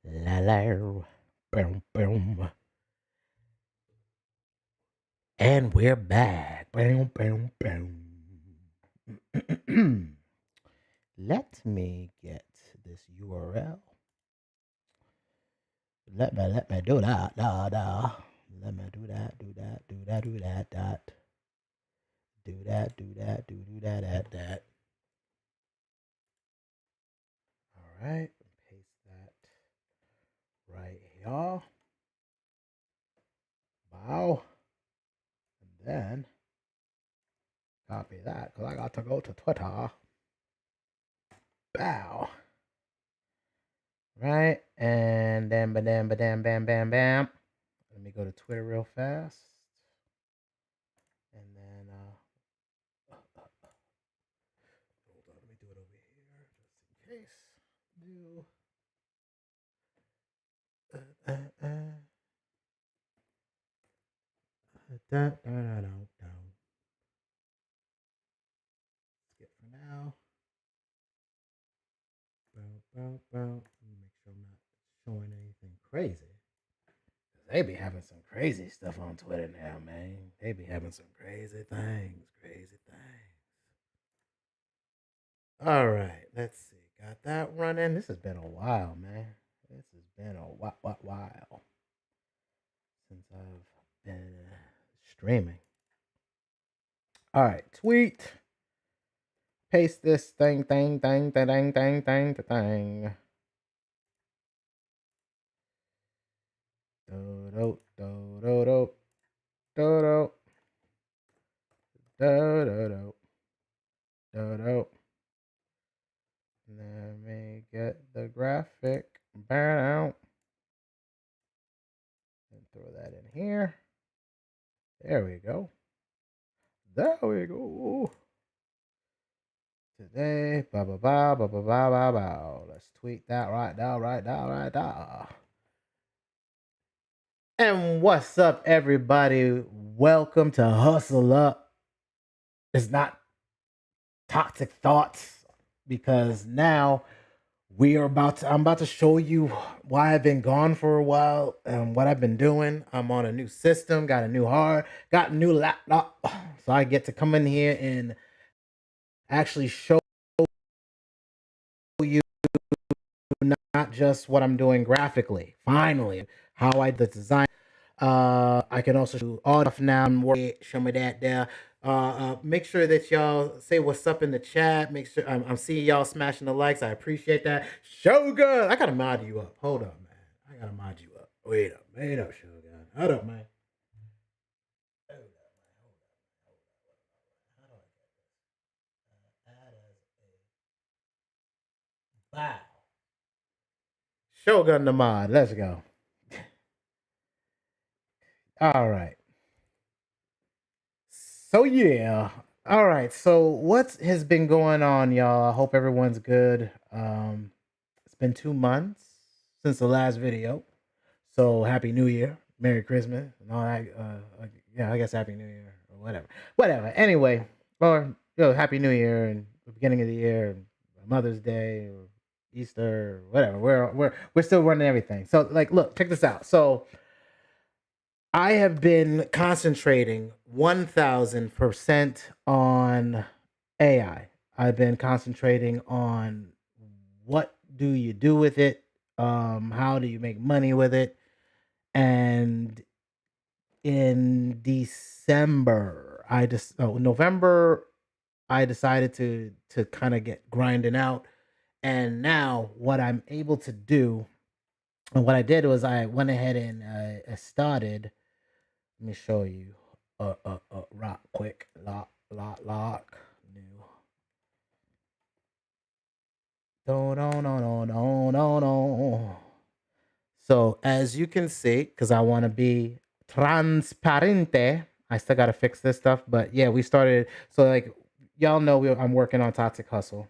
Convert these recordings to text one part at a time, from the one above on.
La la. Boom, boom. And we're back. Boom, boom, boom. Let me get this URL. Let me do that. Let me do that. Do that. Dot. Do that. That. All right. Paste that right here. Wow. And then copy that because I got to go to Twitter. Bow. Right. And then, bam. Let me go to Twitter real fast. And then, hold on, let me do it over here just in case. Do. Skip for now. Let me make sure I'm not showing anything crazy. They be having some crazy stuff on Twitter now, man. They be having some crazy things. All right, let's see. Got that running. This has been a while, man. This has been a while since I've been streaming. All right, tweet. Paste this thing. Let me get the graphic out and throw that in here. There we go. Today, Let's tweet that right now. And what's up, everybody? Welcome to Hustle Up. It's not Toxic Thoughts because now I'm about to show you why I've been gone for a while and what I've been doing. I'm on a new system, got a new got a new laptop, so I get to come in here and actually show you not just what I'm doing graphically. Finally, how I the design. I can also do all stuff now. Show me that there. Make sure that y'all say what's up in the chat. Make sure I'm seeing y'all smashing the likes. I appreciate that. Shogun, I gotta mod you up. Hold up, man. I gotta mod you up. Wait up, Shogun. Hold up, man. Wow. Shogun the mod. Let's go. All right. So yeah. All right. So what has been going on, y'all? I hope everyone's good. It's been 2 months since the last video. So happy New Year, Merry Christmas, and all that. Yeah, I guess Happy New Year or whatever. Anyway, or Happy New Year and the beginning of the year, and Mother's Day or Easter, or whatever. We're still running everything. So like, look, check this out. So I have been concentrating 1000% on AI. I've been concentrating on what do you do with it, how do you make money with it, and in November, I decided to kind of get grinding out, and now what I'm able to do, and what I did was I went ahead and started. Let me show you. Rock quick. Lock. New. No. So as you can see, because I want to be transparente, I still got to fix this stuff. But yeah, we started. So like y'all know, I'm working on ToxicHustle.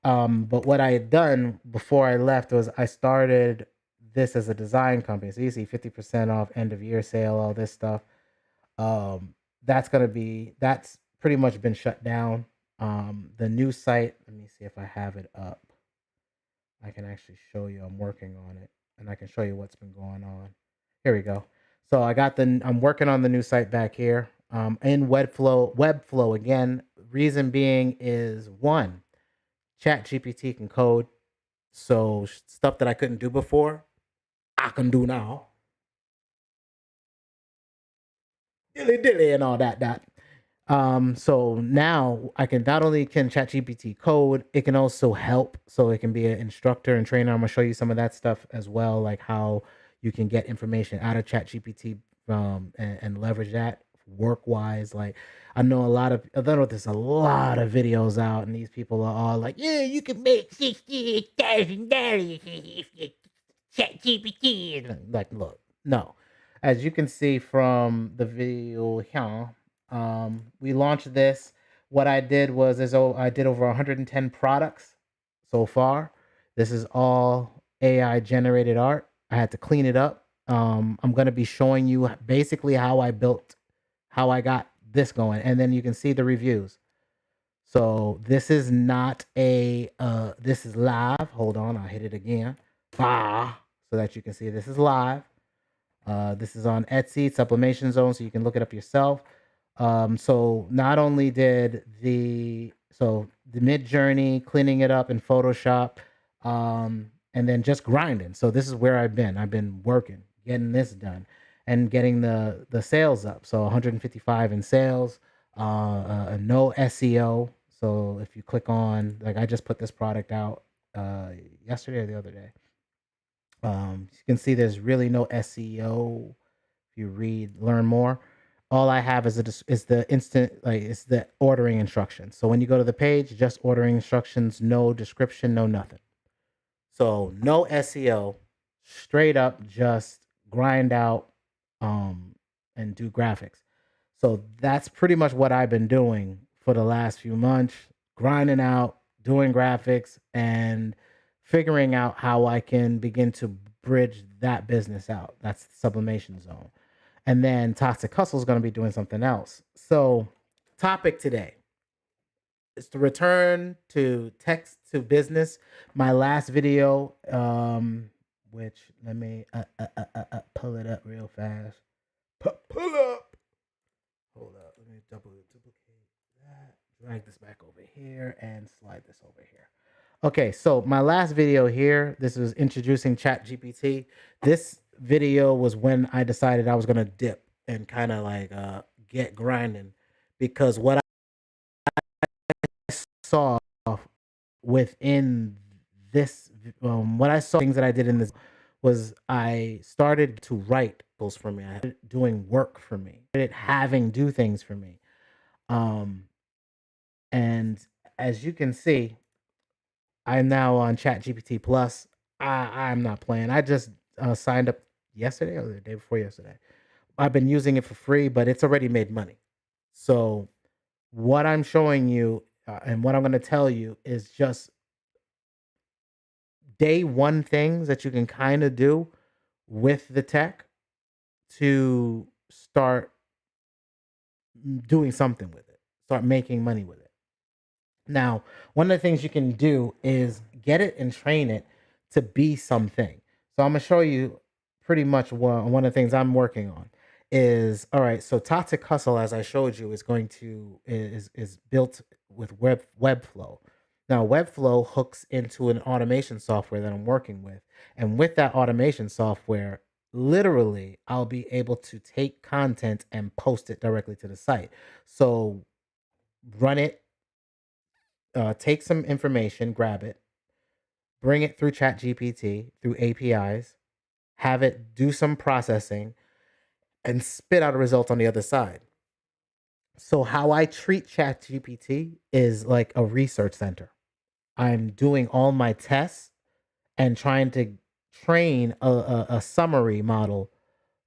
But what I had done before I left was I started this as a design company. So you see 50% off, end of year sale, all this stuff. That's pretty much been shut down. The new site, let me see if I have it up. I can actually show you. I'm working on it, and I can show you what's been going on. Here we go. So I'm working on the new site back here. In Webflow again. Reason being is one, ChatGPT can code, so stuff that I couldn't do before, I can do now. Dilly and all that. So now I can not only can ChatGPT code, it can also help. So it can be an instructor and trainer. I'm gonna show you some of that stuff as well, like how you can get information out of ChatGPT and leverage that work wise. Like I know there's a lot of videos out, and these people are all like, "Yeah, you can make $68,000 if you ChatGPT." Like, look, no. As you can see from the video here, we launched this. What I did was I did over 110 products so far. This is all AI generated art. I had to clean it up. I'm going to be showing you basically how I got this going, and then you can see the reviews. So this is not this is live. Hold on, I'll hit it again. So that you can see this is live. This is on Etsy, Sublimation Zone, so you can look it up yourself. So not only did the mid journey, cleaning it up in Photoshop, and then just grinding. So this is where I've been. I've been working, getting this done, and getting the sales up. So 155 in sales, no SEO. So if you click on, like, I just put this product out yesterday or the other day. You can see there's really no SEO. If you learn more, all I have is the instant, like, it's the ordering instructions. So when you go to the page, just ordering instructions, no description, no nothing. So no SEO, straight up just grind out and do graphics. So that's pretty much what I've been doing for the last few months, grinding out, doing graphics, and figuring out how I can begin to bridge that business out. That's the Sublimation Zone. And then Toxic Hustle is going to be doing something else. So, topic today is to return to text to business. My last video, which let me pull it up real fast. Pull up. Hold up. Let me duplicate that. Drag this back over here and slide this over here. Okay, so my last video here, this was introducing ChatGPT. This video was when I decided I was gonna dip and kind of like get grinding, because what I saw within this, what I saw things that I did in this was I started to write those for me. I had it doing work for me. It having do things for me. And as you can see, I'm now on ChatGPT Plus. I'm not playing. I just signed up yesterday or the day before yesterday. I've been using it for free, but it's already made money. So what I'm showing you and what I'm going to tell you is just day one things that you can kind of do with the tech to start doing something with it, start making money with it. Now, one of the things you can do is get it and train it to be something. So I'm gonna show you pretty much one of the things I'm working on is, all right. So Toxic Hustle, as I showed you, is going to is built with Webflow. Now Webflow hooks into an automation software that I'm working with, and with that automation software, literally I'll be able to take content and post it directly to the site. So run it, take some information, grab it, bring it through ChatGPT through APIs, have it do some processing, and spit out a result on the other side. So how I treat ChatGPT is like a research center. I'm doing all my tests and trying to train a summary model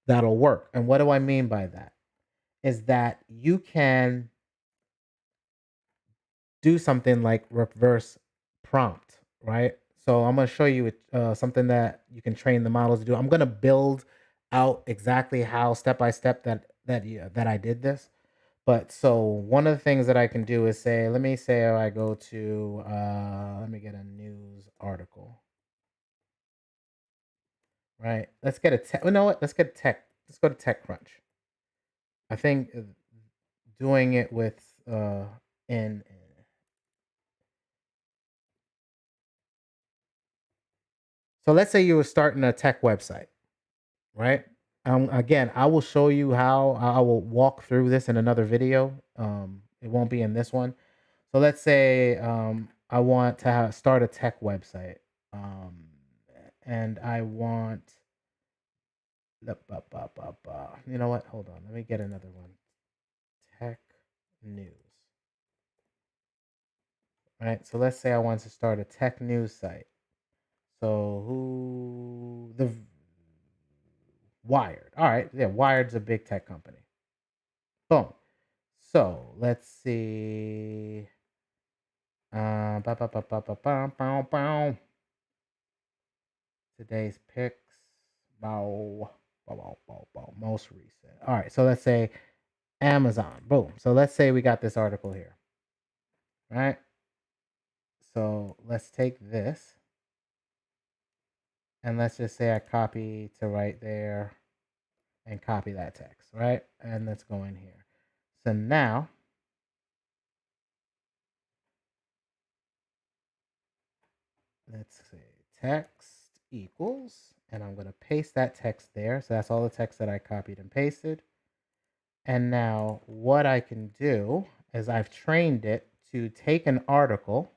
that'll work. And what do I mean by that? Is that you can do something like reverse prompt, right? So I'm going to show you something that you can train the models to do. I'm going to build out exactly how step by step that I did this. But so one of the things that I can do is say, let me say I go to let me get a news article. right? Let's get a tech. You know what? Let's get tech. Let's go to TechCrunch. I think doing it with in so let's say you were starting a tech website, right? Again, I will show you how. I will walk through this in another video. It won't be in this one. So let's say I want to start a tech website, um, and I want. You know what? Hold on. Let me get another one. Tech news. Right. So let's say I want to start a tech news site. So the Wired. All right. Yeah, Wired's a big tech company. Boom. So let's see. Today's picks. Bow, bow. Most recent. All right. So let's say Amazon. Boom. So let's say we got this article here. Right. So let's take this and let's just say I copy to right there and copy that text, right? And let's go in here. So now let's say text equals, and I'm going to paste that text there. So that's all the text that I copied and pasted. And now what I can do is I've trained it to take an article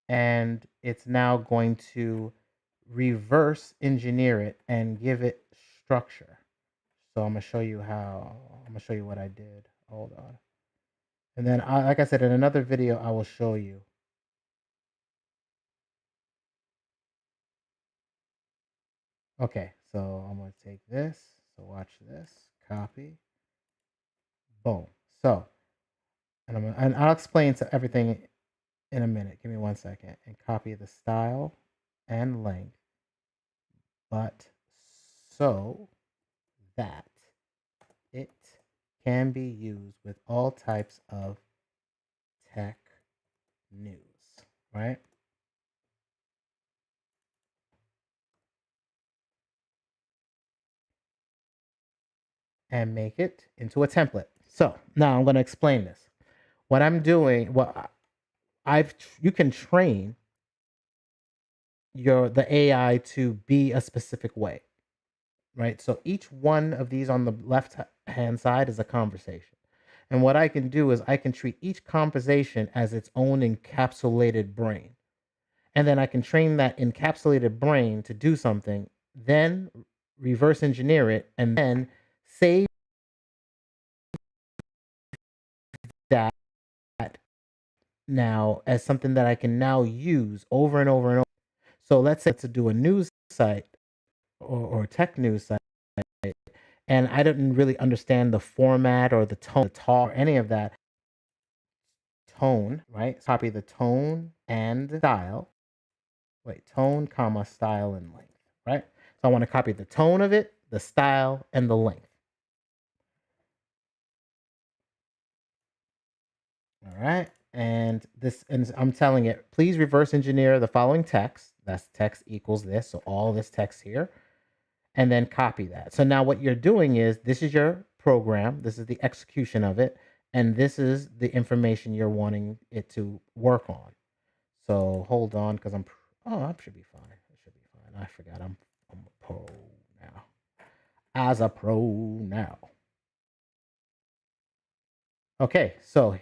and it's now going to reverse engineer it and give it structure. So I'm going to show you how. I'm going to show you what I did. Hold on. And then, like I said, in another video, I will show you. Okay, so I'm going to take this. So watch this. Copy. Boom. So, and I'll explain to everything in a minute. Give me 1 second. And copy the style and length, but so that it can be used with all types of tech news, right? And make it into a template. So now I'm going to explain this. What I'm doing, you can train the AI to be a specific way, right? So each one of these on the left hand side is a conversation. And what I can do is I can treat each conversation as its own encapsulated brain. And then I can train that encapsulated brain to do something, then reverse engineer it, and then save that now as something that I can now use over and over and over. So let's say to do a news site or tech news site, and I didn't really understand the format or the tone, the talk, or any of that. Tone, right? Copy the tone and style. Wait, tone, comma, style, and length, right? So I want to copy the tone of it, the style, and the length. All right. And I'm telling it, please reverse engineer the following text. That's text equals this. So all this text here, and then copy that. So now what you're doing is this is your program. This is the execution of it. And this is the information you're wanting it to work on. So hold on, because I should be fine. I should be fine. I forgot I'm a pro now. As a pro now. Okay, so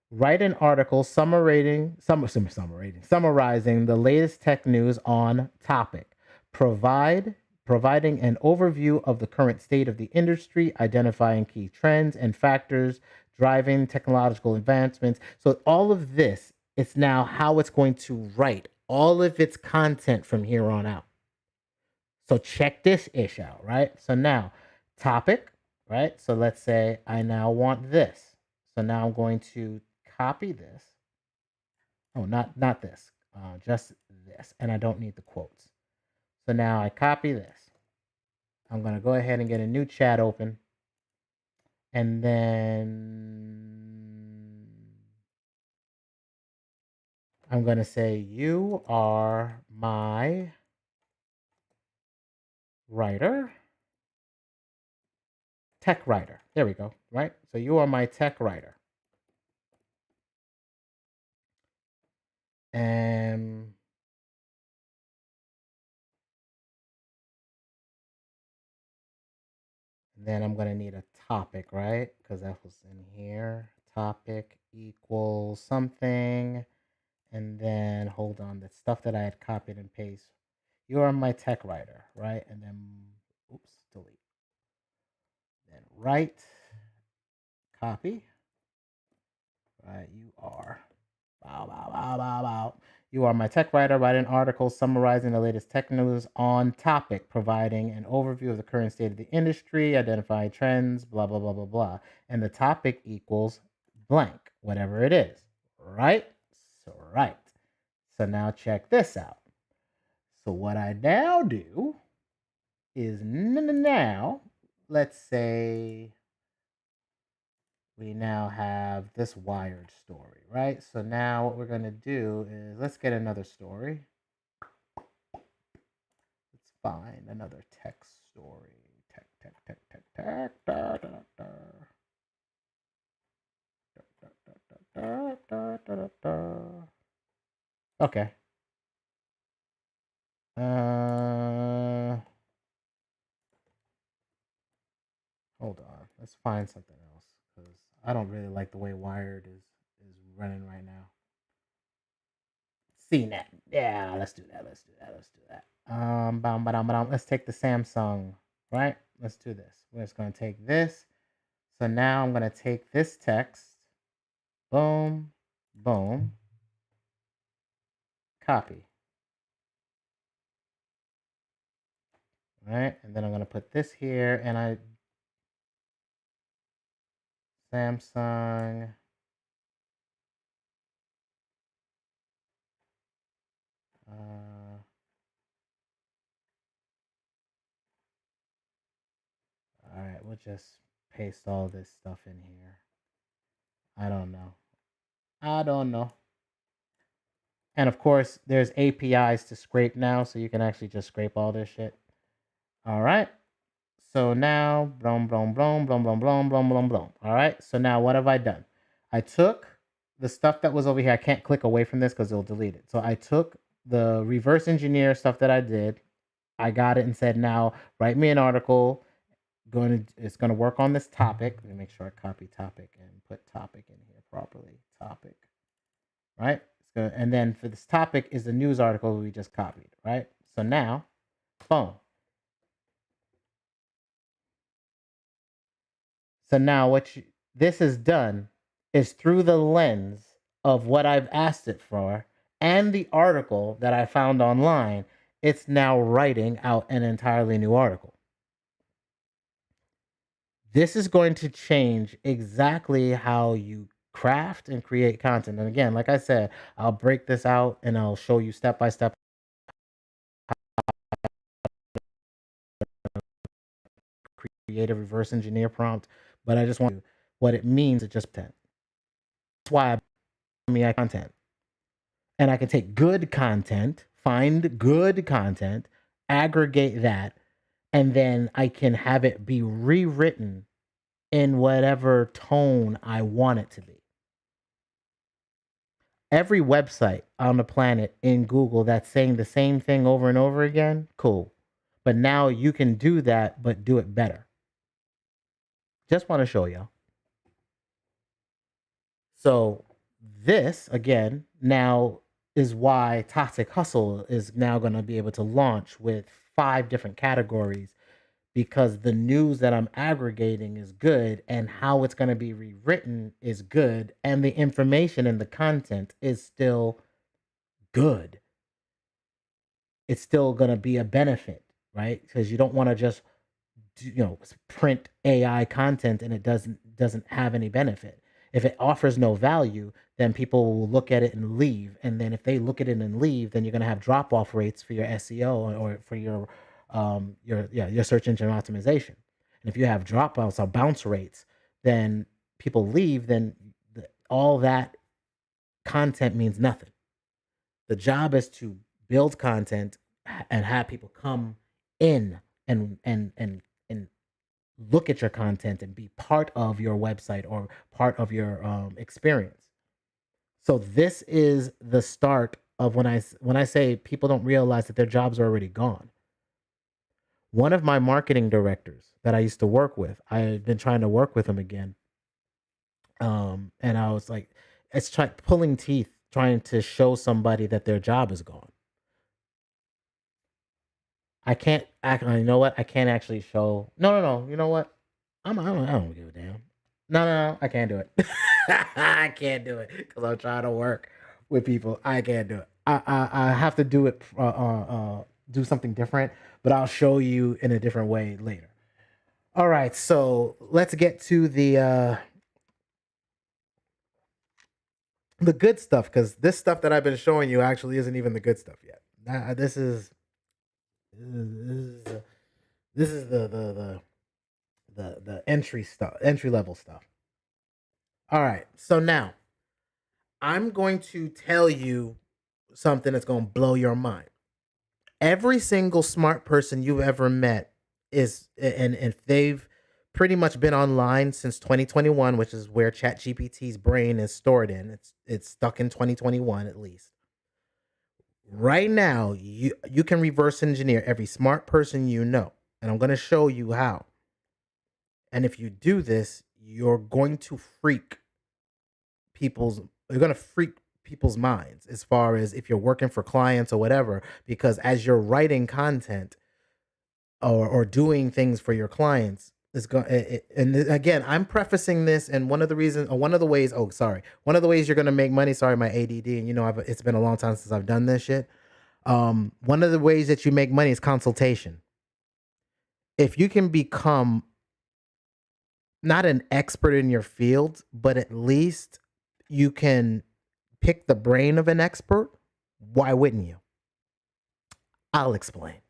write an article summarizing the latest tech news on topic. Providing an overview of the current state of the industry, identifying key trends and factors driving technological advancements. So all of this, it's now how it's going to write all of its content from here on out. So check this ish out, right? So now topic, right? So let's say I now want this. So now I'm going to copy this. Oh, not this, just this. And I don't need the quotes. So now I copy this. I'm going to go ahead and get a new chat open. And then I'm going to say, you are my writer. Tech writer. There we go, right? So you are my tech writer. And then I'm going to need a topic, right? Because that was in here. Topic equals something. And then, hold on, the stuff that I had copied and pasted. You are my tech writer, right? And then, oops, delete. Then write, copy, right? You are, You are my tech writer. Write an article summarizing the latest tech news on topic, providing an overview of the current state of the industry, identifying trends, blah, blah, blah, blah, blah. And the topic equals blank, whatever it is, right? So, right. So now check this out. So what I now do is now, let's say we now have this Wired story, right? So now what we're going to do is let's get another story. Let's find another tech story. Okay. Hold on. Let's find something else because I don't really like the way Wired is running right now. CNET. Yeah, let's do that. Let's do that. Let's do that. Let's take the Samsung, right? Let's do this. We're just going to take this. So now I'm going to take this text. Boom, boom. Copy. Right? And then I'm going to put this here and Samsung. All right, we'll just paste all this stuff in here. I don't know. And of course, there's APIs to scrape now, so you can actually just scrape all this shit. All right. So now, blom, blom, blom, blom, blom, blom, blom, blom, blom. All right. So now what have I done? I took the stuff that was over here. I can't click away from this because it'll delete it. So I took the reverse engineer stuff that I did. I got it and said, now write me an article. It's going to work on this topic. Let me make sure I copy topic and put topic in here properly. Topic. Right? And then for this topic is the news article we just copied. Right? So now, boom. So now this is done is through the lens of what I've asked it for and the article that I found online, it's now writing out an entirely new article. This is going to change exactly how you craft and create content. And again, like I said, I'll break this out and I'll show you step by step create a reverse engineer prompt, but I just want to what it means to just content. That's why I content. And I can take good content, find good content, aggregate that, and then I can have it be rewritten in whatever tone I want it to be. Every website on the planet in Google that's saying the same thing over and over again, cool. But now you can do that, but do it better. Just want to show y'all. So this, again, now is why ToxicHustle is now going to be able to launch with 5 different categories because the news that I'm aggregating is good and how it's going to be rewritten is good and the information and the content is still good. It's still going to be a benefit, right? Because you don't want to just print AI content and it doesn't have any benefit. If it offers no value, then people will look at it and leave. And then if they look at it and leave, then you're going to have drop off rates for your SEO or for your search engine optimization. And if you have dropouts or bounce rates, then people leave. Then all that content means nothing. The job is to build content and have people come in and look at your content and be part of your website or part of your experience. So this is the start of when I say people don't realize that their jobs are already gone. One of my marketing directors that I used to work with, I've been trying to work with him again. And I was like, it's pulling teeth trying to show somebody that their job is gone. I can't act. You know what? I can't actually show. No, no, no. You know what? I don't give a damn. No, no, no. I can't do it. I can't do it because I'm trying to work with people. I can't do it. I have to do it. Do something different, but I'll show you in a different way later. All right. So let's get to the good stuff, because this stuff that I've been showing you actually isn't even the good stuff yet. This is the entry level stuff. All right, so now I'm going to tell you something that's going to blow your mind. Every single smart person you've ever met is, and if they've pretty much been online since 2021, which is where ChatGPT's brain is stored in. It's stuck in 2021 at least. Right now, you can reverse engineer every smart person you know, and I'm going to show you how. And if you do this, you're going to freak people's minds as far as if you're working for clients or whatever, because as you're writing content or doing things for your clients, and again, I'm prefacing this, and one of the reasons, or one of the ways, one of the ways you're going to make money, sorry, my ADD, and it's been a long time since I've done this shit. One of the ways that you make money is consultation. If you can become not an expert in your field, but at least you can pick the brain of an expert, why wouldn't you? I'll explain.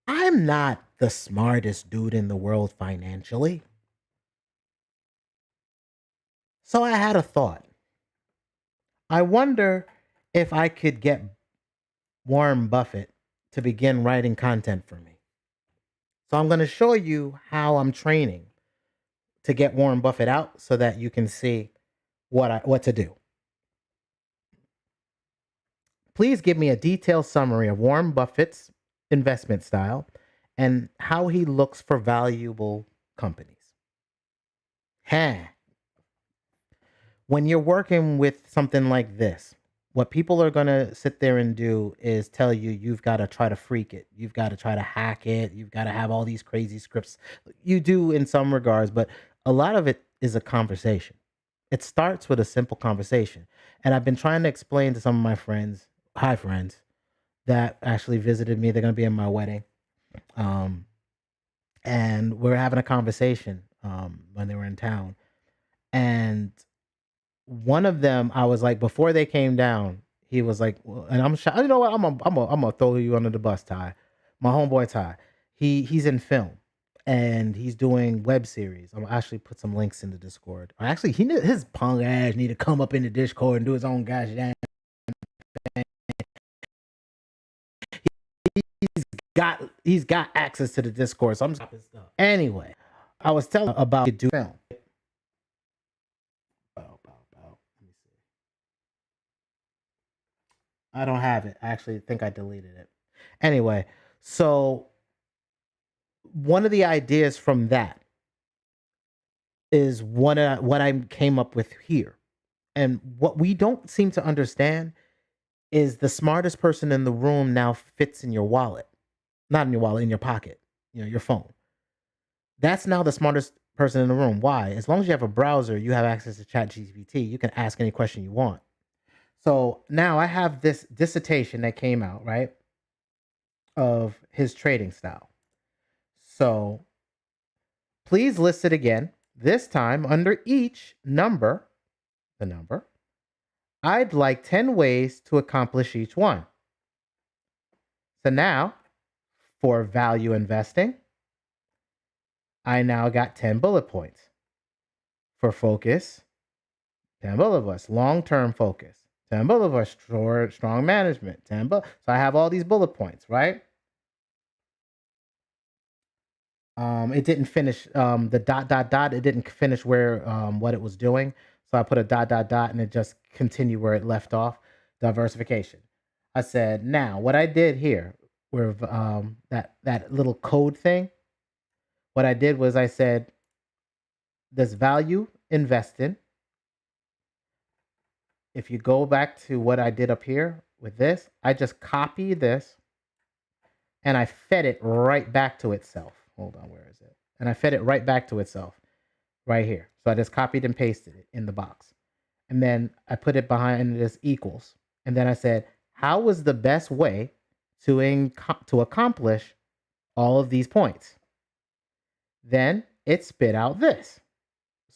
I'm not the smartest dude in the world financially. So I had a thought. I wonder if I could get Warren Buffett to begin writing content for me. So I'm going to show you how I'm training to get Warren Buffett out so that you can see what to do. Please give me a detailed summary of Warren Buffett's investment style and how he looks for valuable companies. When you're working with something like this, what people are going to sit there and do is tell you you've got to try to freak it. You've got to try to hack it. You've got to have all these crazy scripts. You do in some regards, but a lot of it is a conversation. It starts with a simple conversation. And I've been trying to explain to some of my friends, hi friends, that actually visited me. They're going to be in my wedding. And we're having a conversation when they were in town. And one of them, I was like, before they came down, he was like, well, and I'm shy. You know what? I'm gonna throw you under the bus, Ty. My homeboy Ty. He's in film and he's doing web series. I'm actually put some links in the Discord. Actually, his punk ass need to come up in the Discord and do his own gosh damn thing. He's got access to the Discord, so I'm stopping stuff. Anyway, I was telling about do film. I don't have it. I actually think I deleted it. Anyway, so one of the ideas from that is what I came up with here. And what we don't seem to understand is the smartest person in the room now fits in your wallet. Not in your wallet, in your pocket, your phone. That's now the smartest person in the room. Why? As long as you have a browser, you have access to ChatGPT. You can ask any question you want. So now I have this dissertation that came out, right, of his trading style. So please list it again. This time under each number, I'd like 10 ways to accomplish each one. So now for value investing, I now got 10 bullet points. For focus, 10 bullet points. Long-term focus, 10 bullet points. Strong management, 10 bullet. So I have all these bullet points, right? it didn't finish the dot dot dot. It didn't finish where what it was doing. So I put a dot dot dot, and it just continued where it left off. Diversification. I said, now what I did here, where that little code thing. What I did was I said, this value invested. If you go back to what I did up here with this, I just copied this and I fed it right back to itself. Hold on, where is it? And I fed it right back to itself right here. So I just copied and pasted it in the box. And then I put it behind this equals. And then I said, how was the best way to accomplish all of these points? Then it spit out this.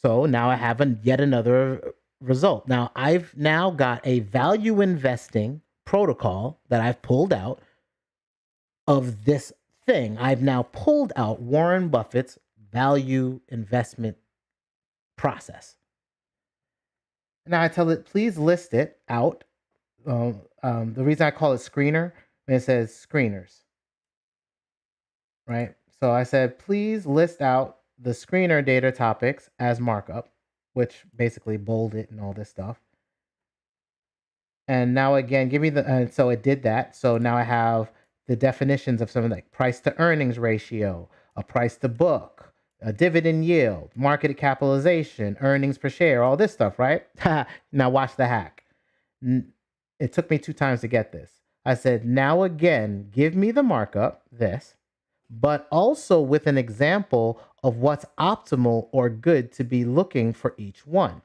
So now I have yet another result. Now I've now got a value investing protocol that I've pulled out of this thing. I've now pulled out Warren Buffett's value investment process. Now I tell it, please list it out. The reason I call it screener, it says screeners, right? So I said, please list out the screener data topics as markup, which basically bold it and all this stuff. And now again, give me the, so it did that. So now I have the definitions of something like price to earnings ratio, a price to book, a dividend yield, market capitalization, earnings per share, all this stuff, right? Now watch the hack. It took me 2 times to get this. I said, now again, give me the markup, this, but also with an example of what's optimal or good to be looking for each one.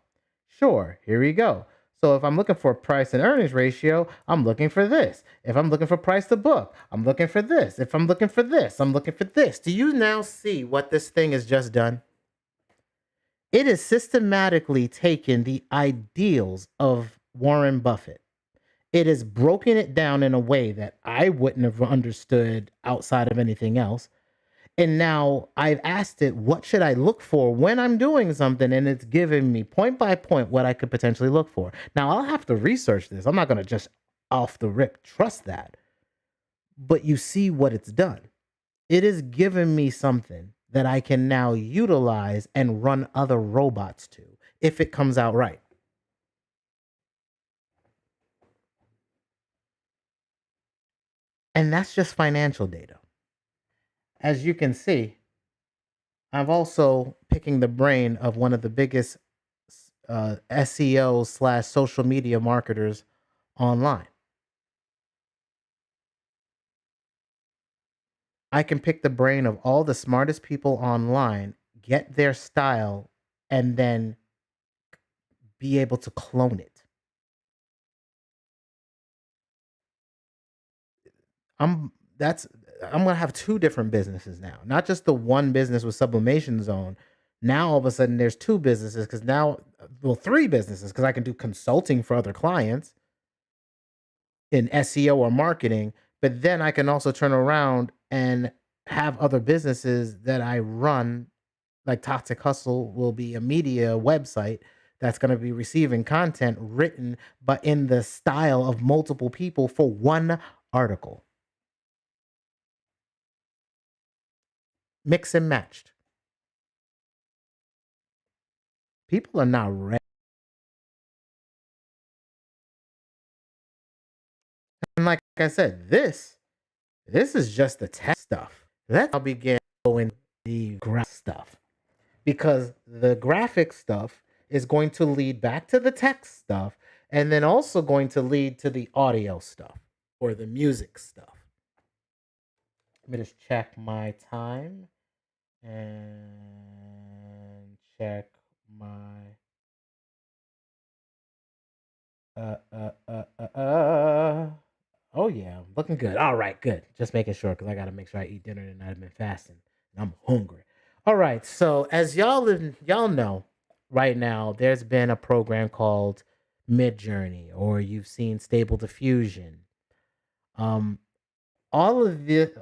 Sure, here we go. So if I'm looking for price and earnings ratio, I'm looking for this. If I'm looking for price to book, I'm looking for this. If I'm looking for this, I'm looking for this. Do you now see what this thing has just done? It has systematically taken the ideals of Warren Buffett. It has broken it down in a way that I wouldn't have understood outside of anything else. And now I've asked it, what should I look for when I'm doing something? And it's giving me point by point what I could potentially look for. Now I'll have to research this. I'm not going to just off the rip trust that. But you see what it's done. It has given me something that I can now utilize and run other robots to if it comes out right. And that's just financial data. As you can see, I'm also picking the brain of one of the biggest SEO / social media marketers online. I can pick the brain of all the smartest people online, get their style, and then be able to clone it. I'm gonna have 2 different businesses now, not just the one business with Sublimation Zone. Now all of a sudden there's 2 businesses because now, well, 3 businesses because I can do consulting for other clients in SEO or marketing, but then I can also turn around and have other businesses that I run, like Toxic Hustle will be a media website that's going to be receiving content written, but in the style of multiple people for one article. Mix and matched. People are not ready. And like I said, this is just the tech stuff. Let's now begin going the graph stuff, because the graphic stuff is going to lead back to the text stuff and then also going to lead to the audio stuff or the music stuff. Let me just check my time and check my oh yeah, looking good. All right, good. Just making sure because I got to make sure I eat dinner tonight. I've been fasting and I'm hungry. All right, so as y'all know, right now there's been a program called Midjourney, or you've seen Stable Diffusion. Um, all of the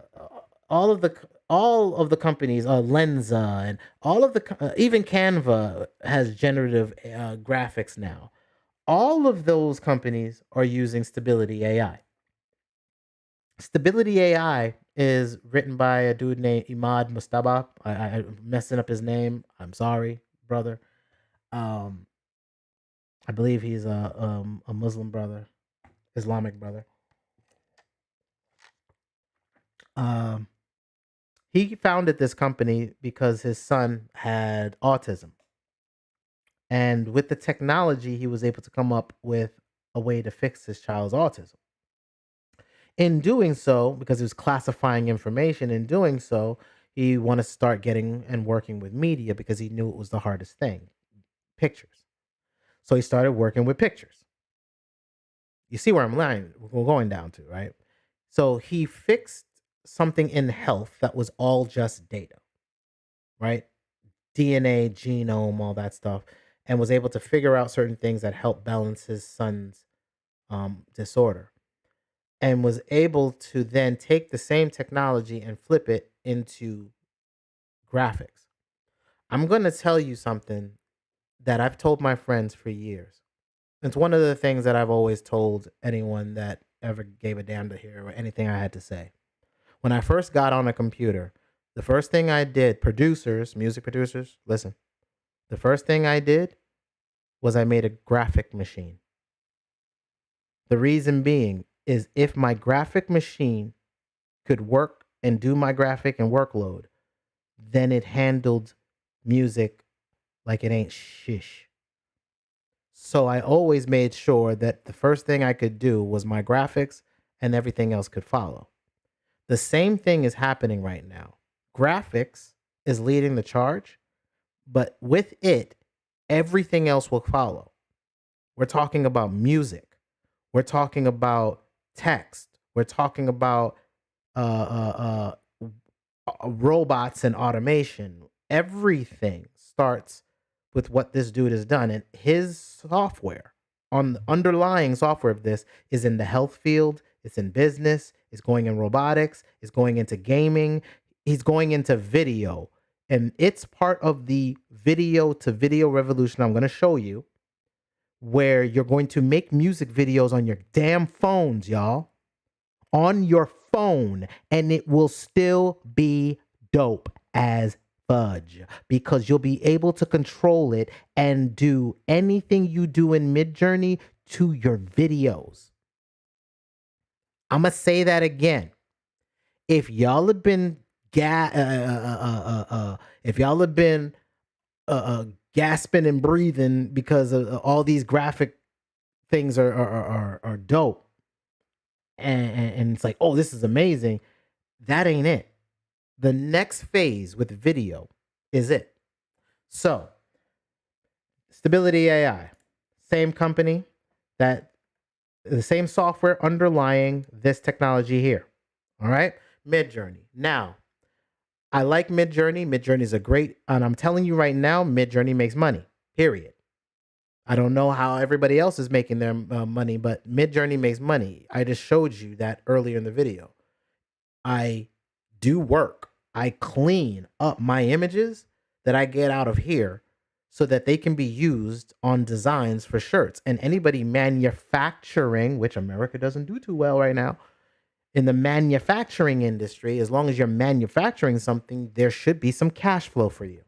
all of the all of the companies, Lenza, and all of the even Canva has generative graphics now. All of those companies are using Stability AI. Stability AI is written by a dude named Imad Mustaba. I'm messing up his name. I'm sorry, brother. Um, I believe he's a Muslim brother, Islamic brother. Um, he founded this company because his son had autism, and with the technology, he was able to come up with a way to fix his child's autism. In doing so, because he was classifying information, in doing so, he wanted to start getting and working with media because he knew it was the hardest thing, pictures. So he started working with pictures. You see where we're going down to, right? So he fixed something in health that was all just data, right? DNA, genome, all that stuff, and was able to figure out certain things that helped balance his son's disorder, and was able to then take the same technology and flip it into graphics. I'm going to tell you something that I've told my friends for years. It's one of the things that I've always told anyone that ever gave a damn to hear or anything I had to say. When I first got on a computer, the first thing I did, music producers, listen, the first thing I did was I made a graphic machine. The reason being is if my graphic machine could work and do my graphic and workload, then it handled music like it ain't shish. So I always made sure that the first thing I could do was my graphics and everything else could follow. The same thing is happening right now. Graphics is leading the charge, but with it, everything else will follow. We're talking about music. We're talking about text. We're talking about robots and automation. Everything starts with what this dude has done. And his software, on the underlying software of this, is in the health field, it's in business, it's going in robotics, it's going into gaming, he's going into video. And it's part of the video to video revolution I'm going to show you, where you're going to make music videos on your damn phones, y'all. On your phone, and it will still be dope as fudge because you'll be able to control it and do anything you do in Midjourney to your videos. I'm gonna say that again. If y'all have been gasping and breathing because of all these graphic things are dope, and it's like, oh, this is amazing. That ain't it. The next phase with video is it. So, Stability AI, same company, that the same software underlying this technology here. All right, Midjourney. Now, I like Midjourney. Midjourney is a great, and I'm telling you right now, Midjourney makes money. Period. I don't know how everybody else is making their money, but Midjourney makes money. I just showed you that earlier in the video. I do work. I clean up my images that I get out of here so that they can be used on designs for shirts. And anybody manufacturing, which America doesn't do too well right now, in the manufacturing industry, as long as you're manufacturing something, there should be some cash flow for you.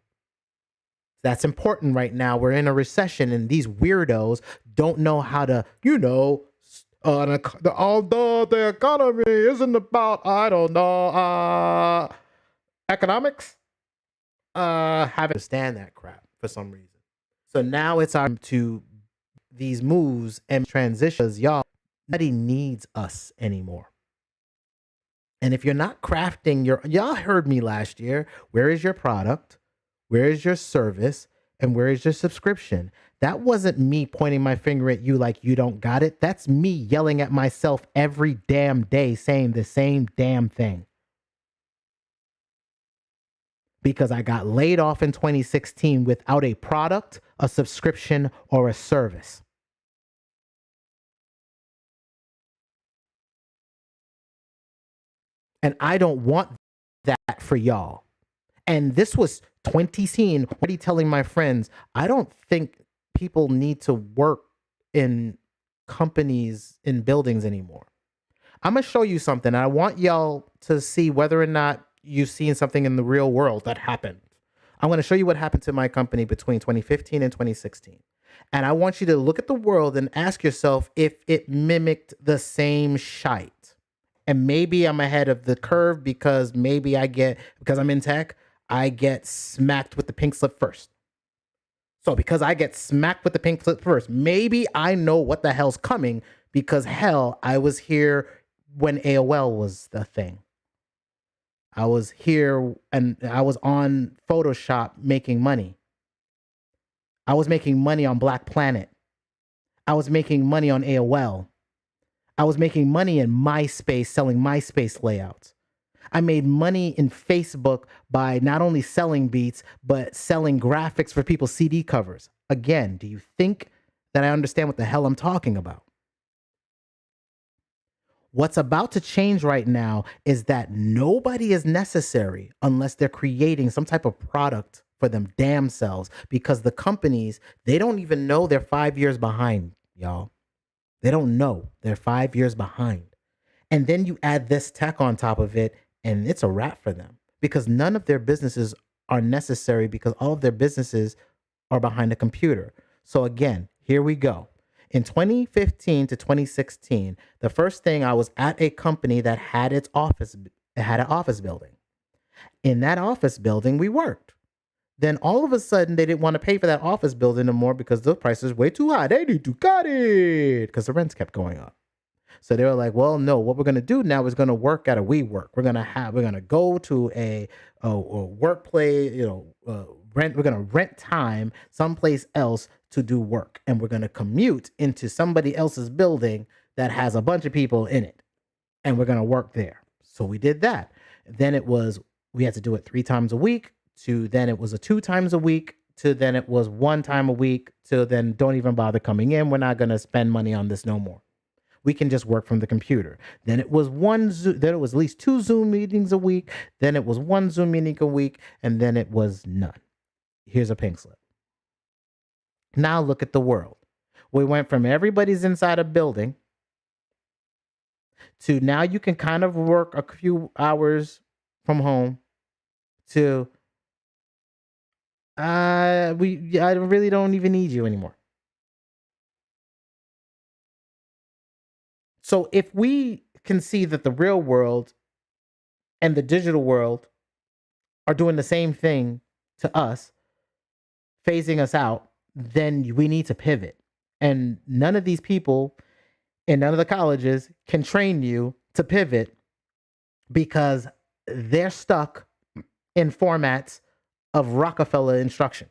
That's important right now. We're in a recession and these weirdos don't know how to, although the economy isn't about, I don't know, economics, have to understand that crap for some reason. So now it's time to these moves and transitions. Y'all, nobody needs us anymore. And if you're not crafting y'all heard me last year, where is your product? Where is your service? And where is your subscription? That wasn't me pointing my finger at you like you don't got it. That's me yelling at myself every damn day saying the same damn thing. Because I got laid off in 2016 without a product, a subscription, or a service. And I don't want that for y'all. And this was 2016, already telling my friends, I don't think people need to work in companies, in buildings anymore. I'm gonna show you something. I want y'all to see whether or not you've seen something in the real world that happened. I'm gonna show you what happened to my company between 2015 and 2016. And I want you to look at the world and ask yourself if it mimicked the same shite. And maybe I'm ahead of the curve because because I'm in tech, I get smacked with the pink slip first. So because I get smacked with the pink slip first, maybe I know what the hell's coming because hell, I was here when AOL was the thing. I was here and I was on Photoshop making money. I was making money on Black Planet. I was making money on AOL. I was making money in MySpace selling MySpace layouts. I made money in Facebook by not only selling beats, but selling graphics for people's CD covers. Again, do you think that I understand what the hell I'm talking about? What's about to change right now is that nobody is necessary unless they're creating some type of product for them damn selves, because the companies, they don't even know they're 5 years behind, y'all. They don't know they're 5 years behind. And then you add this tech on top of it, and it's a wrap for them because none of their businesses are necessary because all of their businesses are behind a computer. So again, here we go. In 2015 to 2016, the first thing, I was at a company that had an office building. In that office building, we worked. Then all of a sudden, they didn't want to pay for that office building anymore because the price is way too high. They need to cut it because the rents kept going up. So they were like, well, no, what we're going to do now is going to work at a WeWork. We're going to go to a workplace, rent. We're going to rent time someplace else to do work. And we're going to commute into somebody else's building that has a bunch of people in it. And we're going to work there. So we did that. Then we had to do it 3 times a week, to then it was a 2 times a week, to then it was 1 time a week, to then don't even bother coming in. We're not going to spend money on this no more. We can just work from the computer. Then it was then it was at least 2 Zoom meetings a week. Then it was 1 Zoom meeting a week. And then it was none. Here's a pink slip. Now look at the world. We went from everybody's inside a building to now you can kind of work a few hours from home to I really don't even need you anymore. So if we can see that the real world and the digital world are doing the same thing to us, phasing us out, then we need to pivot. And none of these people in none of the colleges can train you to pivot because they're stuck in formats of Rockefeller instruction.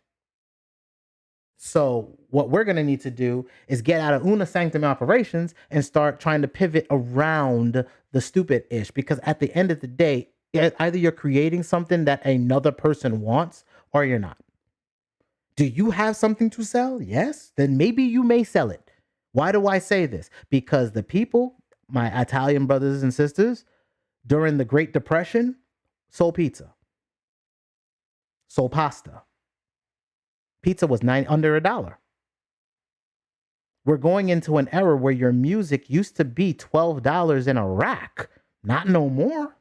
So what we're going to need to do is get out of una sanctum operations and start trying to pivot around the stupid ish, because at the end of the day, either you're creating something that another person wants or you're not. Do you have something to sell? Yes, then maybe you may sell it. Why do I say this? Because the people, my Italian brothers and sisters, during the Great Depression, sold pizza, sold pasta. Pizza was under $1. We're going into an era where your music used to be $12 in a rack. Not no more.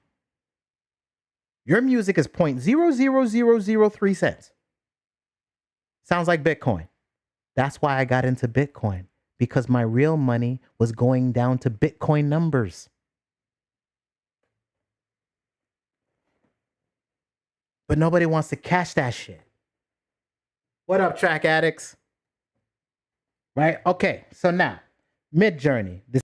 Your music is 0.00003 cents. Sounds like Bitcoin. That's why I got into Bitcoin, because my real money was going down to Bitcoin numbers. But nobody wants to cash that shit. What up, track addicts? Right? Okay, so now, Mid-Journey. This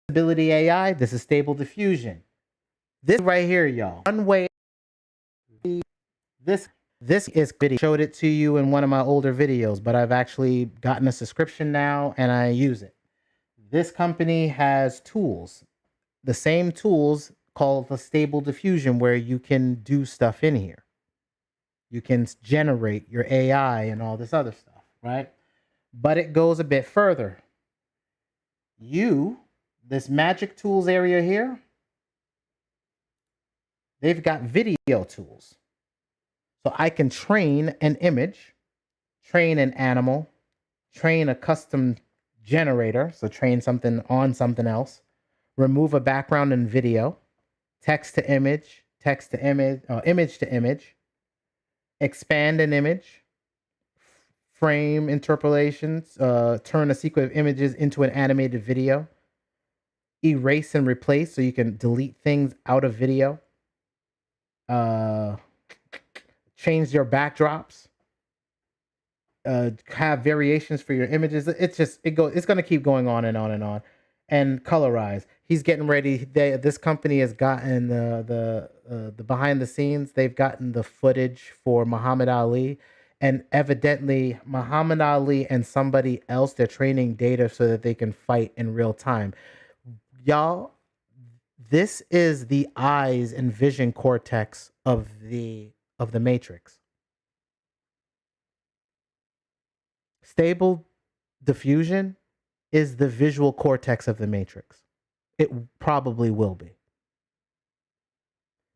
Stability AI, this is Stable Diffusion. This right here, y'all. One way. This is video. I showed it to you in one of my older videos, but I've actually gotten a subscription now and I use it. This company has tools, the same tools called the Stable Diffusion, where you can do stuff in here. You can generate your AI and all this other stuff, right? But it goes a bit further. this magic tools area here, they've got video tools. So I can train an image, train an animal, train a custom generator, so train something on something else, remove a background in video, text to image, image to image, expand an image, frame interpolations, turn a sequence of images into an animated video, erase and replace, so you can delete things out of video, change your backdrops, have variations for your images. It's going to keep going on and on and on. And colorize. He's getting ready. This company has gotten the behind the scenes. They've gotten the footage for Muhammad Ali, and evidently Muhammad Ali and somebody else, they're training data so that they can fight in real time. Y'all, this is the eyes and vision cortex of the Matrix. Stable diffusion is the visual cortex of the Matrix. It probably will be.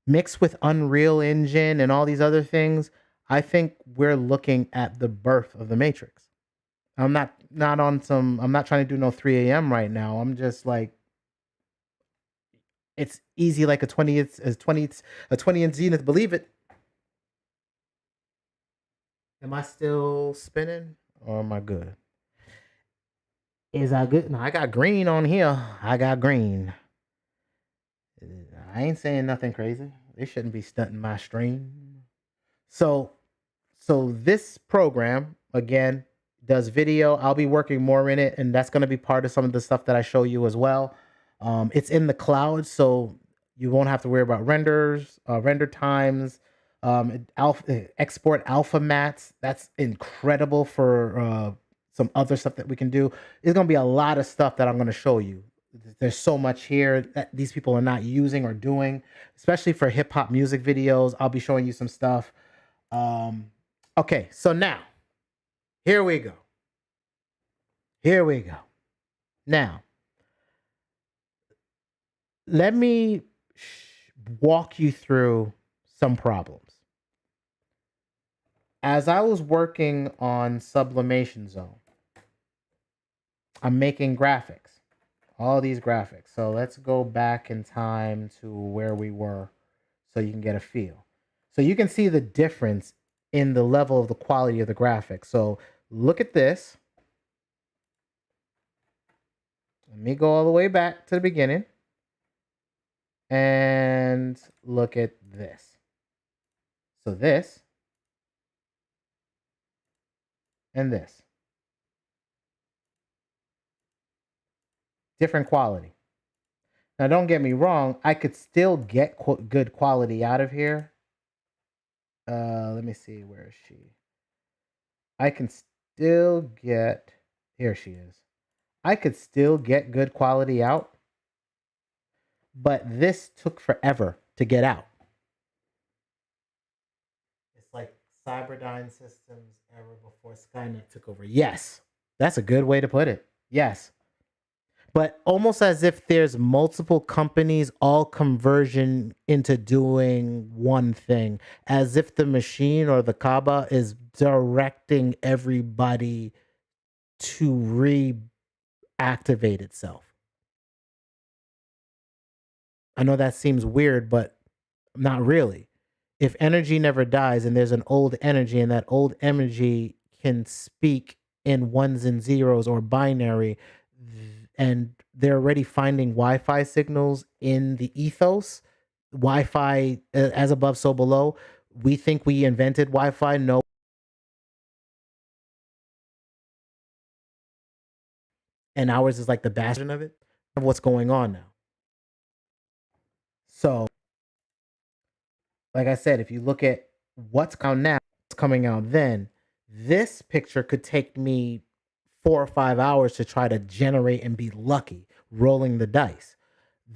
Mixed with Unreal Engine and all these other things, I think we're looking at the birth of the Matrix. I'm not trying to do no 3 a.m. right now. I'm just like, it's easy like a 20 in zenith, believe it. Am I still spinning or am I good? Is I good? No, I got green on here. I got green. I ain't saying nothing crazy. They shouldn't be stunting my stream. So this program, again, does video. I'll be working more in it, and that's going to be part of some of the stuff that I show you as well. It's in the cloud, so you won't have to worry about render times, export alpha mats. That's incredible for some other stuff that we can do. There's going to be a lot of stuff that I'm going to show you. There's so much here that these people are not using or doing, especially for hip hop music videos. I'll be showing you some stuff. Okay, so now, here we go. Now, let me walk you through some problems. As I was working on Sublimation Zone, I'm making graphics, all these graphics. So let's go back in time to where we were so you can get a feel. So you can see the difference in the level of the quality of the graphics. So look at this. Let me go all the way back to the beginning. And look at this. So this and this. Different quality. Now, don't get me wrong. I could still get good quality out of here. Let me see. Where is she? I can still get... Here she is. I could still get good quality out. But this took forever to get out. It's like Cyberdyne Systems ever before Skynet took over. Yes, that's a good way to put it. Yes. But almost as if there's multiple companies all converging into doing one thing, as if the machine or the Kaaba is directing everybody to reactivate itself. I know that seems weird, but not really. If energy never dies and there's an old energy and that old energy can speak in ones and zeros or binary, and they're already finding Wi-Fi signals in the ethos, Wi-Fi as above, so below. We think we invented Wi-Fi. No. And ours is like the bastion of it, of what's going on now. So, like I said, if you look at what's coming now, what's coming out then, this picture could take me 4 or 5 hours to try to generate and be lucky, rolling the dice.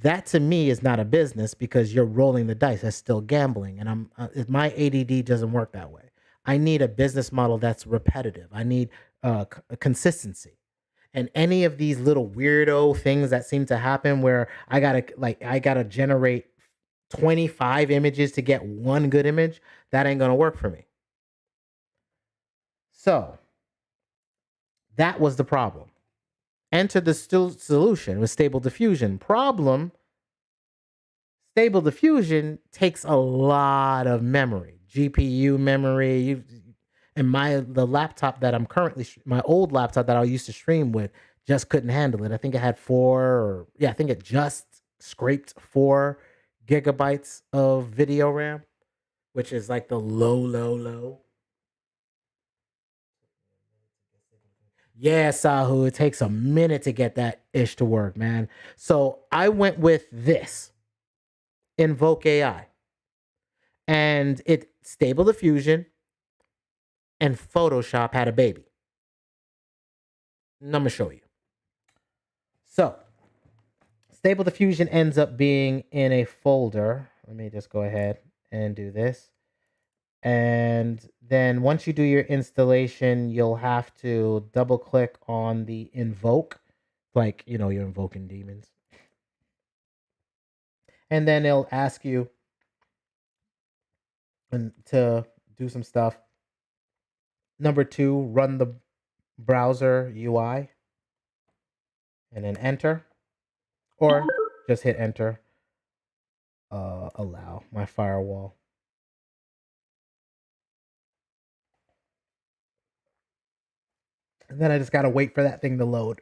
That to me is not a business because you're rolling the dice. That's still gambling. And my ADD doesn't work that way. I need a business model that's repetitive. I need consistency. And any of these little weirdo things that seem to happen where I gotta generate 25 images to get one good image, that ain't gonna work for me. So that was the problem. Enter the solution with Stable Diffusion. Problem: Stable Diffusion takes a lot of memory, GPU memory. And the laptop that I'm currently, my old laptop that I used to stream with, just couldn't handle it. I think it had I think it just scraped 4 GB of video RAM, which is like the low. Yeah, Sahu, it takes a minute to get that ish to work, man. So I went with this Invoke AI, and it Stable Diffusion and Photoshop had a baby. And I'm gonna show you. So Stable Diffusion ends up being in a folder. Let me just go ahead and do this. And then once you do your installation, you'll have to double click on the invoke, like, you're invoking demons. And then it'll ask you to do some stuff. Number 2, run the browser UI and then enter, or just hit enter. Allow my firewall. And then I just gotta wait for that thing to load.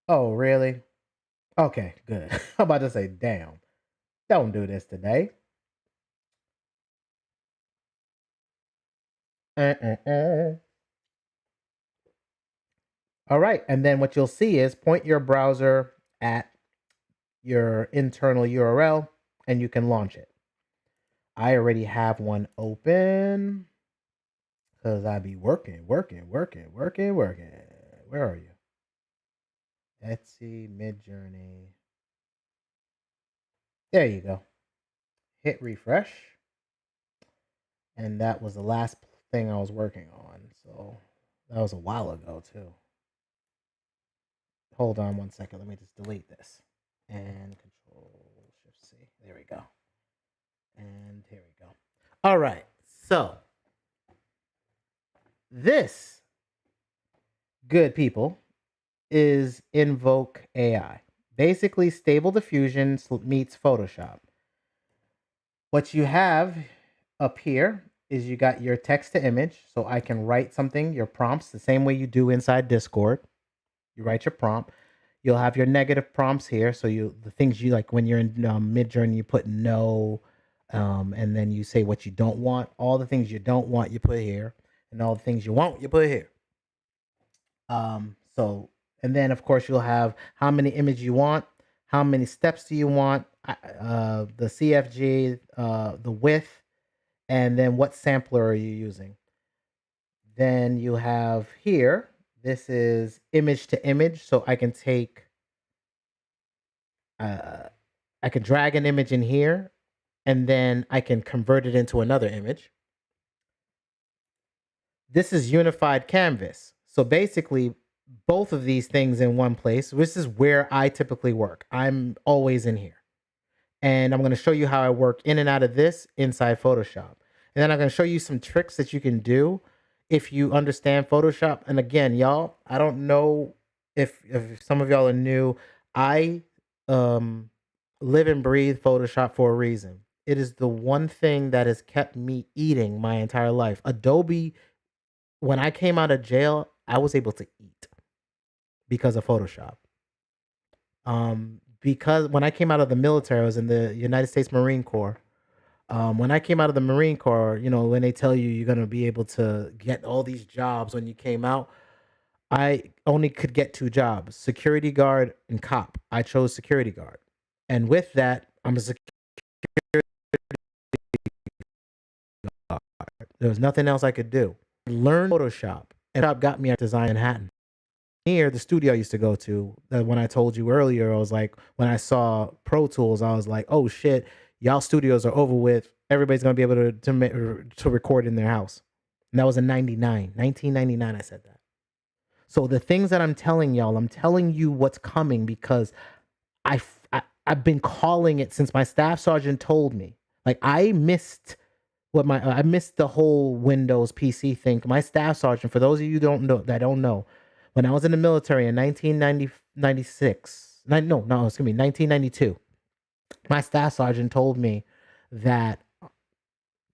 Oh, really? Okay, good. I'm about to say, damn, don't do this today. All right, and then what you'll see is point your browser at your internal URL and you can launch it. I already have one open because I be working. Where are you? Etsy, Midjourney. There you go. Hit refresh. And that was the last thing I was working on. So that was a while ago too. Hold on one second. Let me just delete this. And Control-Shift-C. There we go. And here we go. All right. So this, good people, is Invoke AI. Basically, Stable Diffusion meets Photoshop. What you have up here is you got your text to image. So I can write something, your prompts, the same way you do inside Discord. You write your prompt. You'll have your negative prompts here. So the things you like when you're in Midjourney, you put no, and then you say what you don't want. All the things you don't want, you put here, and all the things you want, you put here. And then of course you'll have how many images you want, how many steps do you want, the CFG, the width, and then what sampler are you using. Then you have here, this is image to image. So I can take, I can drag an image in here and then I can convert it into another image. This is unified canvas. So basically both of these things in one place. This is where I typically work. I'm always in here. And I'm going to show you how I work in and out of this inside Photoshop. And then I'm going to show you some tricks that you can do if you understand Photoshop. And again, y'all, I don't know if some of y'all are new. I live and breathe Photoshop for a reason. It is the one thing that has kept me eating my entire life. Adobe, when I came out of jail, I was able to eat because of Photoshop. Because when I came out of the military, I was in the United States Marine Corps. When I came out of the Marine Corps, when they tell you you're going to be able to get all these jobs when you came out, I only could get 2 jobs, security guard and cop. I chose security guard. And with that, I'm a security guard. There was nothing else I could do. Learn Photoshop. And Photoshop got me at Design Manhattan. Here, the studio I used to go to, when I told you earlier, I was like, when I saw Pro Tools, I was like, oh shit, y'all studios are over with. Everybody's gonna be able to record in their house. And that was in 1999, I said that. So the things that I'm telling y'all, I'm telling you what's coming because I've been calling it since my staff sergeant told me. Like I missed I missed the whole Windows PC thing. My staff sergeant, for those of you don't know, when I was in the military in 1996, no, it's gonna be 1992. My staff sergeant told me that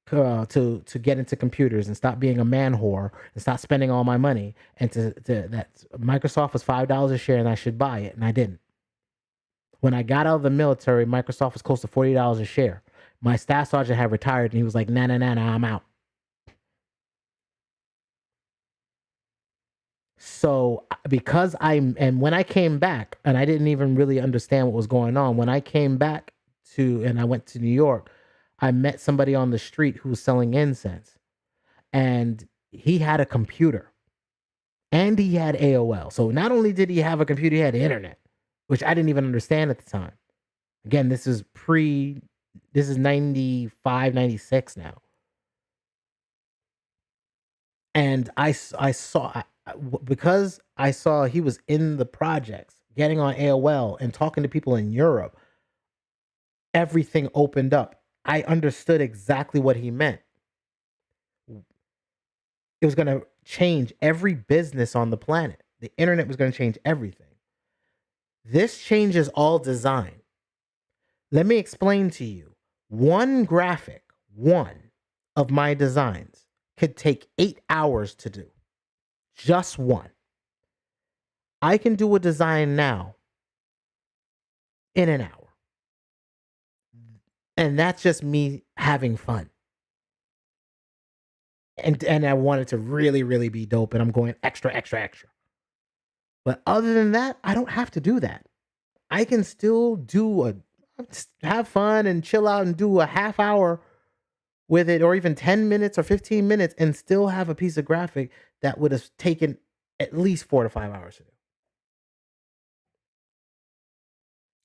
to get into computers and stop being a man whore and stop spending all my money, and that Microsoft was $5 a share and I should buy it, and I didn't. When I got out of the military, Microsoft was close to $40 a share. My staff sergeant had retired and he was like, nah, I'm out. So and when I came back, and I didn't even really understand what was going on, when I came back and I went to New York, I met somebody on the street who was selling incense, and he had a computer and he had AOL. So not only did he have a computer, he had internet, which I didn't even understand at the time. Again, this is 95, 96 now. And I saw, because I saw he was in the projects, getting on AOL and talking to people in Europe, everything opened up. I understood exactly what he meant. It was going to change every business on the planet. The internet was going to change everything. This changes all design. Let me explain to you. One graphic, one of my designs, could take 8 hours to do. Just one. I can do a design now in an hour. And that's just me having fun. And I want it to really, really be dope. And I'm going extra. But other than that, I don't have to do that. I can still have fun and chill out and do a half hour with it, or even 10 minutes or 15 minutes, and still have a piece of graphic that would have taken at least 4 to 5 hours to do.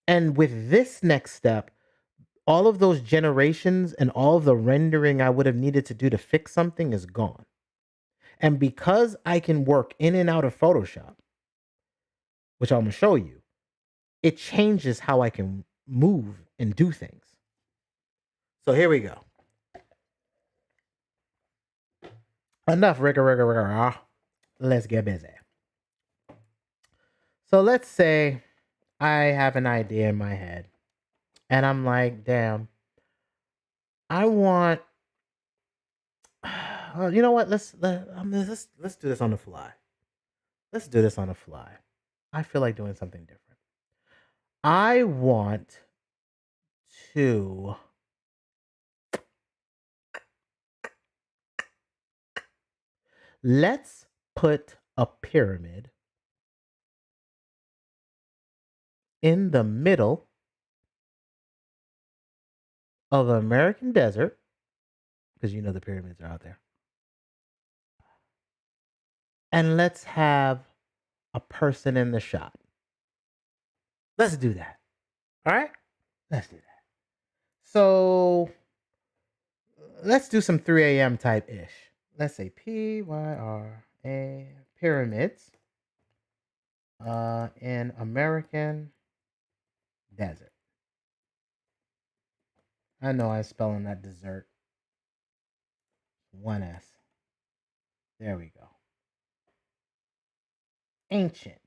And with this next step, all of those generations and all of the rendering I would have needed to do to fix something is gone. And because I can work in and out of Photoshop, which I'm going to show you, it changes how I can move and do things. So here we go. Enough rigor. Let's get busy. So let's say I have an idea in my head and I'm like, damn, I want, you know what? Let's do this on the fly. Let's do this on the fly. I feel like doing something different. I want to let's put a pyramid in the middle of the American desert, because you know the pyramids are out there. And let's have a person in the shot. Let's do that. All right? Let's do that. So let's do some 3 a.m. type ish. Let's say PYRA pyramids in American desert. I know I'm spelling that dessert. 1S. There we go. Ancient.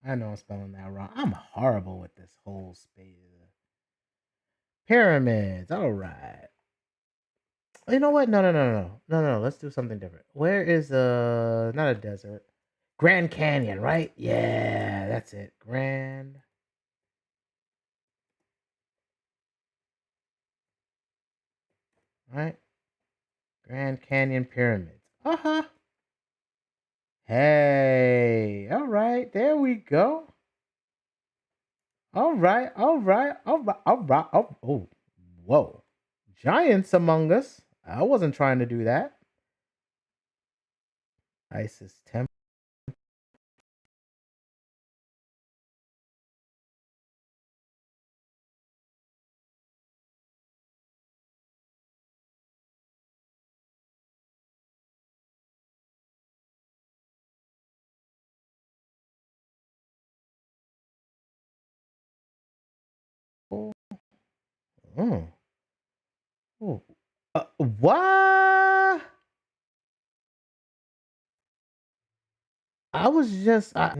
I know I'm spelling that wrong. I'm horrible with this whole space. Pyramids. All right. You know what? No. Let's do something different. Where is not a desert? Grand Canyon, right? Yeah, that's it. Grand Canyon pyramids. Uh-huh. Hey. All right. There we go. All right. Oh, whoa. Giants among us. I wasn't trying to do that. ISIS temple. Oh. Oh. What? I was just no.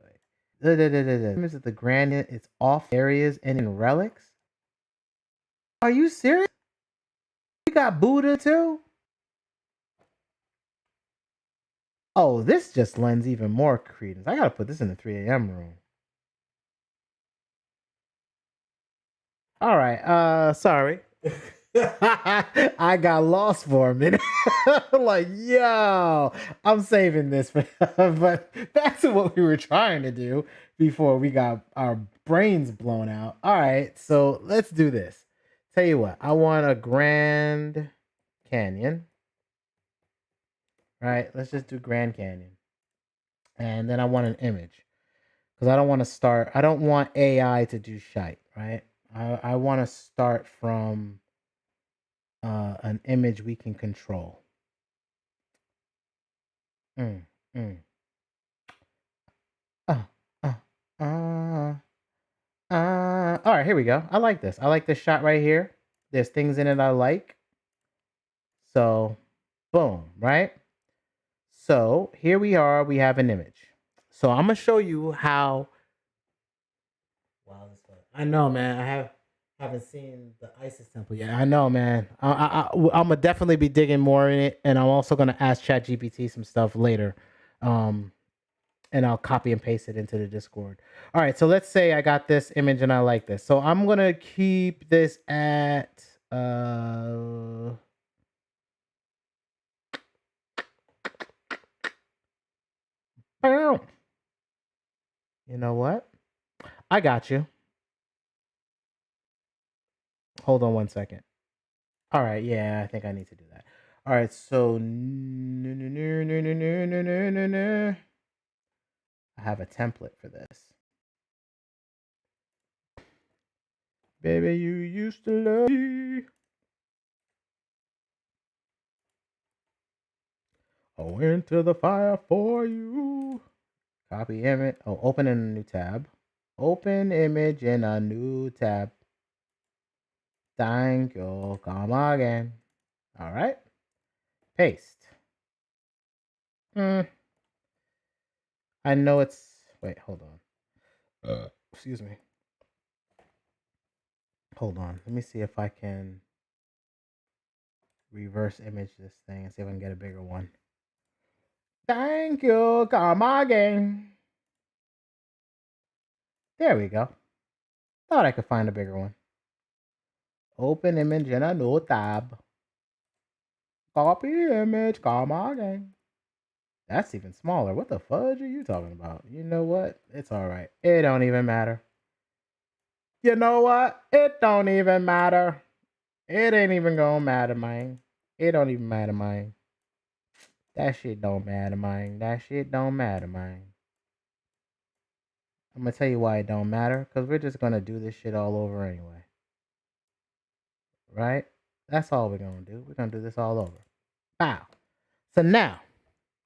Wait. Is it the granite? It's off areas and in relics. Are you serious? You got Buddha too? Oh, this just lends even more credence. I gotta put this in the 3 a.m. room. All right. Sorry. I got lost for a minute. Like, yo, I'm saving this for but back to what we were trying to do before we got our brains blown out. All right, so let's do this. Tell you what, I want a Grand Canyon. Right? Let's just do Grand Canyon. And then I want an image. Because I don't want AI to do shite, right? I want to start from an image we can control. Mm, mm. Uh, uh, uh, all right, here we go. I like this. I like this shot right here. There's things in it I like. So, boom, right? So here we are. We have an image. So I'm gonna show you how. Wow, this fun. I know, man. Haven't seen the ISIS temple yet. I know, man. I'm gonna definitely be digging more in it, and I'm also gonna ask ChatGPT some stuff later. And I'll copy and paste it into the Discord. All right, so let's say I got this image and I like this. So I'm gonna keep this at you know what? I got you. Hold on 1 second. All right, yeah, I think I need to do that. All right, so I have a template for this. Baby, you used to love me. I went to the fire for you. Copy image. Oh, open in a new tab. Open image in a new tab. Thank you. Come again. All right. Paste. I know it's. Wait, hold on. Excuse me. Hold on. Let me see if I can reverse image this thing and see if I can get a bigger one. Thank you. Come again. There we go. Thought I could find a bigger one. Open image in a new tab. Copy image. Come again. That's even smaller. What the fudge are you talking about? You know what? It's all right. It don't even matter. You know what? It don't even matter. It ain't even gonna matter, man. It don't even matter, man. That shit don't matter, man. That shit don't matter, man. I'm gonna tell you why it don't matter. Because we're just gonna do this shit all over anyway. Right? That's all we're gonna do. We're gonna do this all over. Wow. So now,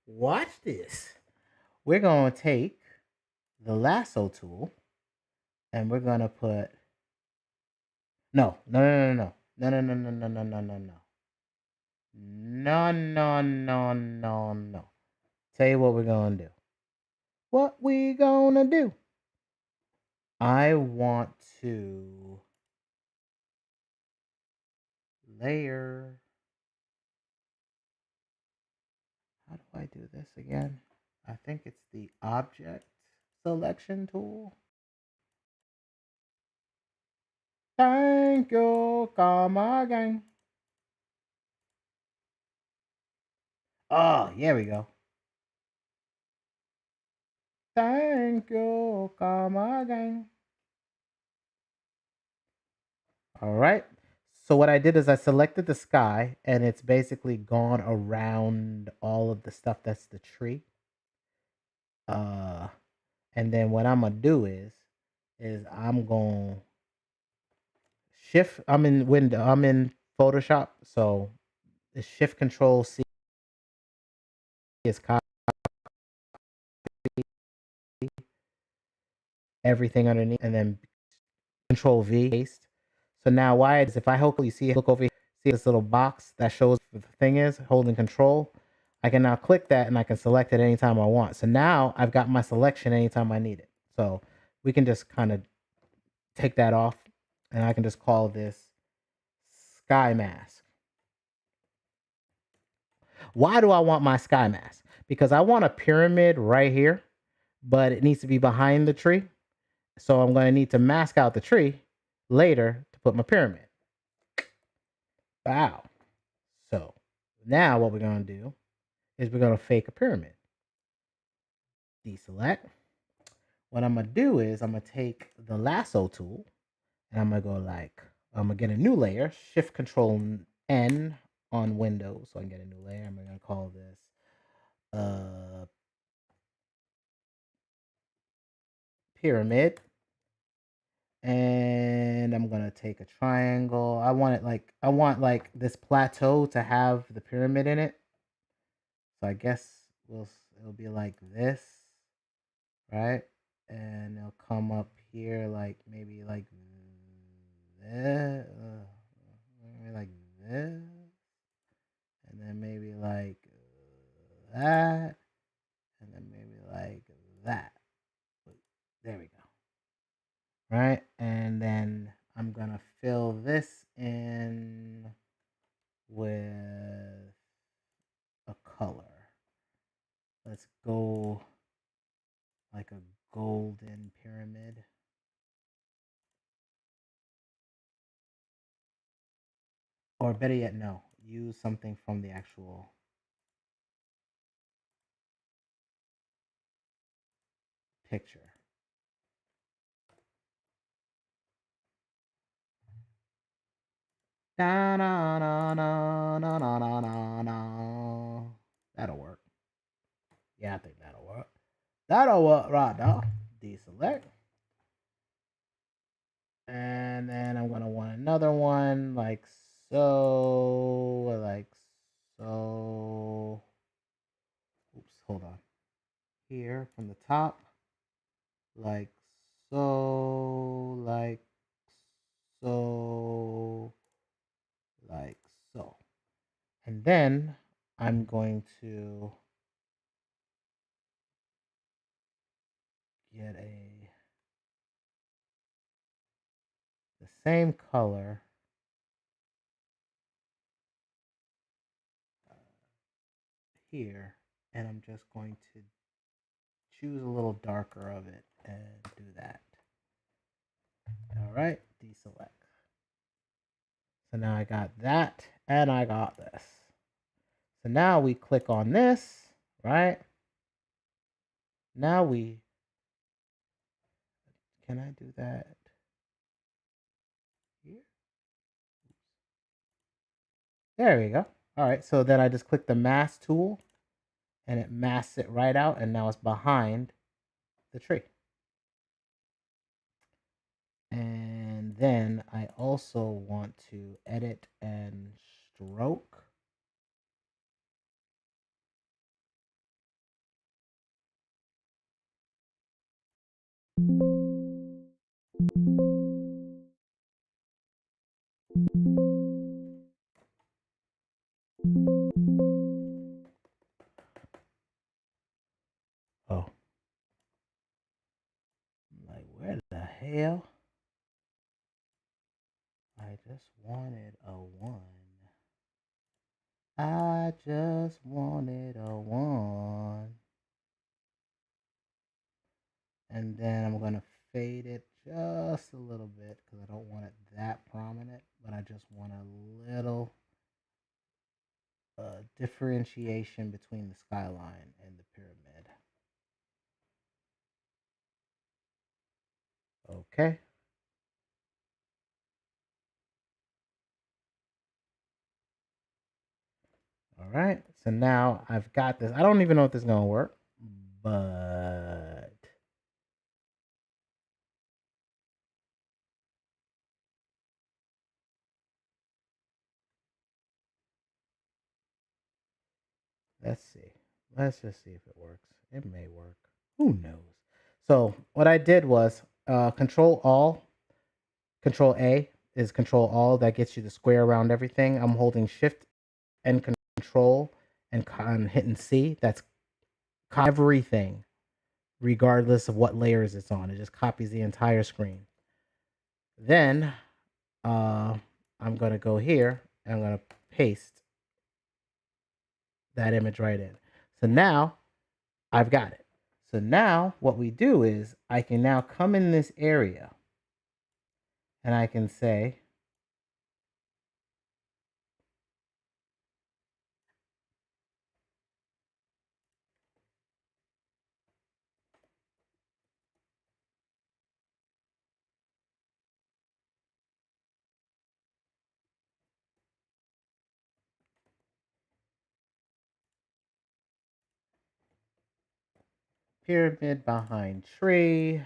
watch this. We're gonna take the lasso tool and we're gonna put no. No. Tell you what we're gonna do. What we gonna do? I want to layer. How do I do this again? I think it's the object selection tool. Thank you, come again. Oh, here we go. Thank you, come again. All right. So what I did is I selected the sky and it's basically gone around all of the stuff that's the tree. And then what I'm gonna do is I'm gonna shift. I'm in window. I'm in Photoshop. So the shift control C is copy everything underneath, and then Control V, paste. So now why is if I hopefully see, look over here, see this little box that shows what the thing is, holding control. I can now click that and I can select it anytime I want. So now I've got my selection anytime I need it. So we can just kind of take that off and I can just call this sky mask. Why do I want my sky mask? Because I want a pyramid right here, but it needs to be behind the tree. So I'm going to need to mask out the tree later to put my pyramid. Wow. So now what we're going to do is we're going to fake a pyramid. Deselect. What I'm going to do is I'm going to take the lasso tool and I'm going to go like, I'm going to get a new layer, Shift Control N on Windows so I can get a new layer. I'm going to call this pyramid. And I'm going to take a triangle. I want like this plateau to have the pyramid in it. So I guess it'll be like this, right? And it'll come up here like maybe like this, maybe like this, and then maybe like that, and then maybe like that. There we go. Right, and then I'm gonna fill this in with a color. Let's go like a golden pyramid. Or better yet, no, use something from the actual picture. Da, na, na, na, na, na, na, na, na. That'll work. Yeah, I think that'll work. That'll work right now. Deselect. And then I'm gonna want another one like so, like so. Oops, hold on. Here from the top, like so, like so, like so. And then I'm going to get the same color here, and I'm just going to choose a little darker of it and do that. All right, deselect. So now I got that and I got this. So now we click on this, right? Now can I do that here? There we go. All right, so then I just click the mask tool and it masks it right out, and now it's behind the tree. And then I also want to edit and stroke. Oh, like where the hell? I just wanted a 1. I just wanted a 1. And then I'm going to fade it just a little bit because I don't want it that prominent, but I just want a little differentiation between the skyline and the pyramid. Okay. All right. So now I've got this. I don't even know if this is going to work, but let's see. Let's just see if it works. It may work. Who knows? So what I did was Control All Control A is control all. That gets you the square around everything. I'm holding shift and control and hitting C. That's everything, regardless of what layers it's on. It just copies the entire screen. Then I'm going to go here and I'm going to paste that image right in. So now I've got it. So now what we do is I can now come in this area and I can say, pyramid behind tree.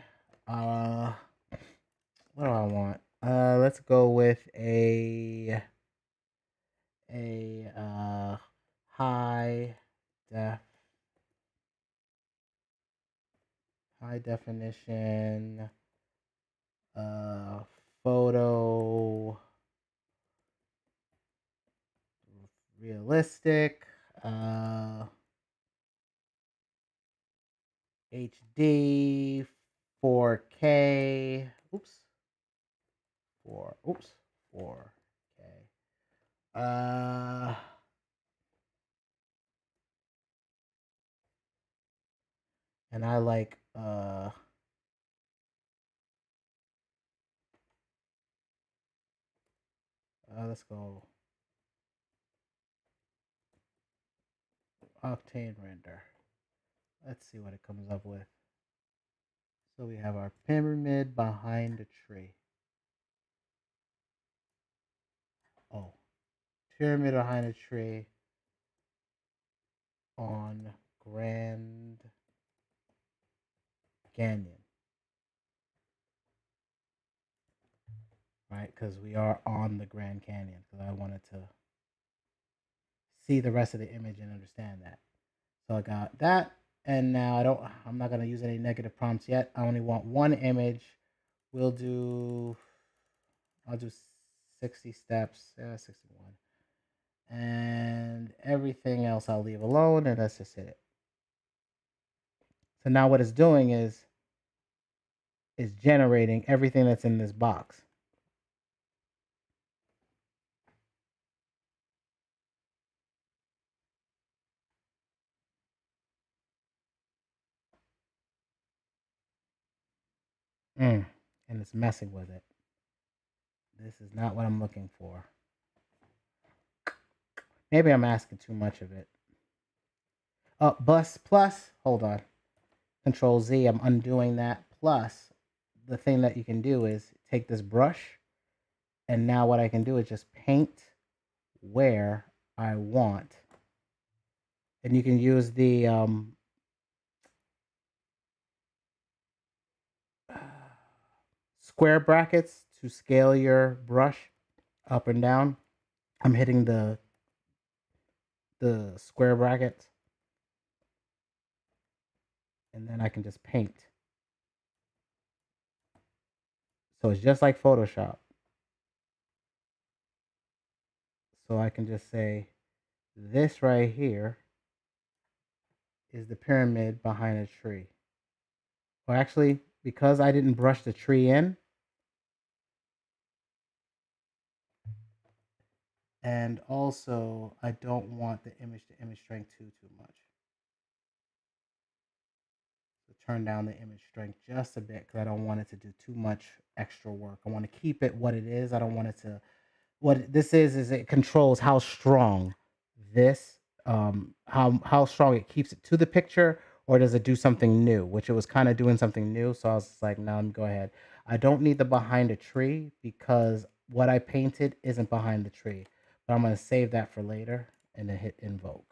What do I want? Let's go with a high def high definition photo realistic HD 4K. Oops. 4K. And I like let's go Octane render. Let's see what it comes up with. So we have our pyramid behind a tree. Oh, pyramid behind a tree on Grand Canyon. Right? Because we are on the Grand Canyon. Because I wanted to see the rest of the image and understand that. So I got that. And now I'm not going to use any negative prompts yet. I only want one image. I'll do 60 steps. 61. And everything else I'll leave alone. And let's just hit it. So now what it's doing is generating everything that's in this box. And it's messing with it. This is not what I'm looking for. Maybe I'm asking too much of it. Bus plus, hold on. Control Z, I'm undoing that. Plus, the thing that you can do is take this brush, and now what I can do is just paint where I want. And you can use the square brackets to scale your brush up and down. I'm hitting the square brackets, and then I can just paint. So it's just like Photoshop. So I can just say this right here is the pyramid behind a tree. Well, actually, because I didn't brush the tree in, and also I don't want the image to image strength too much. So turn down the image strength just a bit because I don't want it to do too much extra work. I want to keep it what it is. I don't want it to. What this is it controls how strong this how strong it keeps it to the picture, or does it do something new, which it was kind of doing something new. So I was just like, no, I'm go ahead. I don't need the behind a tree because what I painted isn't behind the tree, but I'm going to save that for later and then hit invoke.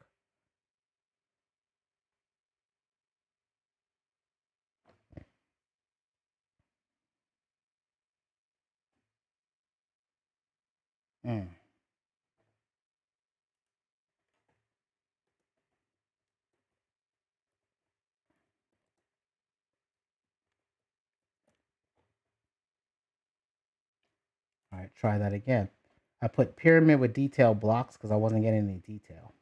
right, try that again. I put pyramid with detail blocks because I wasn't getting any detail.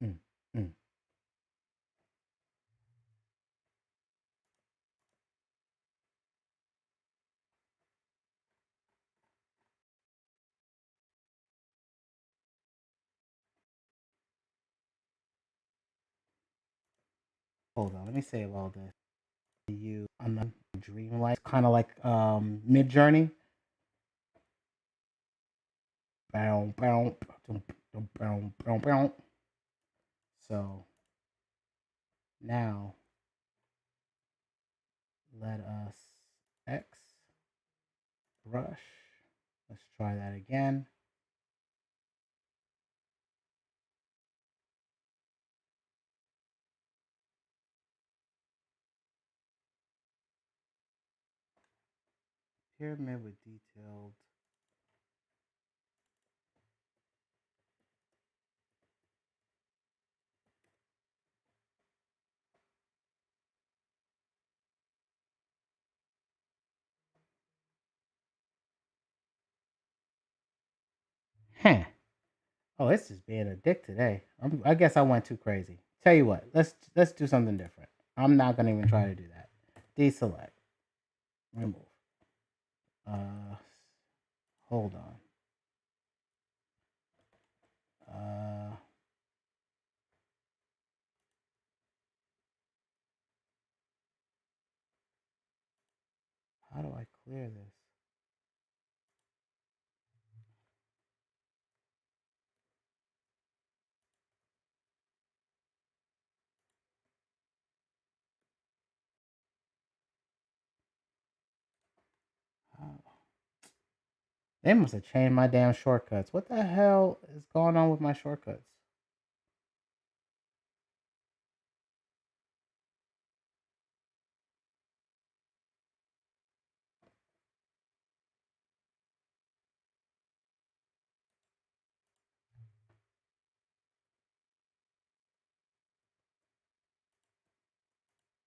Mm, mm. Hold on, let me save all this. You on the dreamlight, kind of like Mid Journey. Bow, bow, bow, bow, bow, bow. So now let us X brush. Let's try that again. Pyramid with detailed. Huh. Oh, it's just being addicted. Hey, I guess I went too crazy. Tell you what, let's do something different. I'm not gonna even try to do that. Deselect, remove. Uh, hold on. How do I clear this? How? They must have changed my damn shortcuts. What the hell is going on with my shortcuts?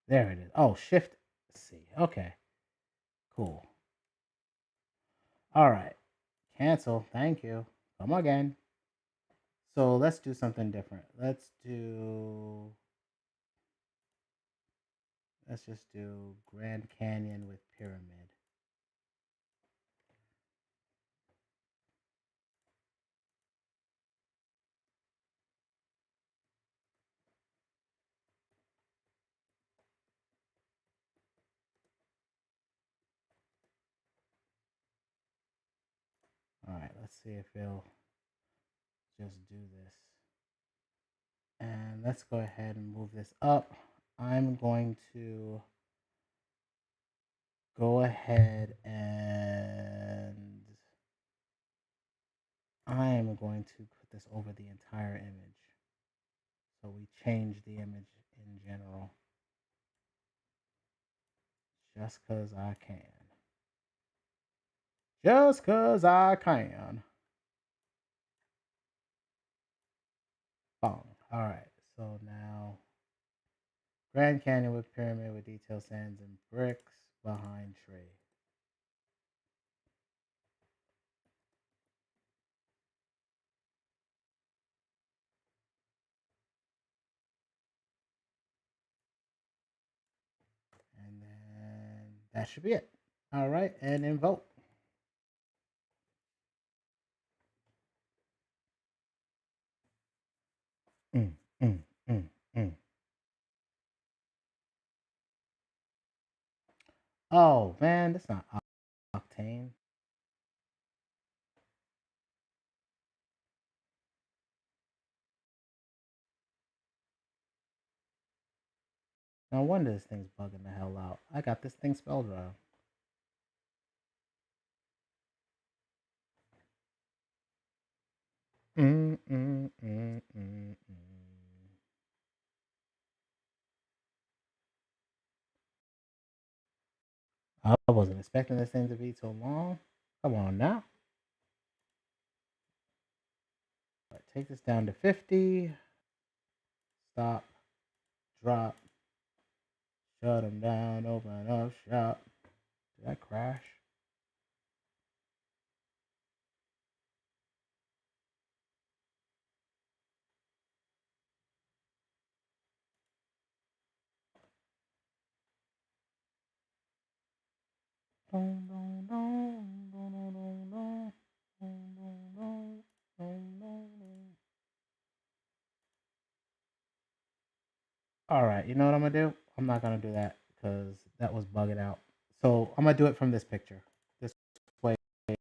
There it is. Oh, Shift C. Okay, cool. All right, cancel. Thank you. Come again. So let's do something different. Let's just do Grand Canyon with pyramid. All right, let's see if it'll just do this. And let's go ahead and move this up. I'm going to go ahead and I am going to put this over the entire image. So we change the image in general. Just because I can. Just because I can. Oh, all right. So now Grand Canyon with pyramid with detailed sands and bricks behind tree. And then that should be it. All right, and then vote. Mm, mm, mm, mm. Oh man, that's not Octane. No wonder this thing's bugging the hell out. I got this thing spelled wrong. Mm, mm, mm, mm, mm. I wasn't expecting this thing to be so long. Come on now. All right, take this down to 50. Stop. Drop. Shut them down. Open up shop. Did I crash? All right, you know what I'm gonna do? I'm not gonna do that because that was bugging out. So I'm gonna do it from this picture. This way, it's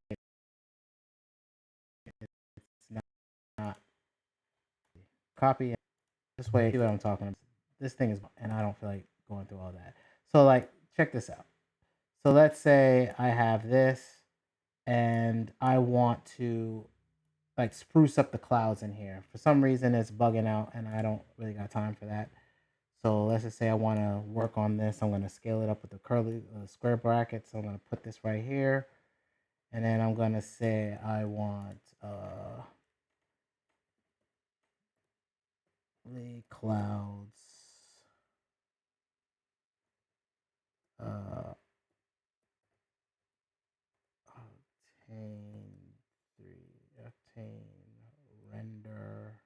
not copy. This way, see what I'm talking about. This thing is, and I don't feel like going through all that. So like, check this out. So let's say I have this, and I want to like spruce up the clouds in here. For some reason, it's bugging out, and I don't really got time for that. So let's just say I want to work on this. I'm going to scale it up with the curly square brackets. So I'm going to put this right here. And then I'm going to say I want the clouds. Obtain obtain render.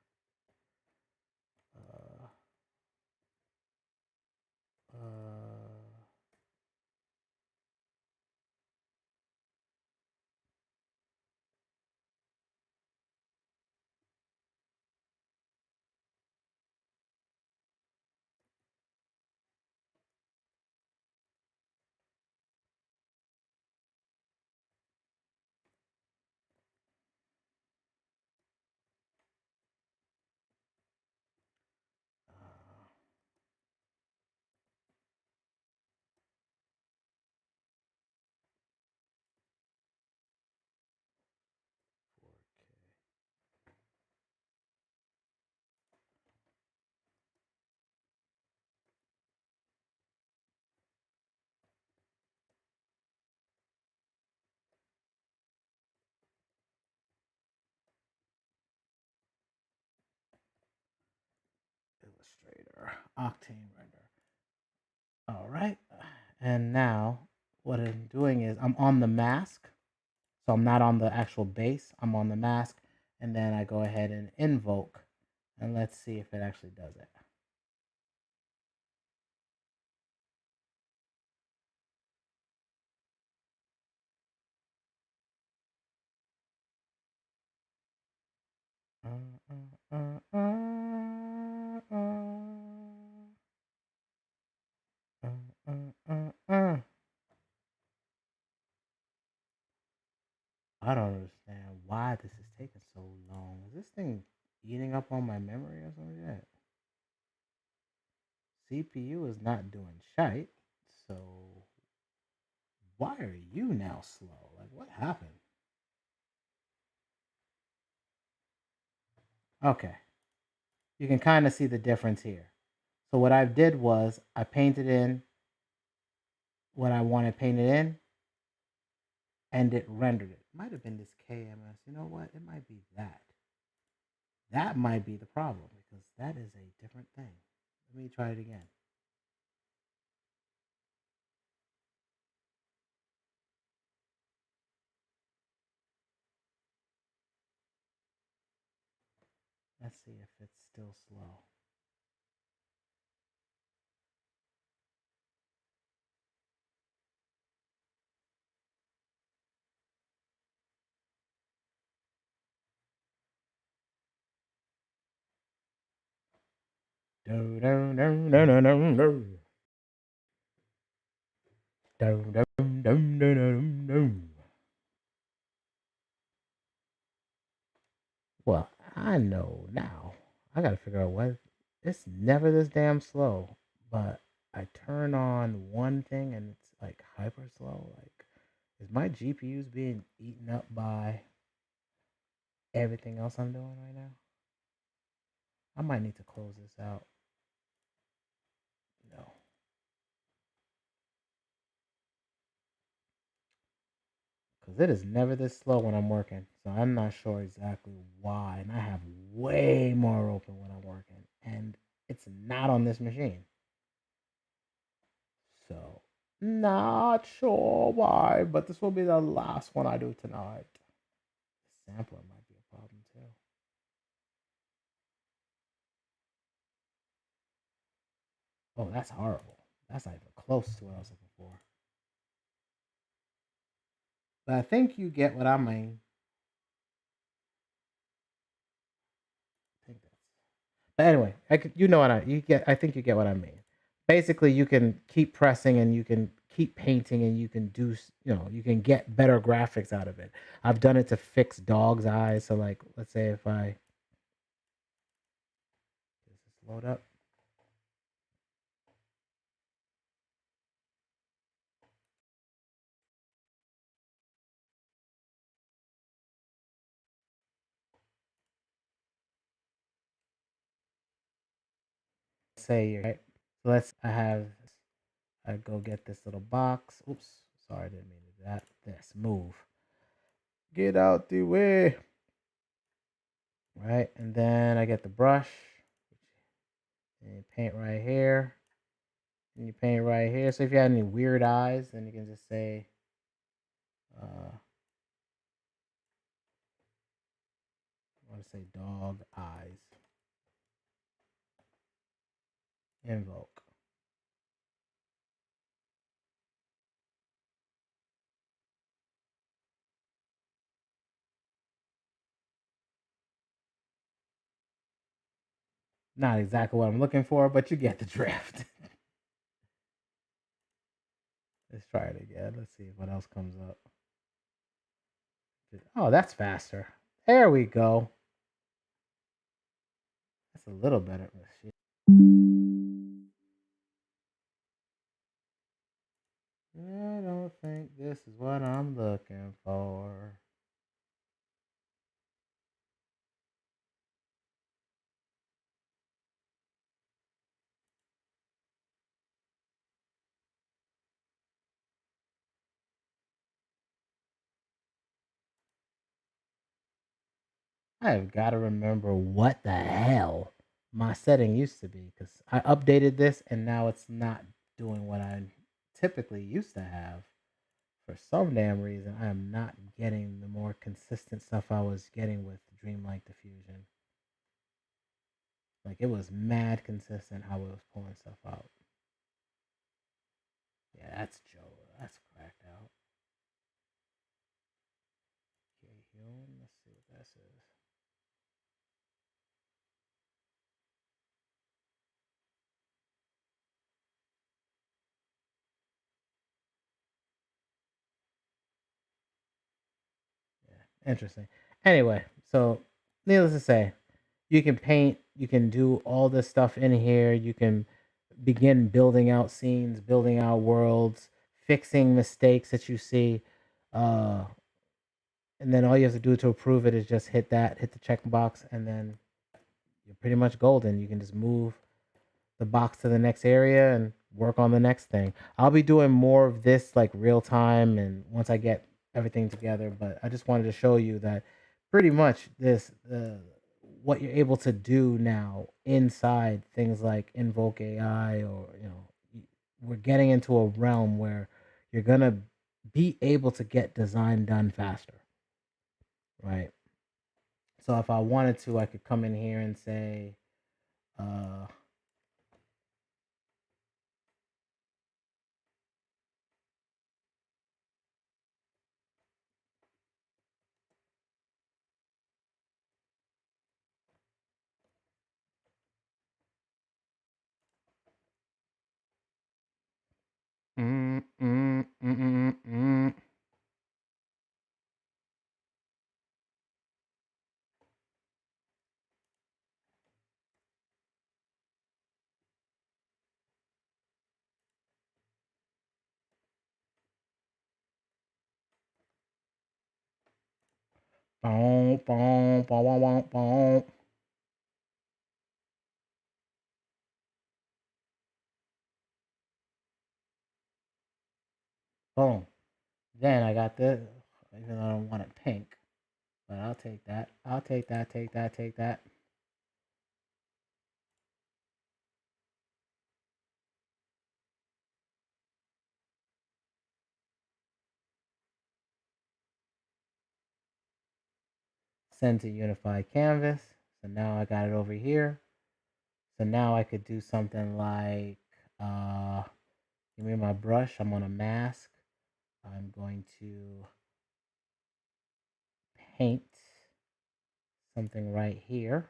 Illustrator, Octane render. All right. And now what I'm doing is I'm on the mask. So I'm not on the actual base. I'm on the mask. And then I go ahead and invoke. And let's see if it actually does it. I don't understand why this is taking so long. Is this thing eating up on my memory or something like that? CPU is not doing shite. So why are you now slow? Like what happened? Okay. You can kind of see the difference here. So what I did was I painted in what I wanted painted in and it rendered it. Might have been this KMS. You know what? It might be that. That might be the problem because that is a different thing. Let me try it again. Let's see if it's still slow. Do do do do do do do. Do do do do do do. Well, I know now. I gotta figure out what. It's never this damn slow, but I turn on one thing and it's like hyper slow. Like, is my GPU's being eaten up by everything else I'm doing right now? I might need to close this out. No. Because it is never this slow when I'm working. So I'm not sure exactly why. And I have way more open when I'm working. And it's not on this machine. So, not sure why, but this will be the last one I do tonight. The sampler might be a problem too. Oh, that's horrible. That's not even close to what I was looking for. But I think you get what I mean. But anyway, you know what you get. I think you get what I mean. Basically, you can keep pressing and you can keep painting and you can do, you can get better graphics out of it. I've done it to fix dog's eyes. So like, let's say if I does this load up, say you're right. So I go get this little box. Oops, sorry, I didn't mean to do that. This move. Get out the way. Right, and then I get the brush and you paint right here. And you paint right here. So if you have any weird eyes, then you can just say, I want to say dog eyes. Invoke. Not exactly what I'm looking for, but you get the drift. Let's try it again. Let's see what else comes up. Oh, that's faster. There we go. That's a little better. I don't think this is what I'm looking for. I've got to remember what the hell my setting used to be because I updated this and now it's not doing what I typically used to have. For some damn reason, I am not getting the more consistent stuff I was getting with Dreamlight Diffusion. Like it was mad consistent how it was pulling stuff out. Yeah, that's Joe. That's cracked out. Okay, let's see what this is. Yeah, interesting. Anyway, so needless to say, you can paint, you can do all this stuff in here. You can begin building out scenes, building out worlds, fixing mistakes that you see. Uh, and then all you have to do to approve it is just hit the check box, and then you're pretty much golden. You can just move the box to the next area and work on the next thing. I'll be doing more of this like real time and once I get everything together, but I just wanted to show you that pretty much this what you're able to do now inside things like Invoke AI or we're getting into a realm where you're going to be able to get design done faster, right? So if I wanted to, I could come in here and say uh mm, mm, mm, mm, mm. Boom, boom, boom, boom, boom, boom. Boom. Then I got this, even though I don't want it pink, but I'll take that. I'll take that, take that, take that. Send to unified canvas. So now I got it over here. So now I could do something like, give me my brush. I'm on a mask. I'm going to paint something right here.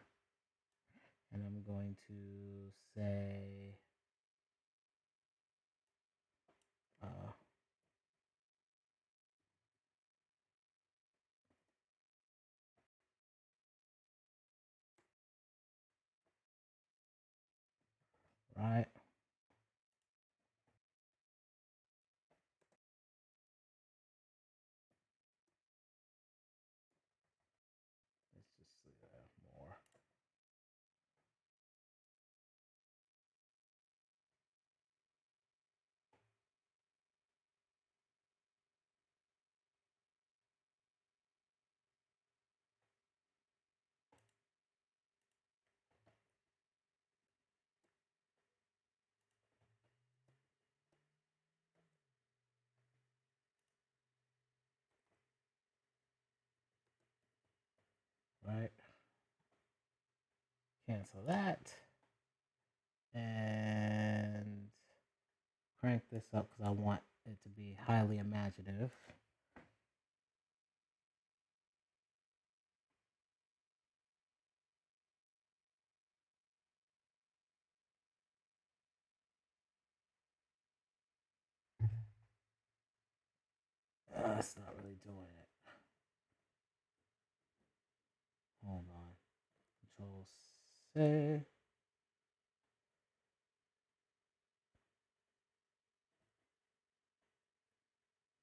And I'm going to say, right. Let's just see that more. Right. Cancel that. And crank this up because I want it to be highly imaginative. It's not really doing it. Hold on. Control C.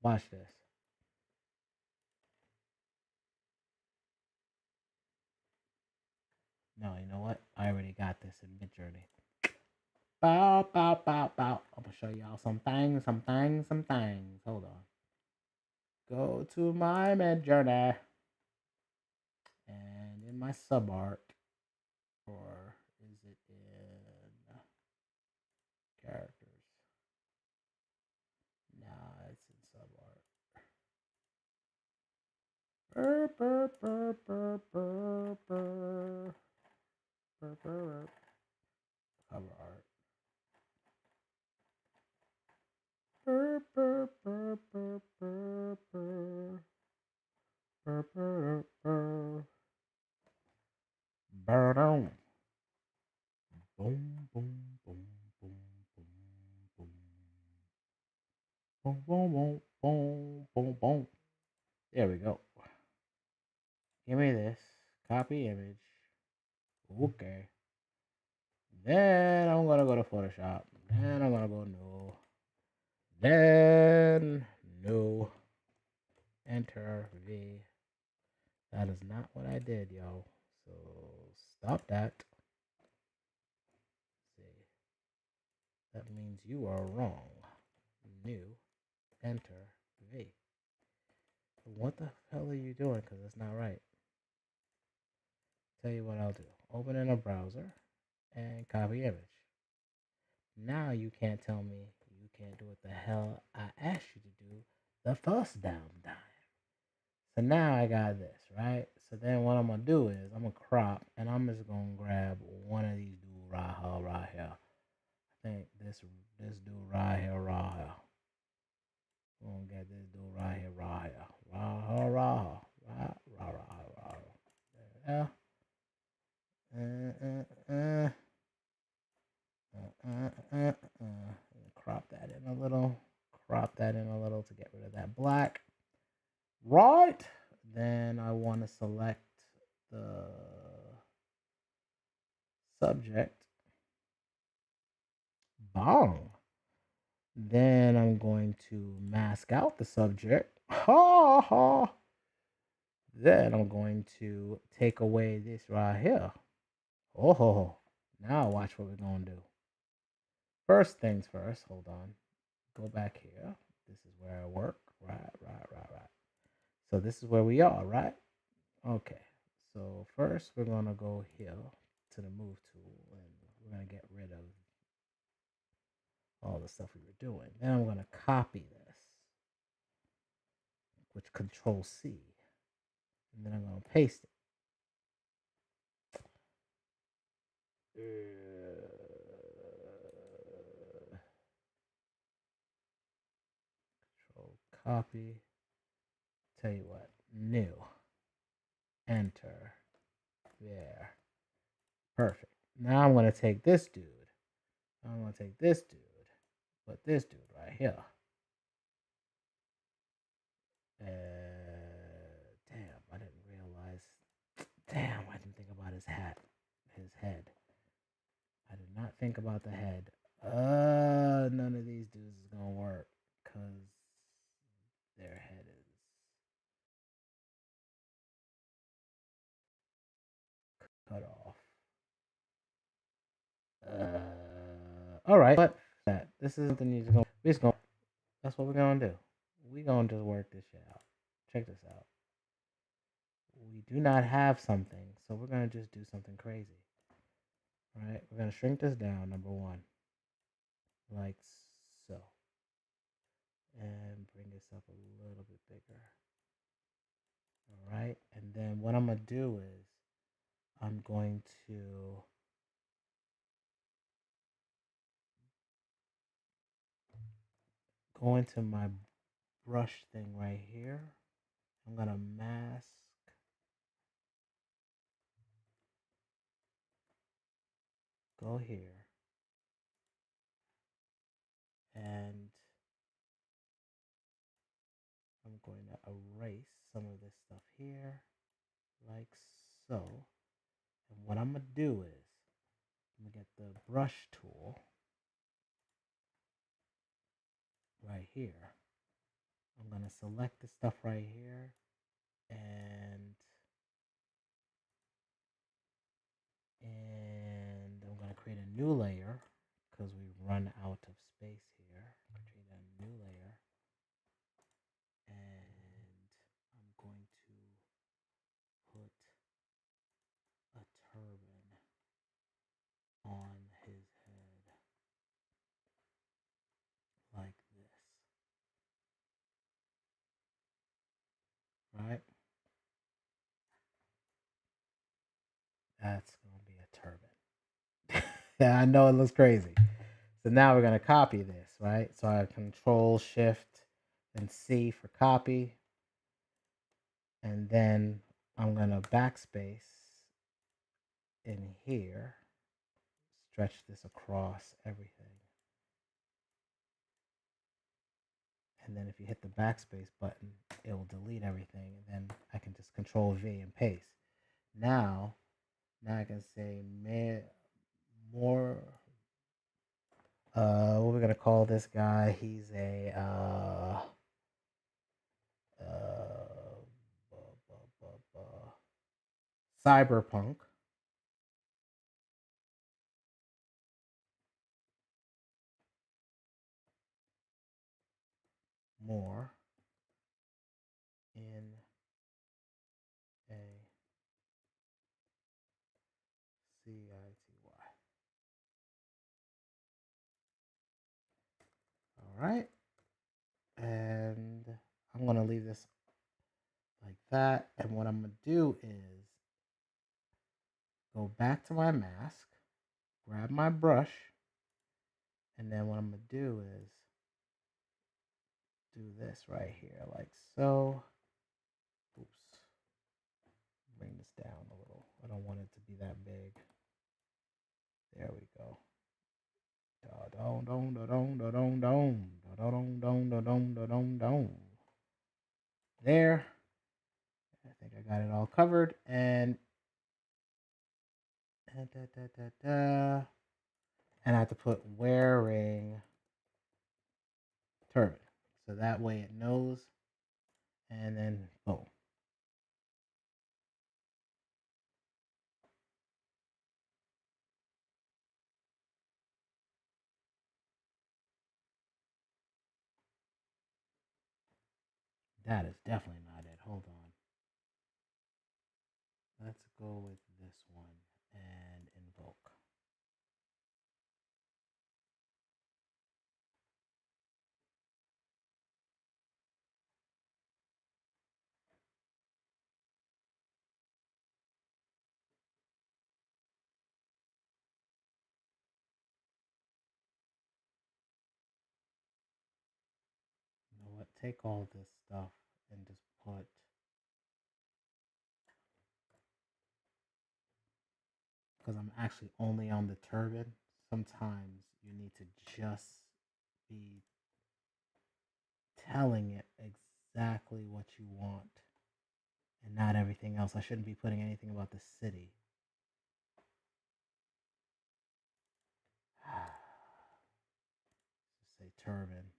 Watch this. No, you know what? I already got this in Midjourney. Bow, bow, bow, bow. I'm gonna show y'all some things. Hold on. Go to my Midjourney. And in my sub art, or is it in characters? Nah, it's in sub art. Burr, burr, burr, burr, burr, burr. Burr, burr. Cover art. Burr, burr, burr, burr, burr, burr. Burr, burr, burr. Burr on. Boom, boom, boom, boom, boom, boom. Boom, boom, boom, boom, boom, boom. There we go. Give me this. Copy image. Okay. Then I'm gonna go to Photoshop. Then I'm gonna go new. Then new. Enter V. That is not what I did, yo. So stop that. See. That means you are wrong. New. Enter V. What the hell are you doing? Because it's not right. Tell you what I'll do. Open in a browser and copy image. Now you can't tell me you can't do what the hell I asked you to do the first damn time. So now I got this, right? So then what I'm gonna do is I'm gonna crop and I'm just gonna grab one of these dude right here. I think this dude right here. We're gonna get this dude right here. Yeah. Crop that in a little. Crop that in a little to get rid of that black. Right. Then I want to select the subject. Bong. Then I'm going to mask out the subject. Ha ha. Then I'm going to take away this right here. Oh, now watch what we're going to do. First things first, hold on. Go back here. This is where I work. Right. So this is where we are, right? Okay. So first we're going to go here to the move tool and we're going to get rid of all the stuff we were doing. Then I'm going to copy this, which Control C. And then I'm going to paste it. Control copy. Tell you what, new. enter. There. Perfect. Now I'm going to take this dude. I'm going to take this dude. Put this dude right here. Damn, I didn't realize. Damn, I didn't think about his hat. His head. I did not think about the head. None of these dudes is going to work. Because their head is cut off. All right, but that this is something you're going. That's what we're gonna do. We're gonna just work this shit out. Check this out. We do not have something, so we're gonna just do something crazy. All right, we're gonna shrink this down. Number one, like so, and bring this up a little bit bigger. All right, and then what I'm gonna do is I'm going to go into my brush thing right here. I'm gonna mask. Go here. And I'm going to erase some of this stuff here, like so. And what I'm going to do is, I'm going to get the brush tool right here. I'm going to select the stuff right here, and I'm going to create a new layer because we run out of space here. Create a new layer, and I'm going to put a turban on his head like this, right? That's going to be a turban. Yeah, I know it looks crazy. So now we're going to copy this, right? So I control shift and C for copy. And then I'm going to backspace in here, stretch this across everything. And then if you hit the backspace button, it will delete everything. And then I can just control V and paste. Now I can say more. What we're gonna call this guy? He's a cyberpunk. More in a CITY. All right, and I'm gonna leave this like that. And what I'm gonna do is go back to my mask, grab my brush, and then what I'm gonna do is do this right here, like so. Oops. Bring this down a little. I don't want it to be that big. There we go. There. I think I got it all covered. And I have to put wearing turban. So that way it knows. And then boom. That is definitely not it. Hold on. Let's go with this one and invoke. You know what? Take all this stuff and just put because I'm actually only on the turbine. Sometimes you need to just be telling it exactly what you want and not everything else. I shouldn't be putting anything about the city. Just say turbine.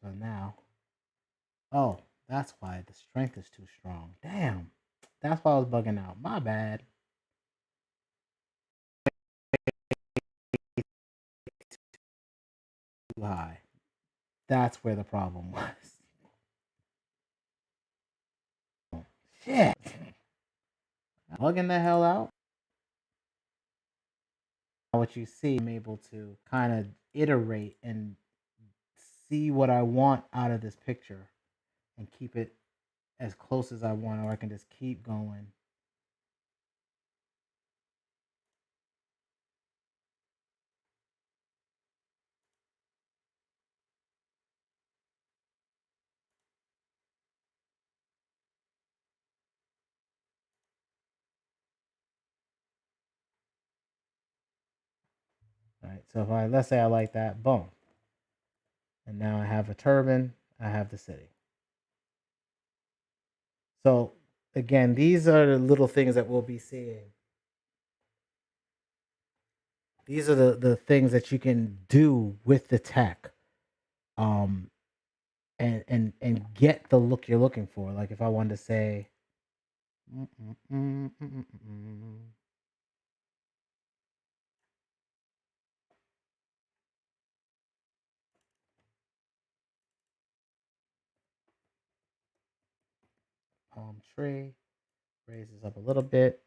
So now, oh, that's why the strength is too strong. Damn, that's why I was bugging out. My bad. Too high. That's where the problem was. Shit. Bugging the hell out. What you see, I'm able to kind of iterate and see what I want out of this picture and keep it as close as I want, or I can just keep going. Right. So if let's say I like that, boom. And now I have a turbine, I have the city. So again, these are the little things that we'll be seeing. These are the things that you can do with the tech. And get the look you're looking for. Like if I wanted to say palm tree, raises up a little bit.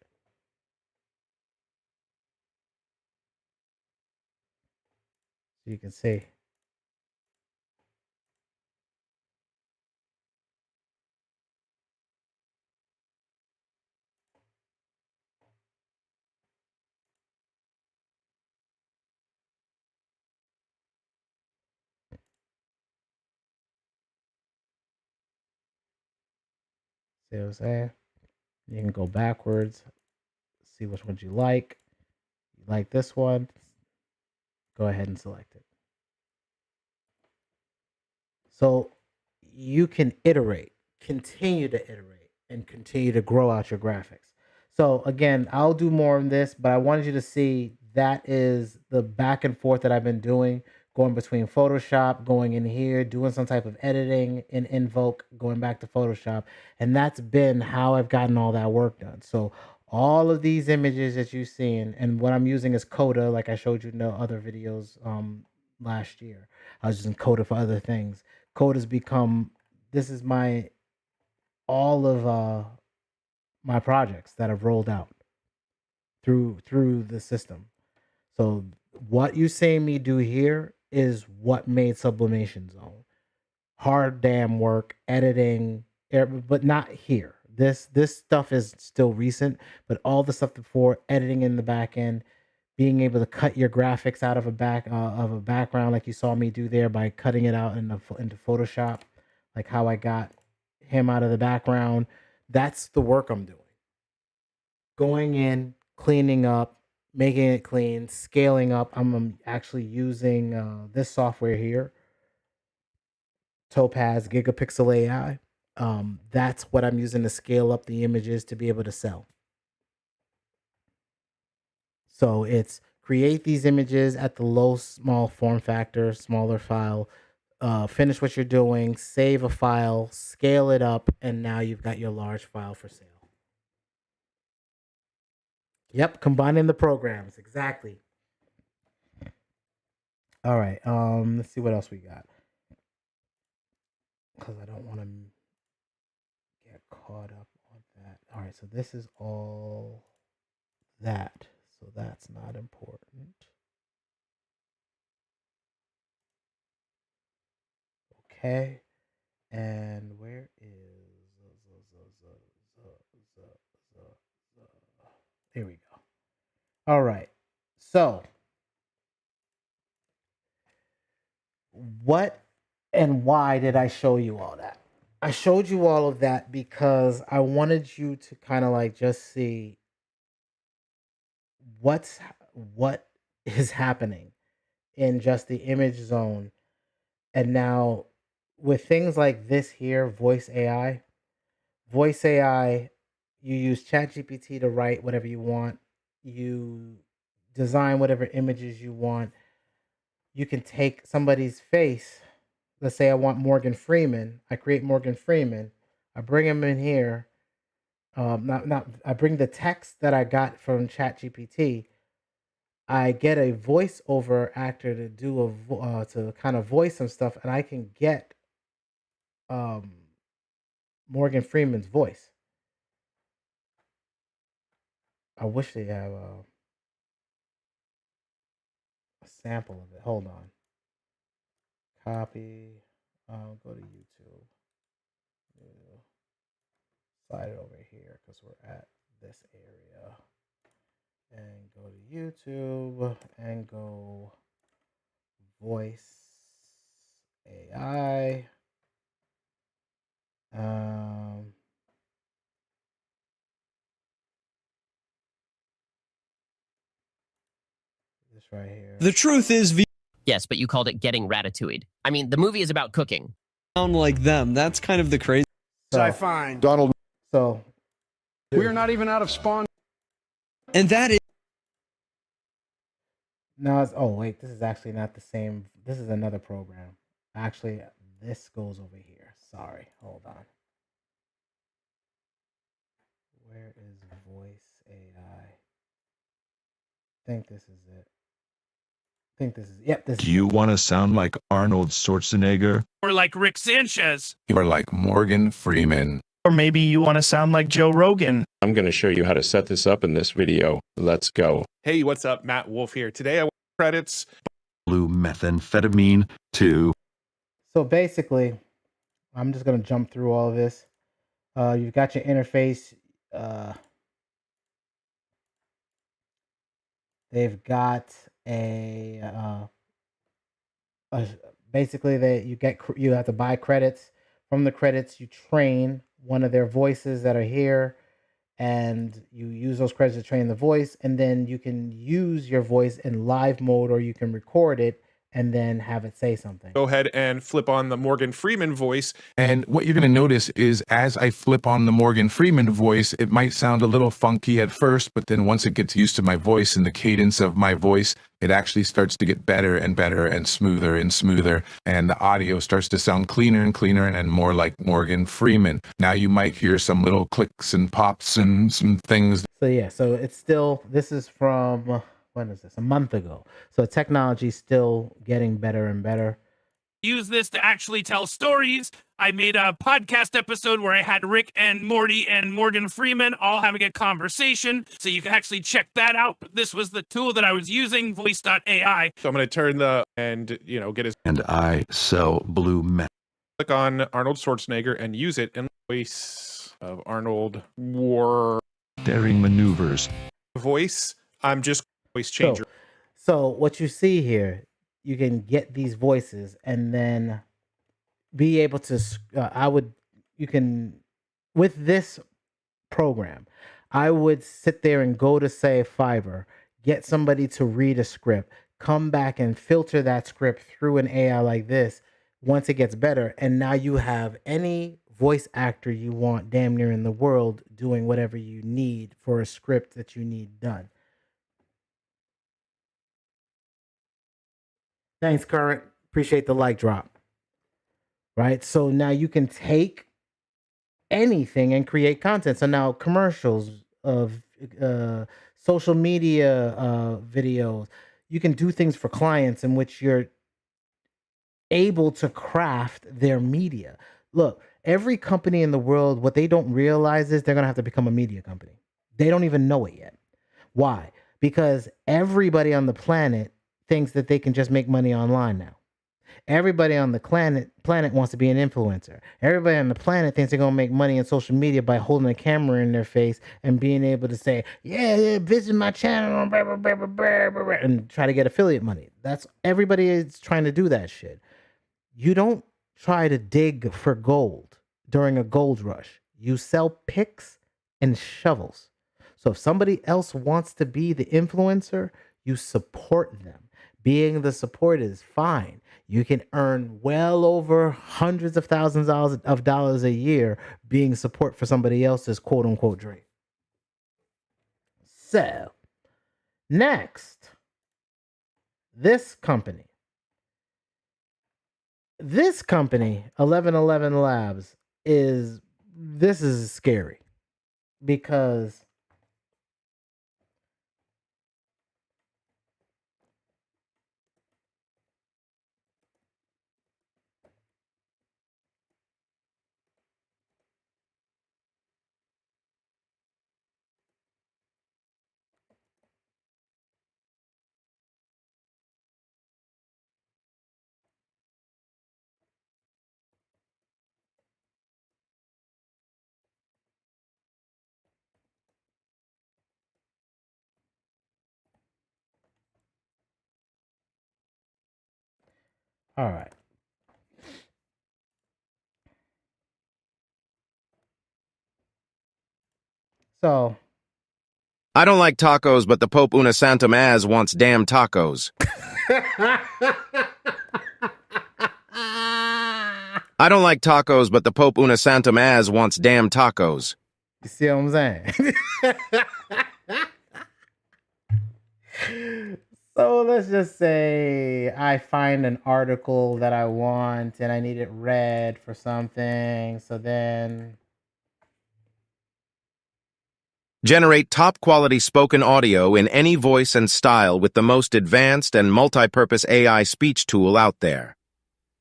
So you can see. See what I'm saying? You can go backwards, see which ones you like. You like this one, go ahead and select it. So you can iterate, continue to iterate, and continue to grow out your graphics. So again, I'll do more on this, but I wanted you to see that is the back and forth that I've been doing, going between Photoshop, going in here, doing some type of editing in Invoke, going back to Photoshop. And that's been how I've gotten all that work done. So all of these images that you've seen, and what I'm using is Coda, like I showed you in the other videos last year. I was using Coda for other things. Code has become, this is my all of my projects that have rolled out through the system. So what you see me do here is what made Sublimation Zone. Hard damn work, editing, but not here. This stuff is still recent, but all the stuff before, editing in the back end, being able to cut your graphics out of a background like you saw me do there by cutting it out into Photoshop, like how I got him out of the background. That's the work I'm doing. Going in, cleaning up, making it clean, scaling up. I'm actually using this software here, Topaz Gigapixel AI. That's what I'm using to scale up the images to be able to sell. So it's create these images at the low, small form factor, smaller file, finish what you're doing, save a file, scale it up, and now you've got your large file for sale. Yep, combining the programs, exactly. All right, let's see what else we got. Because I don't want to get caught up on that. All right, so this is all that. So that's not important. Okay. And where is here we go. All right. So what and why did I show you all that? I showed you all of that because I wanted you to kind of like just see what's what is happening in just the image zone. And now with things like this here, voice AI, you use ChatGPT to write whatever you want. You design whatever images you want. You can take somebody's face. Let's say I want Morgan Freeman. I create Morgan Freeman. I bring him in here. Not I bring the text that I got from ChatGPT. I get a voiceover actor to do to kind of voice some stuff, and I can get um, Morgan Freeman's voice. I wish they have a sample of it. Hold on. Copy. Go to YouTube. Slide it over here because we're at this area. And go to YouTube and go voice AI. This right here. The truth is, yes, but you called it Getting Ratatouille'd. I mean, the movie is about cooking. Sound like them. That's kind of the crazy. So, I find Donald. So we are not even out of spawn. And that is. no, it's, oh wait, this is actually not the same. This is another program. Actually, this goes over here. Sorry, hold on. Where is voice AI? I think this is it. Yep, this Do you want to sound like Arnold Schwarzenegger? Or like Rick Sanchez. You're like Morgan Freeman. Or maybe you want to sound like Joe Rogan. I'm going to show you how to set this up in this video. Let's go. Hey, what's up? Matt Wolf here. Today I want credits. Blue methamphetamine 2. So basically, I'm just gonna jump through all of this. You've got your interface. They've got basically you have to buy credits. From the credits, you train one of their voices that are here, and you use those credits to train the voice, and then you can use your voice in live mode, or you can record it and then have it say something. Go ahead and flip on the Morgan Freeman voice. And what you're going to notice is as I flip on the Morgan Freeman voice, it might sound a little funky at first, but then once it gets used to my voice and the cadence of my voice, it actually starts to get better and better and smoother, and the audio starts to sound cleaner and cleaner and more like Morgan Freeman. Now you might hear some little clicks and pops and some things. So yeah, so it's still, this is from, when is this? A month ago. So technology's still getting better and better. Use this to actually tell stories. I made a podcast episode where I had Rick and Morty and Morgan Freeman all having a conversation. So you can actually check that out. This was the tool that I was using, voice.ai. So I'm going to turn get his. And I sell blue meth. Click on Arnold Schwarzenegger and use it in the voice of Arnold War. Daring maneuvers. Voice. I'm just voice changer. So what you see here, you can get these voices and then be able to, with this program, I would sit there and go to, say, Fiverr, get somebody to read a script, come back and filter that script through an AI like this once it gets better. And now you have any voice actor you want damn near in the world doing whatever you need for a script that you need done. Thanks, Current. Appreciate the like drop. Right? So now you can take anything and create content. So now commercials of social media videos. You can do things for clients in which you're able to craft their media. Look, every company in the world, what they don't realize is they're going to have to become a media company. They don't even know it yet. Why? Because everybody on the planet thinks that they can just make money online now. Everybody on the planet wants to be an influencer. Everybody on the planet thinks they're going to make money in social media by holding a camera in their face and being able to say, yeah, visit my channel, blah, blah, blah, blah, blah, blah, and try to get affiliate money. That's everybody is trying to do that shit. You don't try to dig for gold. during a gold rush. You sell picks and shovels. So if somebody else wants to be the influencer, you support them. Being the support is fine. You can earn well over hundreds of thousands of dollars a year being support for somebody else's quote unquote dream. So, next, this company, 1111 Labs, is scary because all right. So I don't like tacos, but the Pope Una Santa Maz wants damn tacos. I don't like tacos, but the Pope Una Santa Maz wants damn tacos. you see what I'm saying? So let's just say I find an article that I want and I need it read for something. So then Generate top-quality spoken audio in any voice and style with the most advanced and multi-purpose AI speech tool out there.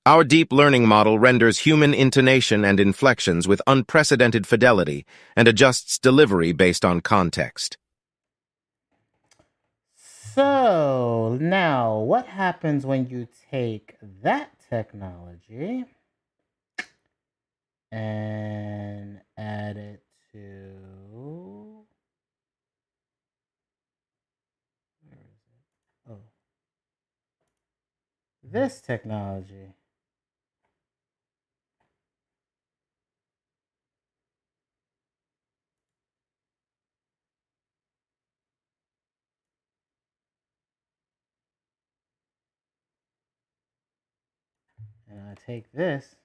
Our deep learning model renders human intonation and inflections with unprecedented fidelity and adjusts delivery based on context. So now, what happens when you take that technology and add it to, where is it? Oh, this technology? And I take this,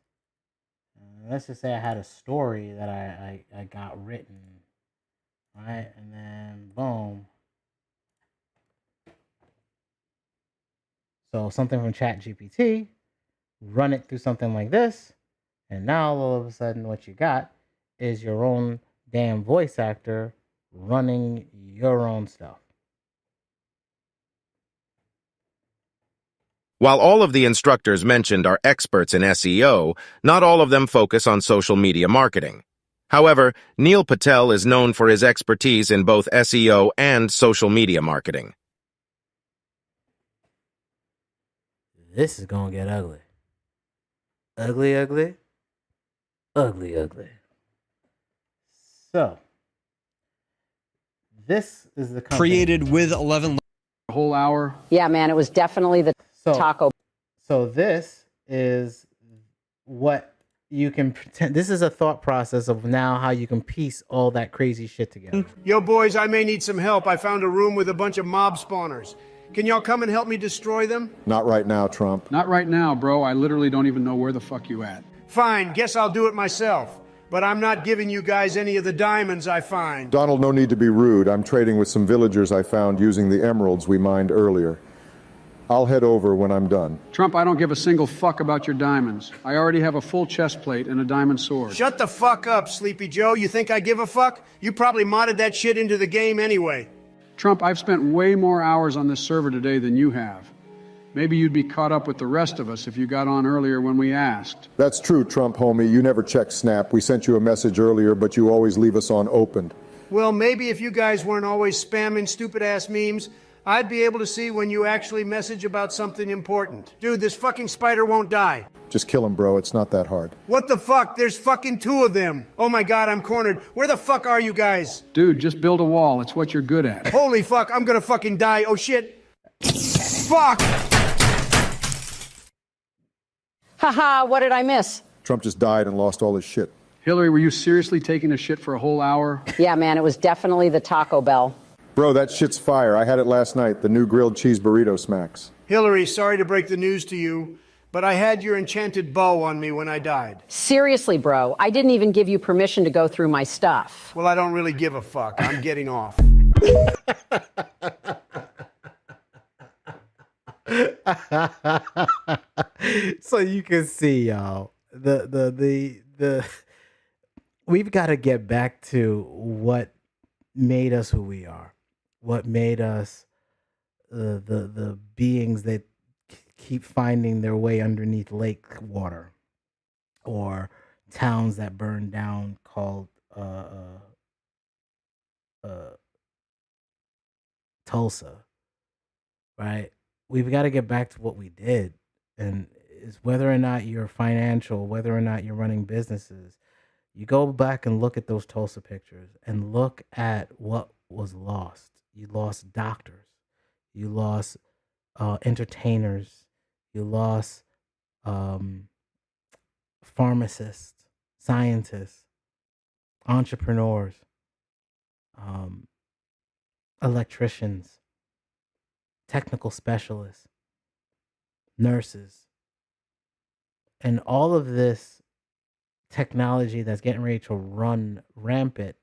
let's just say I had a story that I got written, right? And then boom. So something from ChatGPT, run it through something like this, and now all of a sudden what you got is your own damn voice actor running your own stuff. While all of the instructors mentioned are experts in SEO, not all of them focus on social media marketing. However, Neil Patel is known for his expertise in both SEO and social media marketing. This is gonna get ugly. Ugly, ugly. Ugly, ugly. So, this is the company created with 11 A whole hour. Yeah, man, it was definitely the taco. So this is what you can pretend. This is a thought process of now how you can piece all that crazy shit together. Yo, boys, I may need some help. I found a room with a bunch of mob spawners. Can y'all come and help me destroy them? Not right now, Trump. Not right now, bro. I literally don't even know where the fuck you at. Fine, guess I'll do it myself. But I'm not giving you guys any of the diamonds I find. Donald, no need to be rude. I'm trading with some villagers I found using the emeralds we mined earlier. I'll head over when I'm done. Trump, I don't give a single fuck about your diamonds. I already have a full chest plate and a diamond sword. Shut the fuck up, Sleepy Joe. You think I give a fuck? You probably modded that shit into the game anyway. Trump, I've spent way more hours on this server today than you have. Maybe you'd be caught up with the rest of us if you got on earlier when we asked. That's true, Trump, homie. You never check Snap. We sent you a message earlier, but you always leave us on opened. Well, maybe if you guys weren't always spamming stupid-ass memes, I'd be able to see when you actually message about something important. Dude, this fucking spider won't die. Just kill him, bro. It's not that hard. What the fuck? There's fucking 2 of them. Oh my god, I'm cornered. Where the fuck are you guys? Dude, just build a wall. It's what you're good at. Holy fuck, I'm gonna fucking die. Oh shit. Fuck! Haha, what did I miss? Trump just died and lost all his shit. Hillary, were you seriously taking a shit for a whole hour? Yeah, man, it was definitely the Taco Bell. Bro, that shit's fire. I had it last night. The new grilled cheese burrito smacks. Hillary, sorry to break the news to you, but I had your enchanted bow on me when I died. Seriously, bro, I didn't even give you permission to go through my stuff. Well, I don't really give a fuck. I'm getting off. So you can see, y'all, the we've got to get back to what made us who we are, what made us the beings that keep finding their way underneath lake water, or towns that burn down called Tulsa, right? We've got to get back to what we did, and is whether or not you're financial, whether or not you're running businesses, you go back and look at those Tulsa pictures and look at what was lost. You lost doctors, you lost entertainers, you lost pharmacists, scientists, entrepreneurs, electricians, technical specialists, nurses, and all of this technology that's getting ready to run rampant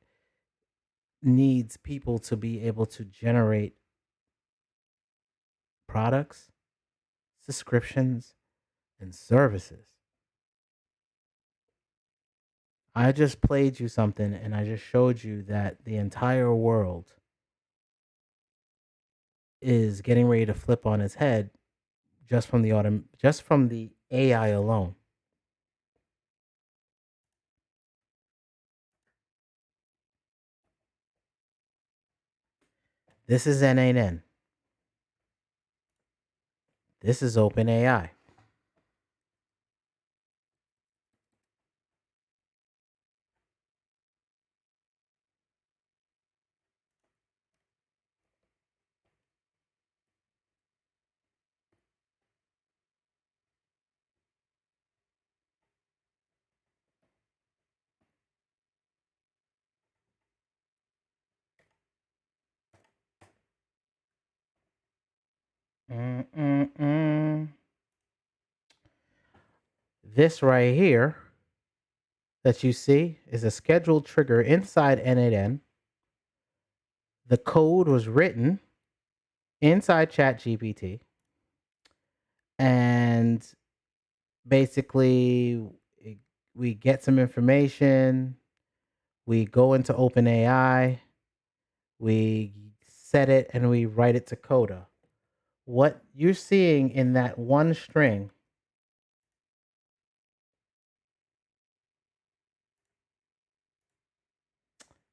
needs people to be able to generate products, subscriptions, and services. I just played you something and I just showed you that the entire world is getting ready to flip on its head just from the AI alone. This is N8N. This is OpenAI. This right here that you see is a scheduled trigger inside N8N. The code was written inside ChatGPT, and basically we get some information, we go into OpenAI, we set it, and we write it to Coda. What you're seeing in that one string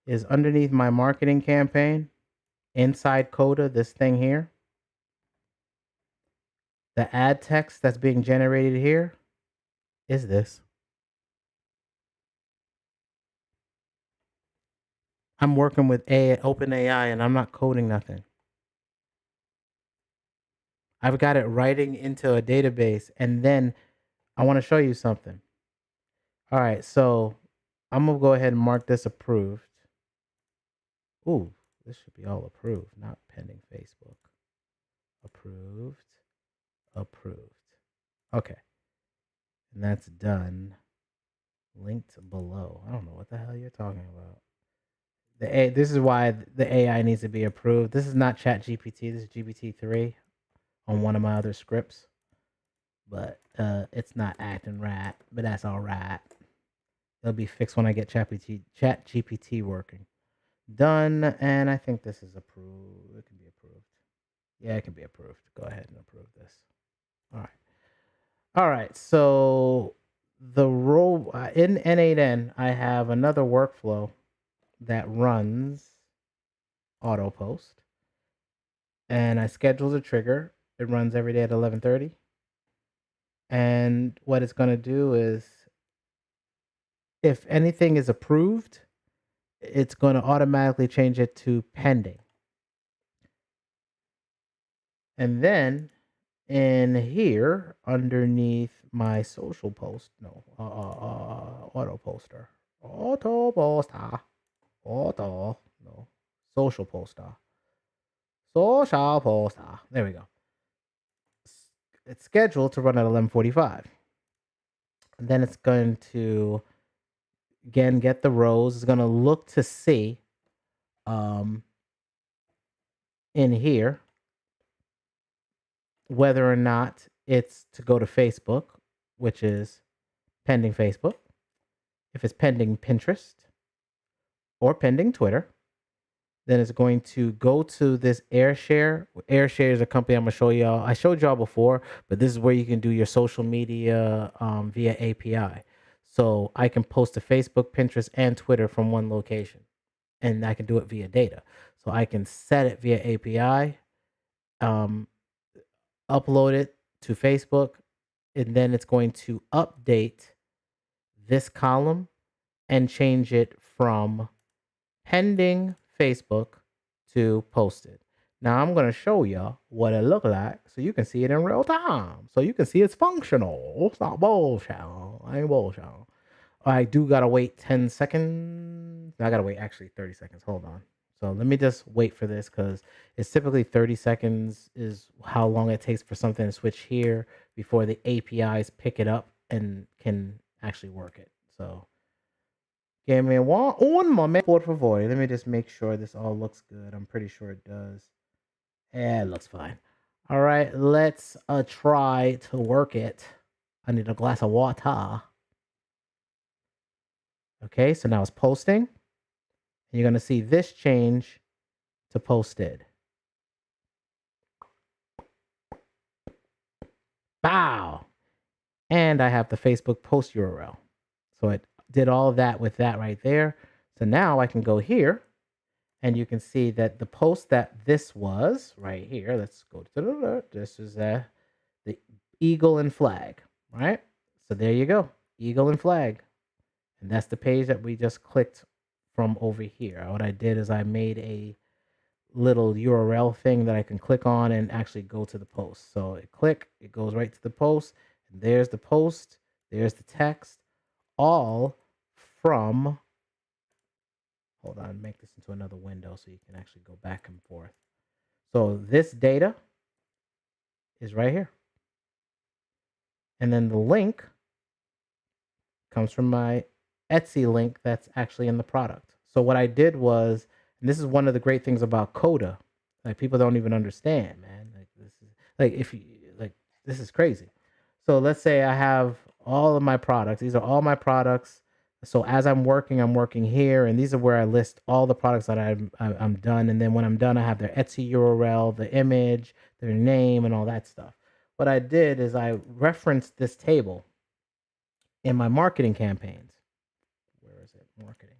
is underneath my marketing campaign, inside Coda, this thing here. The ad text that's being generated here is this. I'm working with OpenAI and I'm not coding nothing. I've got it writing into a database, and then I want to show you something. All right, so I'm going to go ahead and mark this approved. Ooh, this should be all approved, not pending Facebook. Approved. Approved. Okay. And that's done. Linked below. I don't know what the hell you're talking about. This is why the AI needs to be approved. This is not ChatGPT. This is GPT-3 on one of my other scripts. But it's not acting right. But that's all right. It'll be fixed when I get ChatGPT working. Done. And I think this is approved. It can be approved. Yeah, it can be approved. Go ahead and approve this. All right. All right. So the role in N8N, I have another workflow that runs auto post, and I schedule a trigger. It runs every day at 11:30, and what it's going to do is, if anything is approved, it's going to automatically change it to pending. And then in here underneath my social post, no, auto poster, Auto poster. Auto. No. Social poster. Social poster. There we go. It's scheduled to run at 11:45. And then it's going to again get the rows. It's going to look to see in here whether or not it's to go to Facebook, which is pending Facebook. If it's pending Pinterest or pending Twitter, then it's going to go to this AirShare. AirShare is a company I'm going to show y'all. I showed y'all before, but this is where you can do your social media via API. So I can post to Facebook, Pinterest, and Twitter from one location, and I can do it via data. So I can set it via API, upload it to Facebook, and then it's going to update this column and change it from pending Facebook to posted. Now I'm going to show you what it look like so you can see it in real time. So you can see it's functional. It's not bullshit. I ain't bullshit. I do got to wait 10 seconds. I got to wait actually 30 seconds. Hold on. So let me just wait for this because it's typically 30 seconds is how long it takes for something to switch here before the APIs pick it up and can actually work it. So give me un moment, por favor. Let me just make sure this all looks good. I'm pretty sure it does. Yeah, it looks fine. All right, let's try to work it. I need a glass of water. Okay, so now it's posting. You're going to see this change to posted. Wow. And I have the Facebook post URL. So it did all of that with that right there. So now I can go here and you can see that the post that this was right here. Let's go to this is the eagle and flag, right? So there you go. Eagle and flag. And that's the page that we just clicked from over here. What I did is I made a little URL thing that I can click on and actually go to the post. So it goes right to the post. And there's the post. There's the text. All from, hold on, make this into another window so you can actually go back and forth. So this data is right here. And then the link comes from my Etsy link that's actually in the product. So what I did was, and this is one of the great things about Coda, like people don't even understand, man. Like this is like if you like this is crazy. So let's say I have all of my products. These are all my products. So as I'm working here, and these are where I list all the products that I'm done. And then when I'm done, I have their Etsy URL, the image, their name, and all that stuff. What I did is I referenced this table in my marketing campaigns. Where is it? Marketing.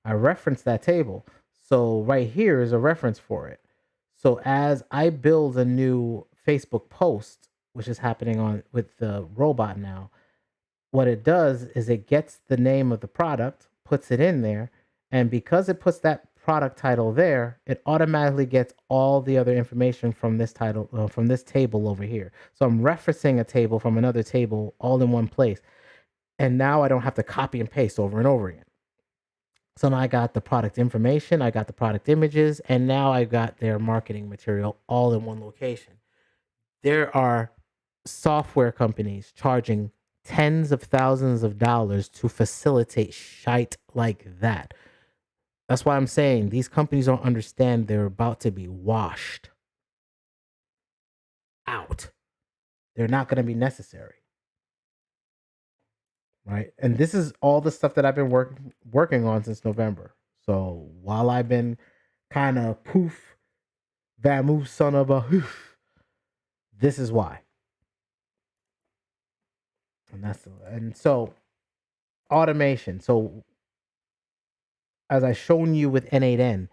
I referenced that table. So right here is a reference for it. So as I build a new Facebook post, which is happening on with the robot now, what it does is it gets the name of the product, puts it in there, and because it puts that product title there, it automatically gets all the other information from this title, from this table over here. So I'm referencing a table from another table all in one place. And now I don't have to copy and paste over and over again. So now I got the product information, I got the product images, and now I got their marketing material all in one location. There are software companies charging tens of thousands of dollars to facilitate shite like that. That's why I'm saying these companies don't understand they're about to be washed out. They're not going to be necessary. Right? And this is all the stuff that I've been working on since November. So while I've been kind of poof, vamoose son of a hoof, this is why. And so automation. So as I shown you with N8N,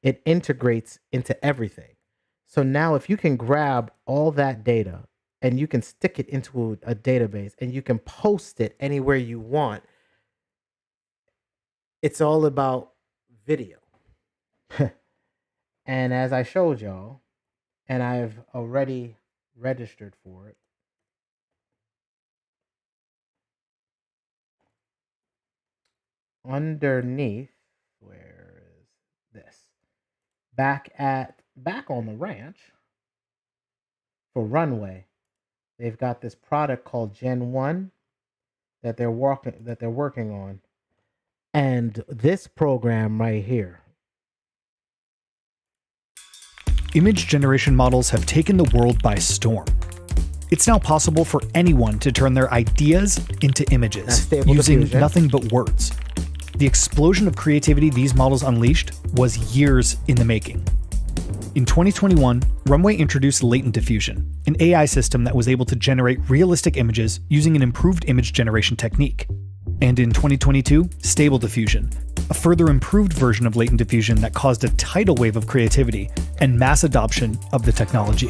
it integrates into everything. So now if you can grab all that data and you can stick it into a database and you can post it anywhere you want, it's all about video. And as I showed y'all, and I've already registered for it, underneath, where is this? Back on the ranch for Runway, they've got this product called Gen 1 that they're working on. And this program right here. Image generation models have taken the world by storm. It's now possible for anyone to turn their ideas into images using nothing but words. The explosion of creativity these models unleashed was years in the making. In 2021, Runway introduced latent diffusion, an AI system that was able to generate realistic images using an improved image generation technique. And in 2022, Stable Diffusion, a further improved version of latent diffusion that caused a tidal wave of creativity and mass adoption of the technology.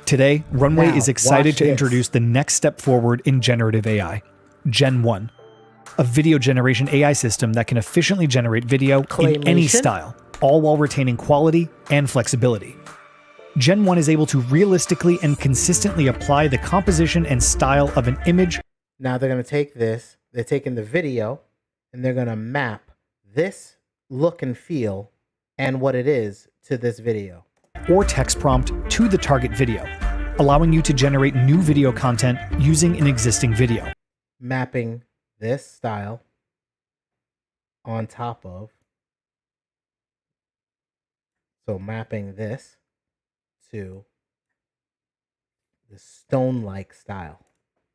Today, Runway is excited to introduce the next step forward in generative AI, Gen 1, a video generation AI system that can efficiently generate video in any style, all while retaining quality and flexibility. Gen 1 is able to realistically and consistently apply the composition and style of an image. Now they're going to take this, they're taking the video, and they're going to map this look and feel and what it is to this video. Or text prompt to the target video, allowing you to generate new video content using an existing video. Mapping this style on top of, so mapping this to the stone-like style.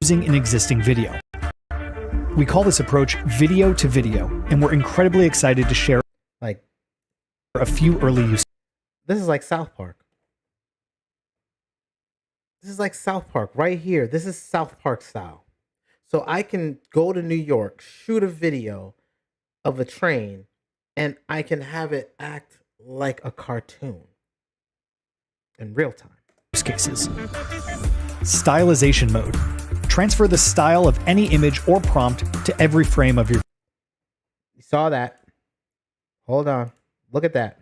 Using an existing video. We call this approach video to video, and we're incredibly excited to share like a few early use. This is like South Park. This is like South Park right here. This is South Park style. So I can go to New York, shoot a video of a train, and I can have it act like a cartoon in real time. Use cases. Stylization mode. Transfer the style of any image or prompt to every frame of your. You saw that. Hold on. Look at that.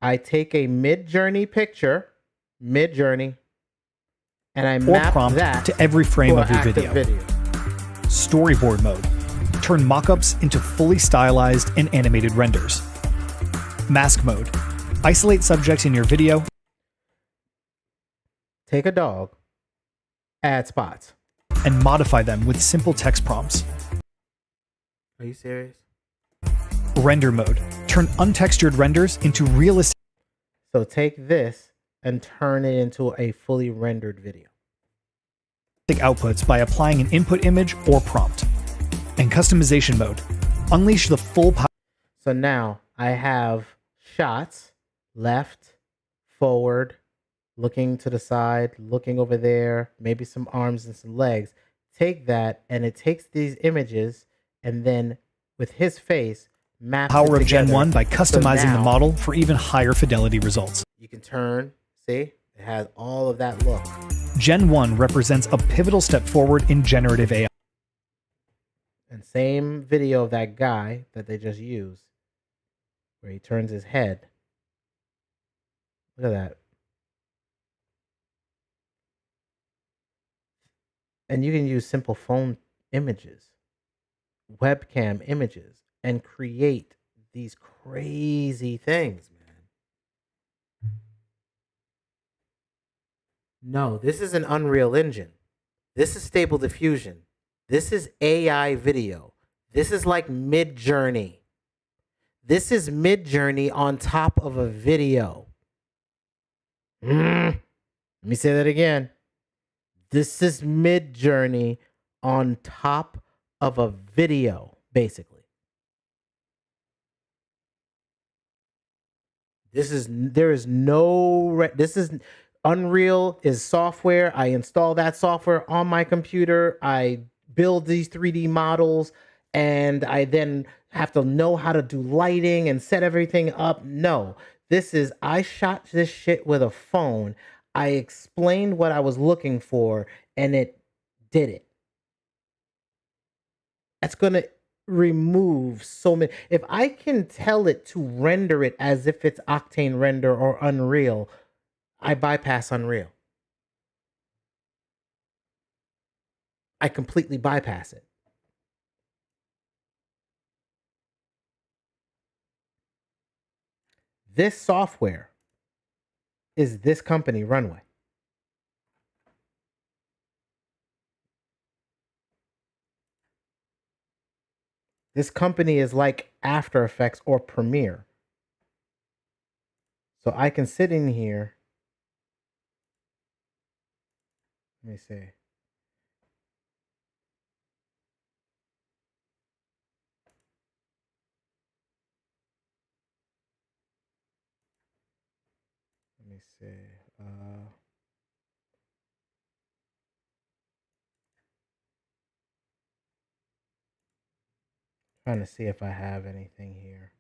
I take a mid-journey picture, mid-journey, and I map prompt that to every frame of your active video. Storyboard mode. Turn mockups into fully stylized and animated renders. Mask mode. Isolate subjects in your video. Take a dog, add spots, and modify them with simple text prompts. Are you serious? Render mode. Turn untextured renders into realistic. So take this and turn it into a fully rendered video. Outputs by applying an input image or prompt. And customization mode. Unleash the full power. So now I have shots, left, forward, looking to the side, looking over there, maybe some arms and some legs. Take that, and it takes these images, and then with his face, maps power it of Gen together. 1 by customizing So now, the model for even higher fidelity results. You can turn, see? It has all of that look. Gen 1 represents a pivotal step forward in generative AI. And same video of that guy that they just used, where he turns his head. Look at that. And you can use simple phone images, webcam images, and create these crazy things, man. No, this is an Unreal Engine. This is Stable Diffusion. This is AI video. This is like Mid-Journey. This is Mid-Journey on top of a video. Let me say that again. This is Mid-Journey on top of a video, basically. This is Unreal is software. I install that software on my computer. I build these 3D models, and I then have to know how to do lighting and set everything up. No, I shot this shit with a phone. I explained what I was looking for, and it did it. That's going to remove so many. If I can tell it to render it as if it's Octane Render or Unreal, I bypass Unreal. I completely bypass it. This software is this company, Runway. This company is like After Effects or Premiere. So I can sit in here. Let me see. Let me see. Trying to see if I have anything here.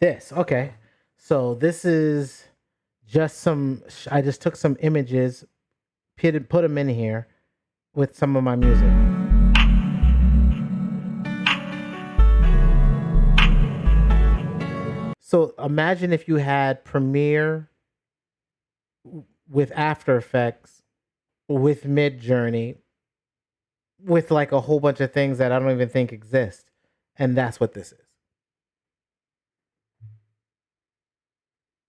This, okay. So this is just some, I just took some images, put them in here with some of my music. So imagine if you had Premiere with After Effects, with Midjourney, with like a whole bunch of things that I don't even think exist. And that's what this is.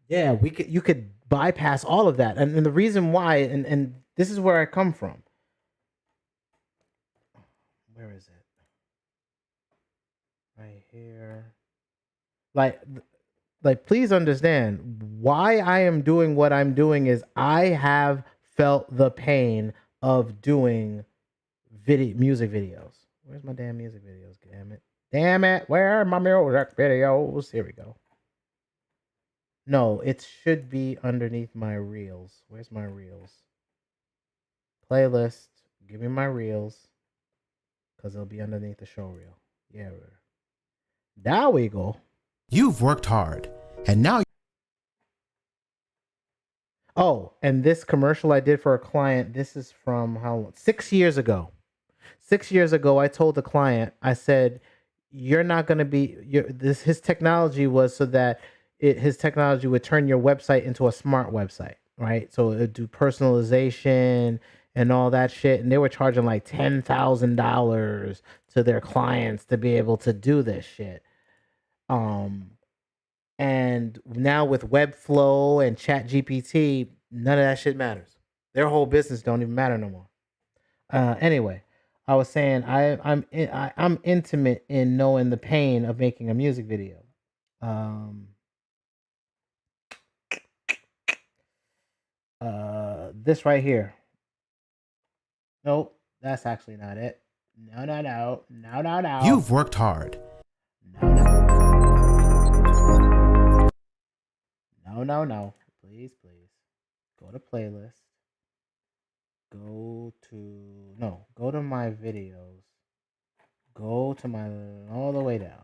Yeah, you could bypass all of that. And the reason why, and this is where I come from. Where is it? Right here. Like please understand why I am doing what I'm doing is I have felt the pain of doing music videos. Where's my damn music videos? Damn it. Damn it. Where are my music videos? Here we go. No, it should be underneath my reels. Where's my reels? Playlist. Give me my reels. Because it'll be underneath the show reel. Yeah. There we go. You've worked hard. And now... Oh, and this commercial I did for a client, this is from how long? 6 years ago. 6 years ago, I told the client, I said, you're not going to be... his technology was so that his technology would turn your website into a smart website, right? So it would do personalization and all that shit. And they were charging like $10,000 to their clients to be able to do this shit. And now with Webflow and ChatGPT, none of that shit matters. Their whole business don't even matter no more. Anyway, I was saying I'm intimate in knowing the pain of making a music video. This right here. Nope, that's actually not it. No. You've worked hard. No. Please. Go to playlist. Go to my videos. Go to my, all the way down.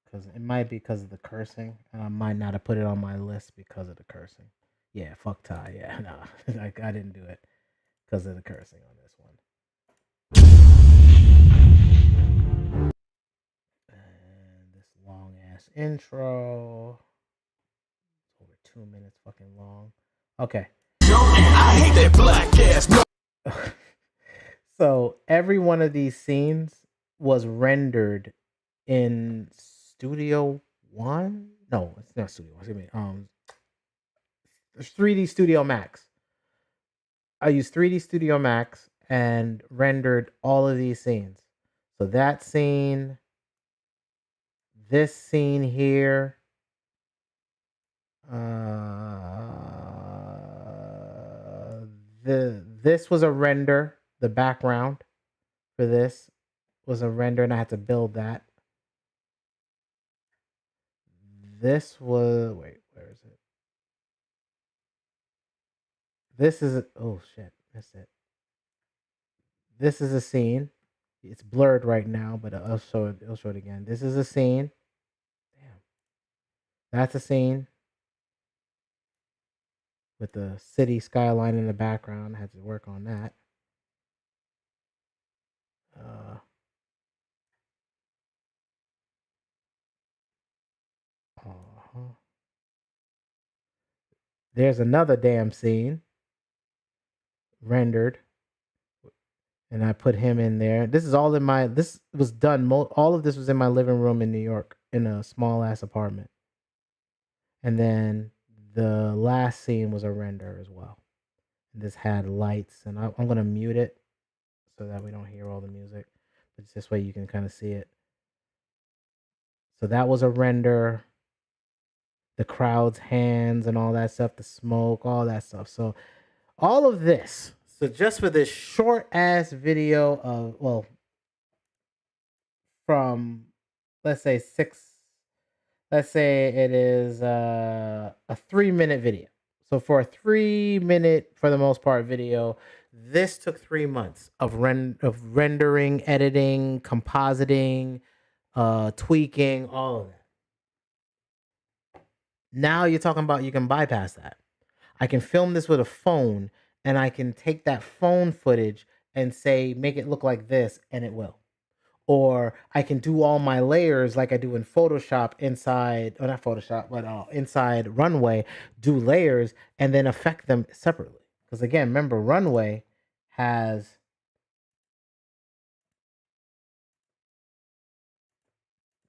Because it might be because of the cursing. And I might not have put it on my list because of the cursing. Yeah, fuck Ty. Yeah, no. I didn't do it because of the cursing on this one. And this long ass intro. It's over 2 minutes fucking long. Okay. I hate that black ass. So every one of these scenes was rendered in Studio One. No, it's not Studio One. Excuse me. There's 3D Studio Max. I used 3D Studio Max and rendered all of these scenes. So that scene, this scene here, this was a render. The background for this was a render, and I had to build that. This was, wait, where is it? This is oh shit, missed it. This is a scene. It's blurred right now, but I'll show it again. This is a scene. Damn. That's a scene with the city skyline in the background. I had to work on that. There's another damn scene rendered, and I put him in there. This is all in my, this was done, all of this was in my living room in New York in a small ass apartment. And then the last scene was a render as well. This had lights, and I'm gonna mute it so that we don't hear all the music. But this way you can kind of see it. So that was a render. The crowd's hands and all that stuff, the smoke, all that stuff. So all of this. So just for this short ass video of, well, from let's say it is a 3-minute video. So for a 3-minute, for the most part, video, this took 3 months of rendering, editing, compositing, tweaking, all of that. Now you're talking about you can bypass that. I can film this with a phone, and I can take that phone footage and say, make it look like this, and it will. Or I can do all my layers like I do in Photoshop inside, or not Photoshop, but inside Runway, do layers and then affect them separately. Because again, remember, Runway has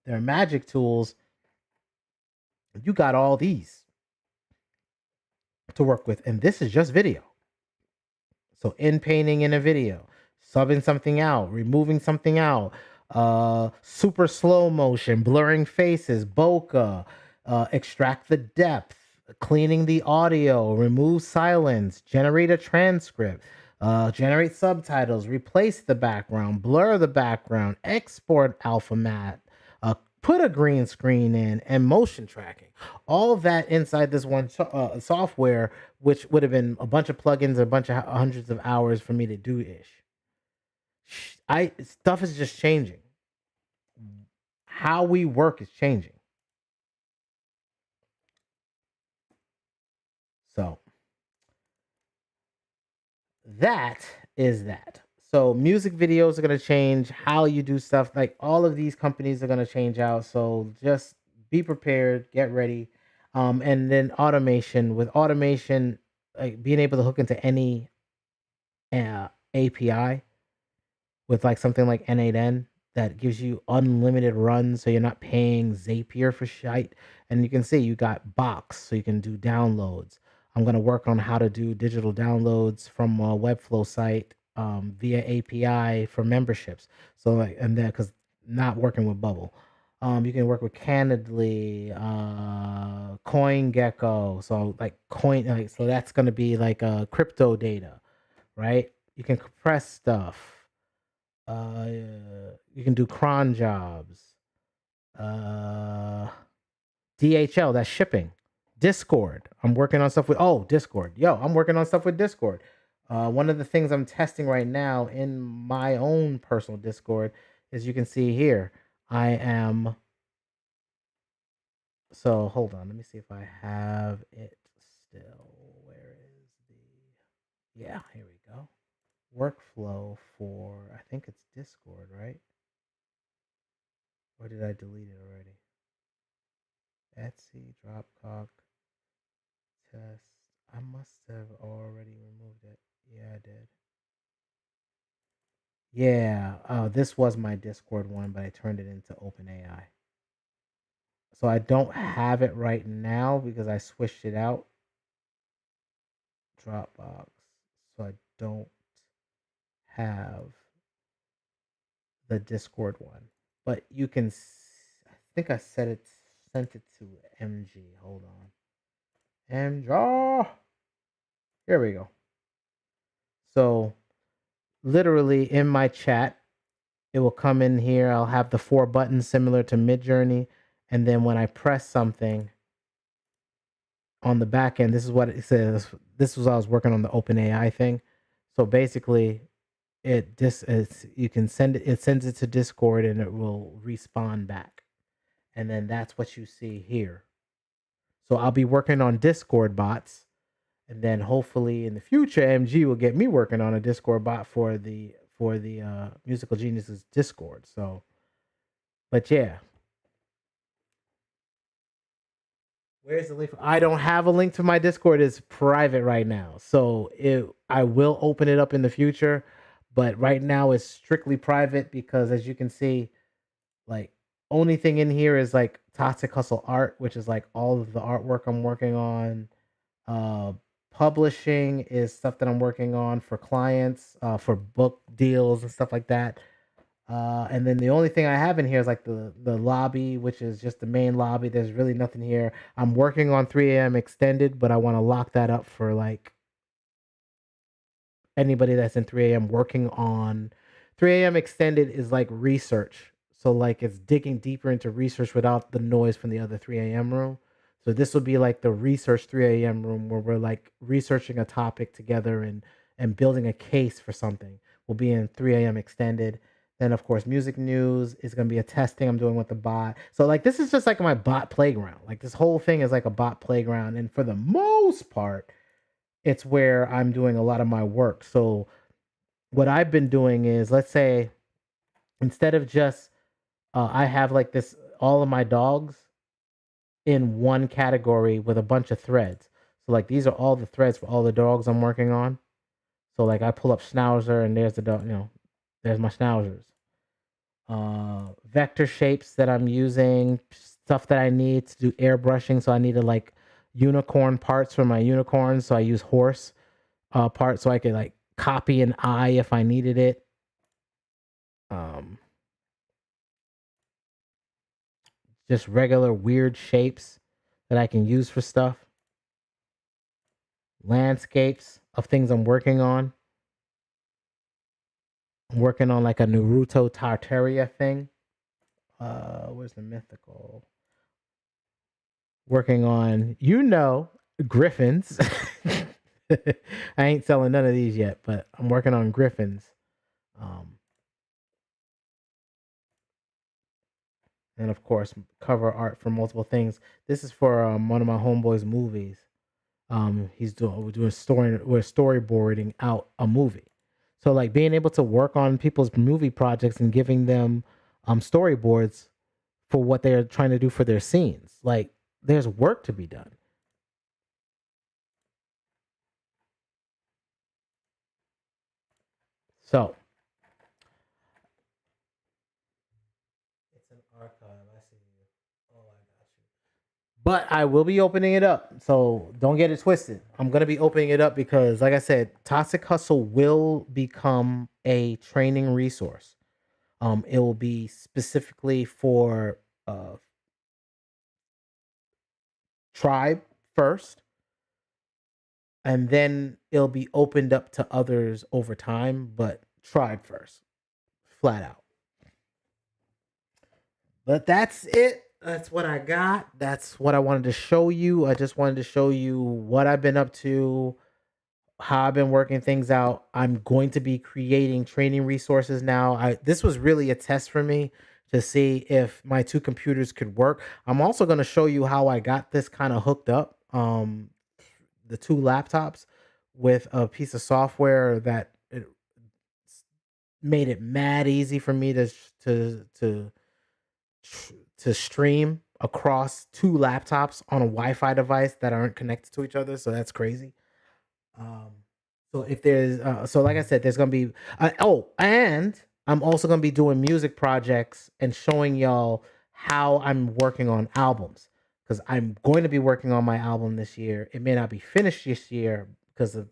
their magic tools. You got all these to work with, and this is just video. So in painting in a video, subbing something out, removing something out, super slow motion, blurring faces, bokeh, extract the depth, cleaning the audio, remove silence, generate a transcript, generate subtitles, replace the background, blur the background, export alpha matte, put a green screen in, and motion tracking. All that inside this one software, which would have been a bunch of plugins, a bunch of hundreds of hours for me to do ish. Stuff is just changing. How we work is changing. So that is that. So music videos are going to change, how you do stuff. Like all of these companies are going to change out. So just be prepared, get ready. And then automation. With automation, like being able to hook into any API with like something like N8N that gives you unlimited runs, so you're not paying Zapier for shite. And you can see you got Box, so you can do downloads. I'm going to work on how to do digital downloads from a Webflow site via API for memberships. So like, and then because not working with Bubble, you can work with Candidly, CoinGecko. So like so that's going to be like crypto data, right? You can compress stuff. You can do cron jobs. DHL, that's shipping. Discord. I'm working on stuff with Discord. I'm working on stuff with Discord. One of the things I'm testing right now in my own personal Discord is, you can see here, I am. So hold on, let me see if I have it still. Where is the? Yeah, here we go. Workflow for, I think it's Discord, right? Or did I delete it already? Etsy, Dropcock, test. I must have already removed it. Yeah, I did. Yeah, this was my Discord one, but I turned it into OpenAI. So I don't have it right now because I switched it out. Dropbox. So I don't have the Discord one, but you can. I think I sent it to MG. Hold on, MG. Here we go. So literally in my chat, it will come in here. I'll have the 4 buttons similar to Midjourney, and then when I press something on the back end, this is what it says. This was I was working on the OpenAI thing. So basically, you can send it. It sends it to Discord, and it will respawn back, and then that's what you see here. So I'll be working on Discord bots, and then hopefully in the future, MG will get me working on a Discord bot for the Musical Geniuses Discord. So, but yeah. Where's the link? I don't have a link to my Discord. It's private right now. So I will open it up in the future. But right now it's strictly private because, as you can see, like only thing in here is like ToxicHustle art, which is like all of the artwork I'm working on. Uh, Publishing is stuff that I'm working on for clients, for book deals and stuff like that. And then the only thing I have in here is like the lobby, which is just the main lobby. There's really nothing here. I'm working on 3 a.m. extended, but I want to lock that up for like anybody that's in 3 a.m. working on 3 a.m. extended is like research. So like it's digging deeper into research without the noise from the other 3 a.m. room. So this will be like the research 3 a.m. room where we're like researching a topic together and building a case for something. We'll be in 3 a.m. extended. Then of course music news is gonna be a testing I'm doing with the bot. So like this is just like my bot playground. Like this whole thing is like a bot playground. And for the most part, it's where I'm doing a lot of my work. So what I've been doing is, let's say, instead of just I have like this all of my dogs in one category with a bunch of threads. So like these are all the threads for all the dogs I'm working on. So like I pull up Schnauzer and there's the dog, you know, there's my Schnauzers. Vector shapes that I'm using, stuff that I need to do airbrushing. So I needed like unicorn parts for my unicorns. So I use horse parts so I could like copy an eye if I needed it. Just regular weird shapes that I can use for stuff. Landscapes of things I'm working on. I'm working on like a Naruto Tartaria thing. Where's the mythical? Working on, you know, griffins. I ain't selling none of these yet, but I'm working on griffins. And of course, cover art for multiple things. This is for one of my homeboys' movies. We're storyboarding out a movie. So like being able to work on people's movie projects and giving them storyboards for what they're trying to do for their scenes. Like there's work to be done. So it's an archive. I see you. Oh, I got you. But I will be opening it up. So don't get it twisted. I'm going to be opening it up because, like I said, Toxic Hustle will become a training resource. It will be specifically for tribe first, and then it'll be opened up to others over time, but tribe first, flat out. But that's it. That's what I got. That's what I wanted to show you. I just wanted to show you what I've been up to, how I've been working things out. I'm going to be creating training resources now. This was really a test for me to see if my two computers could work. I'm also going to show you how I got this kind of hooked up. The two laptops with a piece of software that it made it mad easy for me to stream across two laptops on a Wi-Fi device that aren't connected to each other. So that's crazy. So if there's, so like I said, there's gonna be, and I'm also gonna be doing music projects and showing y'all how I'm working on albums, because I'm going to be working on my album this year. It may not be finished this year because of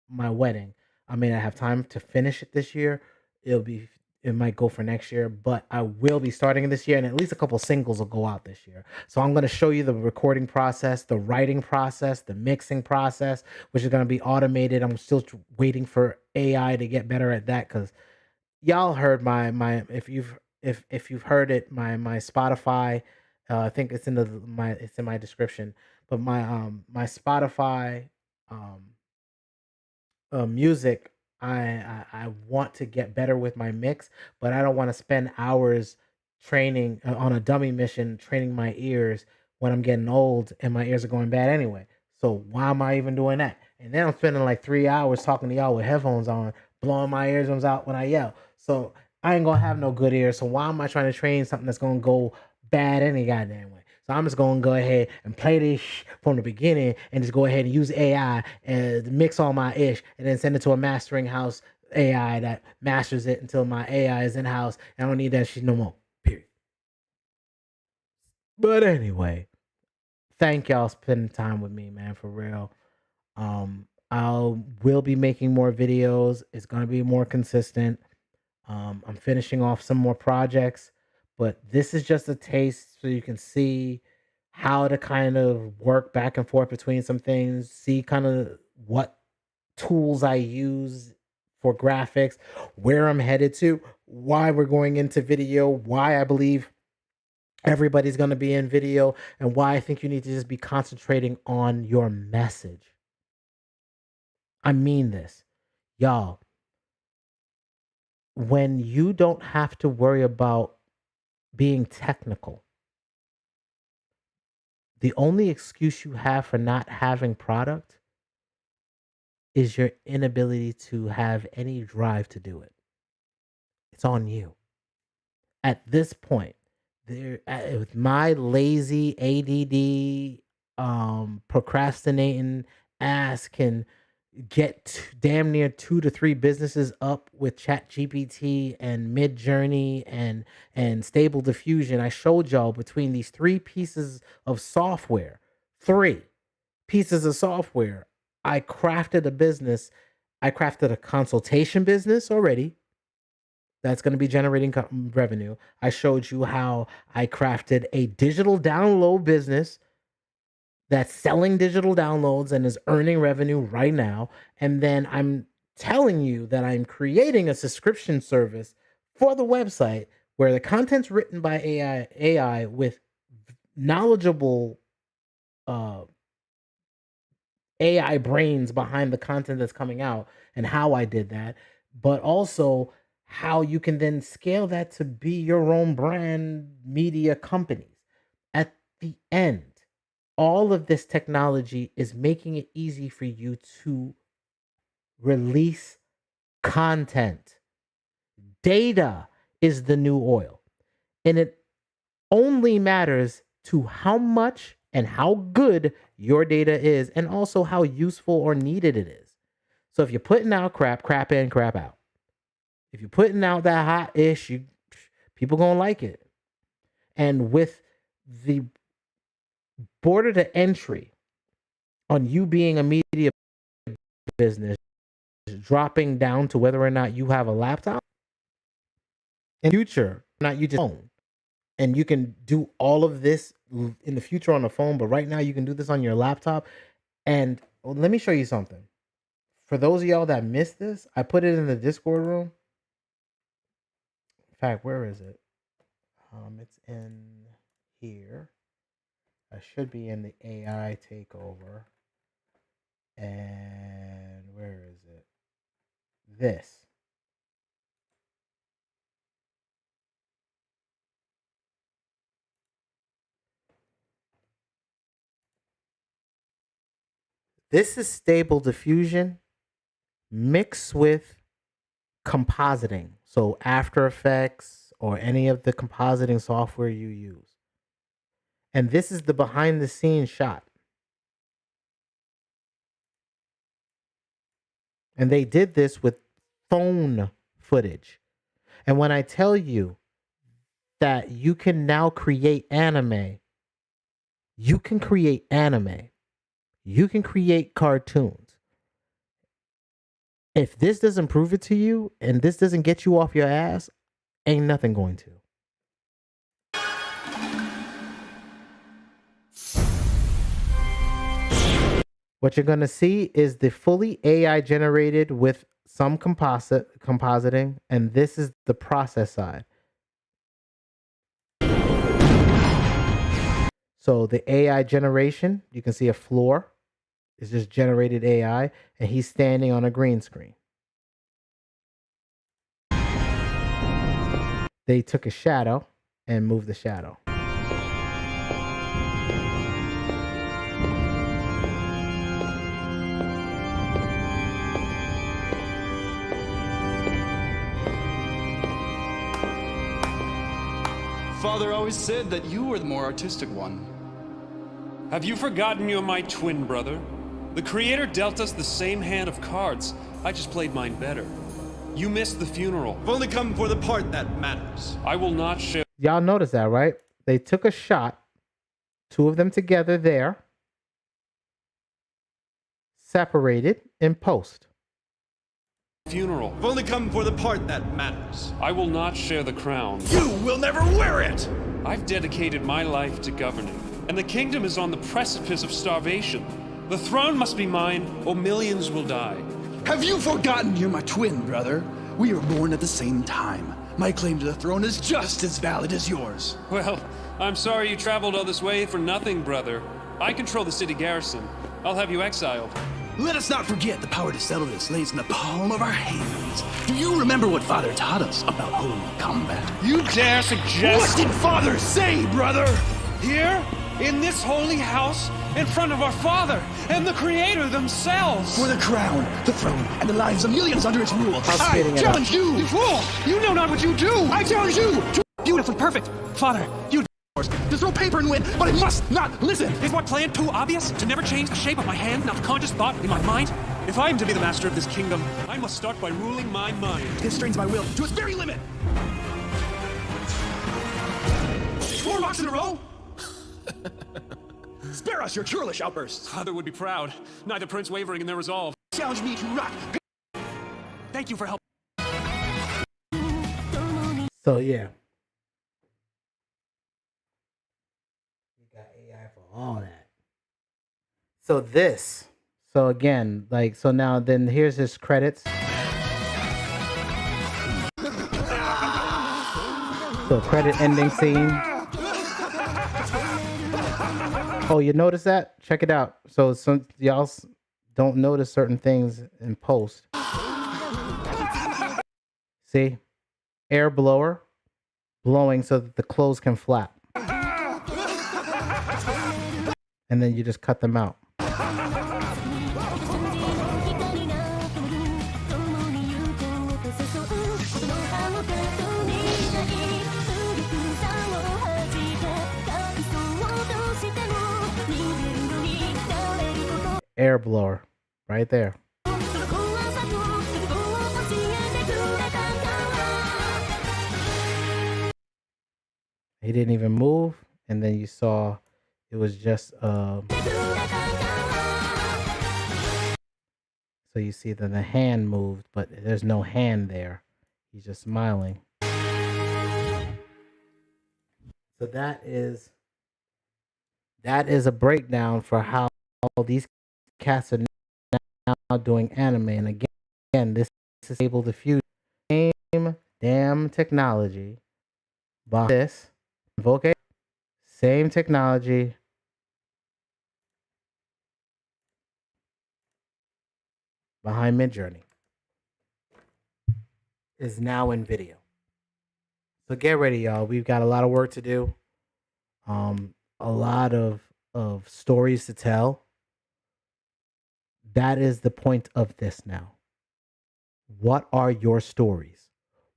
my wedding. I may not have time to finish it this year. It might go for next year, but I will be starting this year, and at least a couple singles will go out this year. So I'm going to show you the recording process, the writing process, the mixing process, which is going to be automated. I'm still waiting for AI to get better at that, because y'all heard my if you've heard it, my Spotify, I think it's in my description, but my Spotify music, I want to get better with my mix, but I don't want to spend hours training on a dummy mission, training my ears when I'm getting old and my ears are going bad anyway. So why am I even doing that? And then I'm spending like 3 hours talking to y'all with headphones on, blowing my eardrums out when I yell. So I ain't gonna have no good ears. So why am I trying to train something that's gonna go bad any goddamn way? So I'm just gonna go ahead and play this from the beginning and just go ahead and use AI and mix all my ish and then send it to a mastering house AI that masters it until my AI is in house. I don't need that shit no more. Period. But anyway, thank y'all spending time with me, man, for real. Will be making more videos. It's going to be more consistent. I'm finishing off some more projects, but this is just a taste so you can see how to kind of work back and forth between some things, see kind of what tools I use for graphics, where I'm headed to, why we're going into video, why I believe everybody's going to be in video, and why I think you need to just be concentrating on your message. I mean this, y'all. When you don't have to worry about being technical, the only excuse you have for not having product is your inability to have any drive to do it. It's on you. At this point, with my lazy ADD, procrastinating ass can get damn near 2 to 3 businesses up with ChatGPT and Midjourney and Stable Diffusion. I showed y'all between these 3 pieces of software, 3 pieces of software, I crafted a business. I crafted a consultation business already. That's going to be generating revenue. I showed you how I crafted a digital download business that's selling digital downloads and is earning revenue right now. And then I'm telling you that I'm creating a subscription service for the website where the content's written by AI with knowledgeable AI brains behind the content that's coming out and how I did that, but also how you can then scale that to be your own brand media companies. At the end, all of this technology is making it easy for you to release content. Data is the new oil, and it only matters to how much and how good your data is, and also how useful or needed it is. So if you're putting out crap in, crap out. If you're putting out that hot ish, people gonna like it. And with the border to entry on you being a media business dropping down to whether or not you have a laptop, in the future, not you just own. And you can do all of this in the future on the phone, but right now you can do this on your laptop. And let me show you something. For those of y'all that missed this, I put it in the Discord room. In fact, where is it? It's in here. I should be in the AI takeover. And where is it? This. This is Stable Diffusion mixed with compositing. So After Effects or any of the compositing software you use. And this is the behind the scenes shot. And they did this with phone footage. And when I tell you that you can now create anime, you can create anime. You can create cartoons. If this doesn't prove it to you and this doesn't get you off your ass, ain't nothing going to. What you're going to see is the fully AI generated with some compositing, and this is the process side. So the AI generation, you can see a floor. It's just generated AI, and he's standing on a green screen. They took a shadow and moved the shadow. Father always said that you were the more artistic one. Have you forgotten you're my twin brother? The Creator dealt us the same hand of cards. I just played mine better. You missed the funeral. I've only come for the part that matters. I will not share. Y'all notice that, right? They took a shot, 2 of them together there, separated in post. Funeral. I've only come for the part that matters. I will not share the crown. You will never wear it! I've dedicated my life to governing, and the kingdom is on the precipice of starvation. The throne must be mine, or millions will die. Have you forgotten you're my twin brother? We were born at the same time. My claim to the throne is just as valid as yours. Well, I'm sorry you traveled all this way for nothing, brother. I control the city garrison. I'll have you exiled. Let us not forget the power to settle this lays in the palm of our hands. Do you remember what Father taught us about holy combat? You dare suggest— What did Father say, brother? Here, in this holy house, in front of our Father and the Creator themselves. For the crown, the throne, and the lives of millions under its rule. I challenge you! You fool! You know not what you do! I challenge you to beautifully perfect. Father, you to throw paper and win, but I must not listen. Is what plan too obvious? To never change the shape of my hand, not the conscious thought in my mind? If I am to be the master of this kingdom, I must start by ruling my mind. This strains my will to its very limit. 4 rocks in a row? Spare us your churlish outbursts. Father would be proud. Neither prince wavering in their resolve. Challenge me to rock. Thank you for help. So yeah. You got AI for all that. So this. So again, like, so now then here's his credits. So credit ending scene. Oh, you notice that? Check it out. So some y'all don't notice certain things in post. See? Air blower blowing so that the clothes can flap. And then you just cut them out. Air blower right there. He didn't even move, and then you saw it was just so you see that the hand moved, but there's no hand there. He's just smiling. So that is a breakdown for how all these cats are now doing anime. And again, this is able to fuse same damn technology. But this, Invoke, same technology. Behind Midjourney is now in video. So get ready, y'all. We've got a lot of work to do. A lot of stories to tell. That is the point of this now. What are your stories?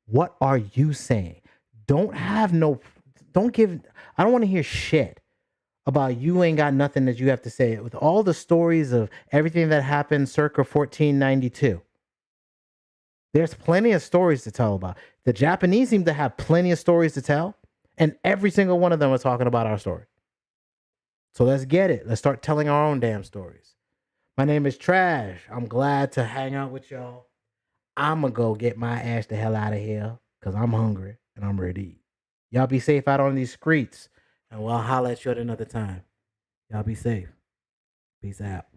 What are you saying? I don't want to hear shit about you ain't got nothing that you have to say. With all the stories of everything that happened circa 1492. There's plenty of stories to tell about. The Japanese seem to have plenty of stories to tell, and every single one of them are talking about our story. So let's get it. Let's start telling our own damn stories. My name is Trash. I'm glad to hang out with y'all. I'm going to go get my ass the hell out of here because I'm hungry and I'm ready to eat. Y'all be safe out on these streets, and we'll holler at you at another time. Y'all be safe. Peace out.